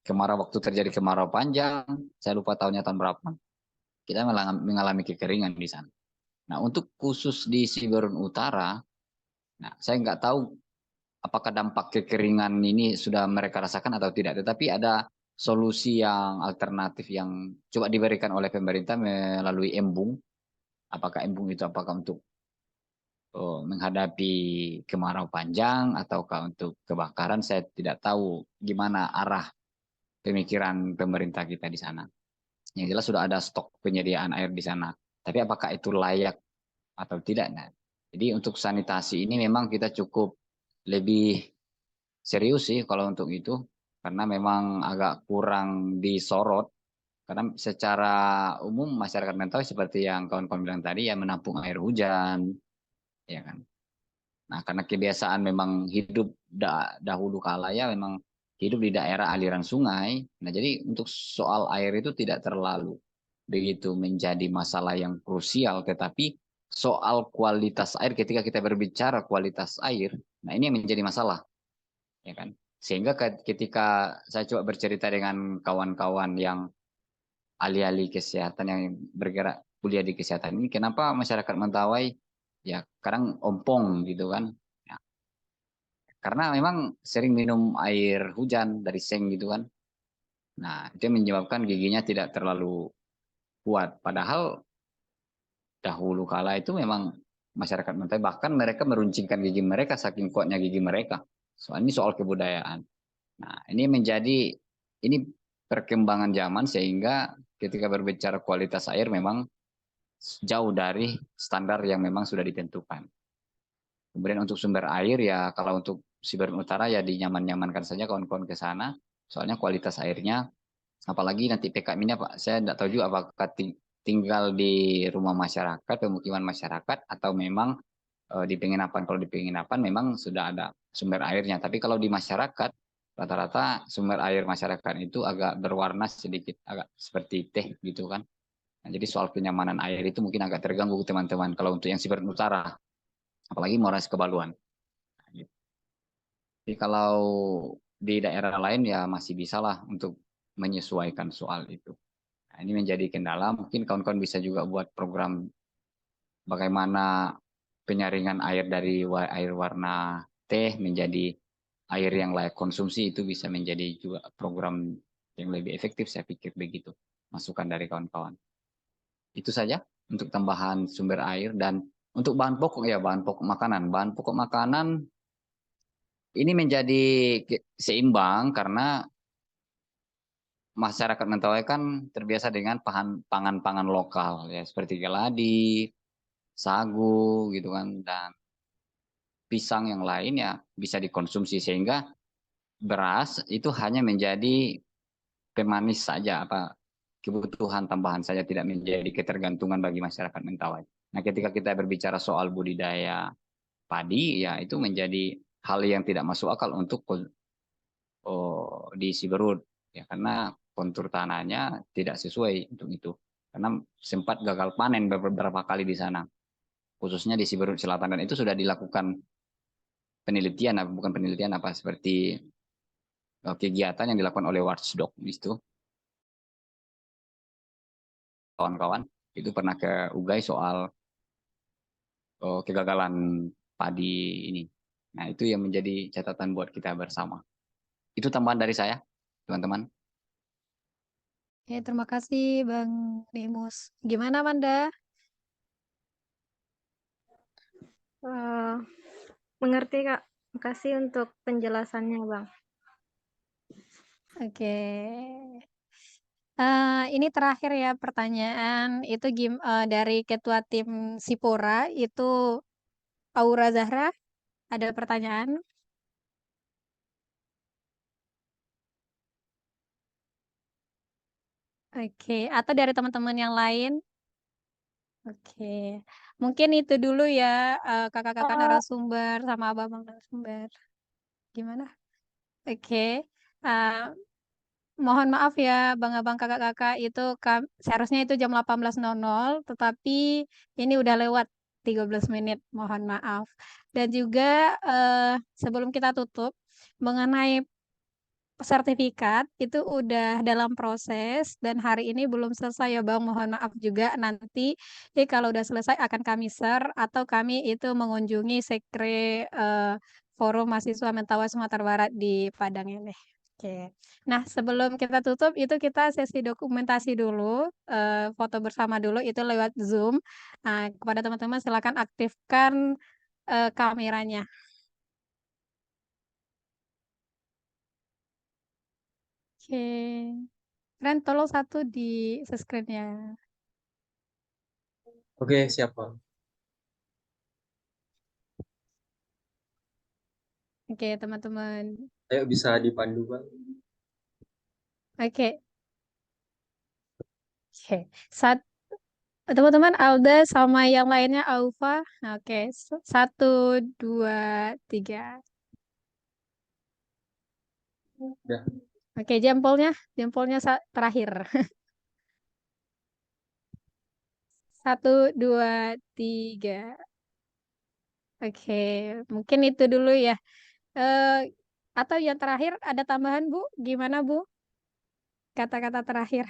[SPEAKER 5] Kemarau waktu terjadi kemarau panjang, saya lupa tahunnya tahun berapa. Kita mengalami kekeringan di sana. Nah, untuk khusus di Siberun Utara, nah saya nggak tahu apakah dampak kekeringan ini sudah mereka rasakan atau tidak. Tetapi ada solusi yang alternatif yang coba diberikan oleh pemerintah melalui embung. Apakah embung itu apakah untuk menghadapi kemarau panjang ataukah untuk kebakaran, saya tidak tahu gimana arah pemikiran pemerintah kita di sana. Yang jelas sudah ada stok penyediaan air di sana. Tapi apakah itu layak atau tidak? Nah, jadi untuk sanitasi ini memang kita cukup lebih serius sih kalau untuk itu. Karena memang agak kurang disorot. Karena secara umum masyarakat Mentawai seperti yang kawan-kawan bilang tadi ya menampung air hujan. Ya kan. Nah, karena kebiasaan memang hidup dahulu kala ya memang hidup di daerah aliran sungai. Nah, jadi untuk soal air itu tidak terlalu begitu menjadi masalah yang krusial, tetapi soal kualitas air ketika kita berbicara kualitas air, nah ini yang menjadi masalah, ya kan? Sehingga ketika saya coba bercerita dengan kawan-kawan yang ahli-ahli kesehatan yang bergerak kuliah di kesehatan ini, kenapa masyarakat Mentawai ya kadang ompong gitu kan? Karena memang sering minum air hujan dari seng gitu kan. Nah, itu yang menyebabkan giginya tidak terlalu kuat. Padahal dahulu kala itu memang masyarakat Mentawai bahkan mereka meruncingkan gigi mereka saking kuatnya gigi mereka. Soal ini soal kebudayaan. Nah, ini perkembangan zaman sehingga ketika berbicara kualitas air memang jauh dari standar yang memang sudah ditentukan. Kemudian untuk sumber air ya kalau untuk Siberut Utara ya dinyaman-nyamankan saja kawan-kawan ke sana. Soalnya kualitas airnya, apalagi nanti PKM ini Pak, saya tidak tahu juga apakah tinggal di rumah masyarakat, pemukiman masyarakat, atau memang di penginapan. Kalau di penginapan memang sudah ada sumber airnya. Tapi kalau di masyarakat, rata-rata sumber air masyarakat itu agak berwarna sedikit, agak seperti teh gitu kan. Nah, jadi soal kenyamanan air itu mungkin agak terganggu teman-teman kalau untuk yang Siberut Utara, apalagi Moras Kebaluan. Jadi kalau di daerah lain ya masih bisa lah untuk menyesuaikan soal itu. Nah, ini menjadi kendala. Mungkin kawan-kawan bisa juga buat program bagaimana penyaringan air dari air warna teh menjadi air yang layak konsumsi, itu bisa menjadi juga program yang lebih efektif, saya pikir begitu. Masukan dari kawan-kawan. Itu saja untuk tambahan sumber air. Dan untuk bahan pokok ya, bahan pokok makanan. Bahan pokok makanan ini menjadi seimbang karena masyarakat Mentawai kan terbiasa dengan pangan-pangan lokal ya seperti keladi, sagu gitu kan, dan pisang yang lain ya bisa dikonsumsi sehingga beras itu hanya menjadi pemanis saja, kebutuhan tambahan saja, tidak menjadi ketergantungan bagi masyarakat Mentawai. Nah, ketika kita berbicara soal budidaya padi ya itu menjadi hal yang tidak masuk akal untuk di Siberut ya, karena kontur tanahnya tidak sesuai untuk itu, karena sempat gagal panen beberapa kali di sana, khususnya di Siberut Selatan, dan itu sudah dilakukan penelitian, bukan penelitian apa, seperti kegiatan yang dilakukan oleh Watchdog itu, kawan-kawan itu pernah ke Ugai soal kegagalan padi ini. Nah, itu yang menjadi catatan buat kita bersama. Itu tambahan dari saya, teman-teman.
[SPEAKER 1] Oke, terima kasih Bang Dimus. Gimana Manda?
[SPEAKER 7] Mengerti Kak. Makasih untuk penjelasannya Bang.
[SPEAKER 1] Oke. Ini terakhir ya pertanyaan itu dari Ketua Tim Sipora itu Aura Zahra, ada pertanyaan? Oke, atau dari teman-teman yang lain? Oke, mungkin itu dulu ya kakak-kakak narasumber sama abang-abang narasumber. Gimana? Oke, eh, mohon maaf ya bang-abang kakak-kakak itu seharusnya itu jam 18.00, tetapi ini udah lewat 13 menit, mohon maaf. Dan juga sebelum kita tutup, mengenai sertifikat itu udah dalam proses dan hari ini belum selesai ya Bang. Mohon maaf juga nanti kalau udah selesai akan kami share atau kami itu mengunjungi sekre Forum Mahasiswa Mentawai Sumatera Barat di Padang ini. Oke. Nah, sebelum kita tutup itu kita sesi dokumentasi dulu, foto bersama dulu itu lewat Zoom. Nah, kepada teman-teman silakan aktifkan kameranya. Oke. Ren, tolong satu di screen-nya.
[SPEAKER 6] Oke, siap Bang.
[SPEAKER 1] Oke, teman-teman.
[SPEAKER 6] Ayo bisa dipandu Bang.
[SPEAKER 1] Oke. Oke. Teman-teman Alda sama yang lainnya Aufa. Oke, 1, 2, 3.
[SPEAKER 6] Udah.
[SPEAKER 1] Oke, jempolnya terakhir. 1, 2, 3. Oke, mungkin itu dulu ya. Atau yang terakhir ada tambahan Bu? Gimana Bu? Kata-kata terakhir.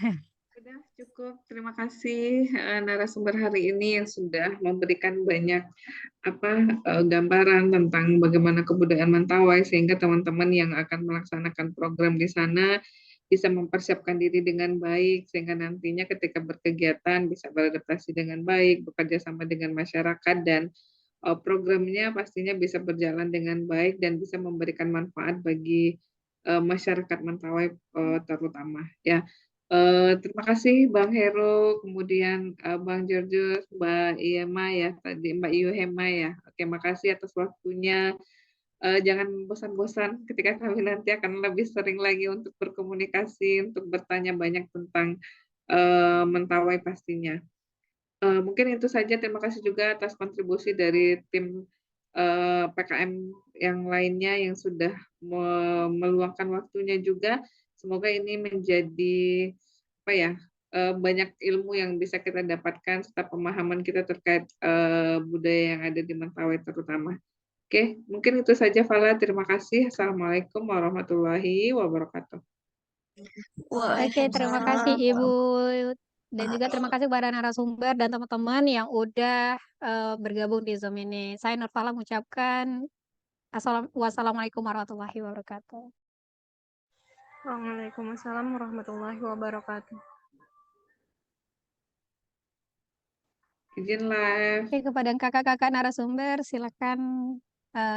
[SPEAKER 4] Sudah cukup. Terima kasih narasumber hari ini yang sudah memberikan banyak gambaran tentang bagaimana kebudayaan Mentawai sehingga teman-teman yang akan melaksanakan program di sana bisa mempersiapkan diri dengan baik sehingga nantinya ketika berkegiatan bisa beradaptasi dengan baik, bekerja sama dengan masyarakat, dan programnya pastinya bisa berjalan dengan baik dan bisa memberikan manfaat bagi masyarakat Mentawai terutama ya. Terima kasih Bang Hero, kemudian Bang Georgios, Mbak Iema ya, tadi Mbak Yuhema ya. Oke, makasih atas waktunya. Jangan bosan-bosan ketika kami nanti akan lebih sering lagi untuk berkomunikasi, untuk bertanya banyak tentang Mentawai pastinya. Mungkin itu saja. Terima kasih juga atas kontribusi dari tim PKM yang lainnya yang sudah meluangkan waktunya juga. Semoga ini menjadi banyak ilmu yang bisa kita dapatkan serta pemahaman kita terkait budaya yang ada di Mentawai terutama. Oke, mungkin itu saja Fala. Terima kasih. Assalamualaikum warahmatullahi wabarakatuh.
[SPEAKER 1] Oke, terima kasih Ibu. Dan juga terima kasih kepada narasumber dan teman-teman yang udah bergabung di Zoom ini. Saya Nurfala mengucapkan wassalamualaikum warahmatullahi wabarakatuh.
[SPEAKER 7] Waalaikumsalam warahmatullahi wabarakatuh.
[SPEAKER 4] Izin live.
[SPEAKER 1] Oke, kepada kakak-kakak narasumber silakan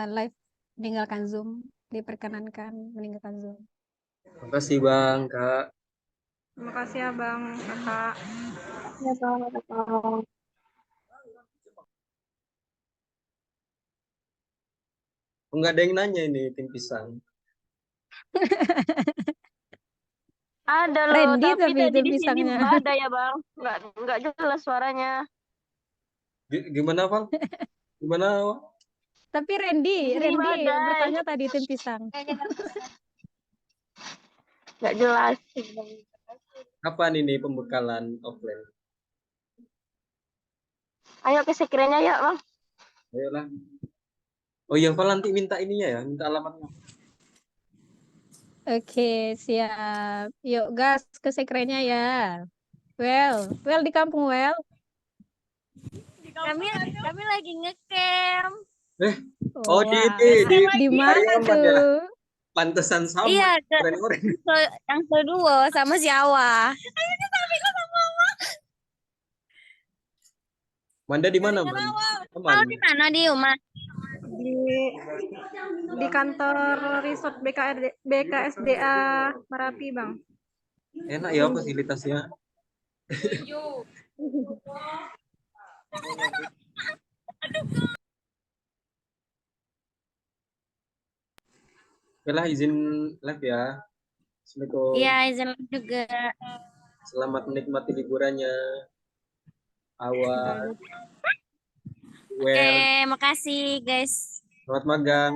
[SPEAKER 1] live meninggalkan Zoom. Diperkenankan meninggalkan Zoom.
[SPEAKER 6] Terima kasih Bang, Kak.
[SPEAKER 7] Terima kasih ya Bang, Kakak.
[SPEAKER 8] Ya, sama-sama.
[SPEAKER 6] Enggak ada yang nanya ini tim pisang.
[SPEAKER 8] Ada loh,
[SPEAKER 1] Randy
[SPEAKER 8] tapi
[SPEAKER 1] tapi
[SPEAKER 8] tadi
[SPEAKER 1] tim
[SPEAKER 8] di sini
[SPEAKER 1] pisangnya.
[SPEAKER 8] nggak ada ya Bang, nggak jelas suaranya.
[SPEAKER 6] Gimana Bang? Gimana Bang?
[SPEAKER 1] Tapi Randy
[SPEAKER 8] Di sini nggak ada.
[SPEAKER 1] bertanya tadi tim pisang.
[SPEAKER 8] Nggak jelas.
[SPEAKER 6] Kapan ini pembekalan offline?
[SPEAKER 8] Ayo ke sekiranya ya, Bang.
[SPEAKER 6] Ayolah. Oh iya, Val nanti minta ininya ya, minta alamatnya.
[SPEAKER 1] Oke, siap. Yuk, gas ke sekrenya ya. Well di kampung, Well.
[SPEAKER 9] Kami lagi ngecamp.
[SPEAKER 6] Oh di
[SPEAKER 1] Wah, di mana
[SPEAKER 6] Pariaman ya?
[SPEAKER 1] tuh?
[SPEAKER 6] Pantesan sama.
[SPEAKER 9] Iya,
[SPEAKER 6] Keren orang.
[SPEAKER 9] yang kedua sama si Awa.
[SPEAKER 6] Manda di mana, Man?
[SPEAKER 9] Mau di mana di rumah?
[SPEAKER 7] Di kantor resort BKSDA Merapi, Bang.
[SPEAKER 6] Enak ya fasilitasnya. Oke lah, izin live ya. Assalamualaikum.
[SPEAKER 9] Iya, izin juga.
[SPEAKER 6] Selamat menikmati liburannya. Awas.
[SPEAKER 9] Oke, makasih guys.
[SPEAKER 6] Selamat magang.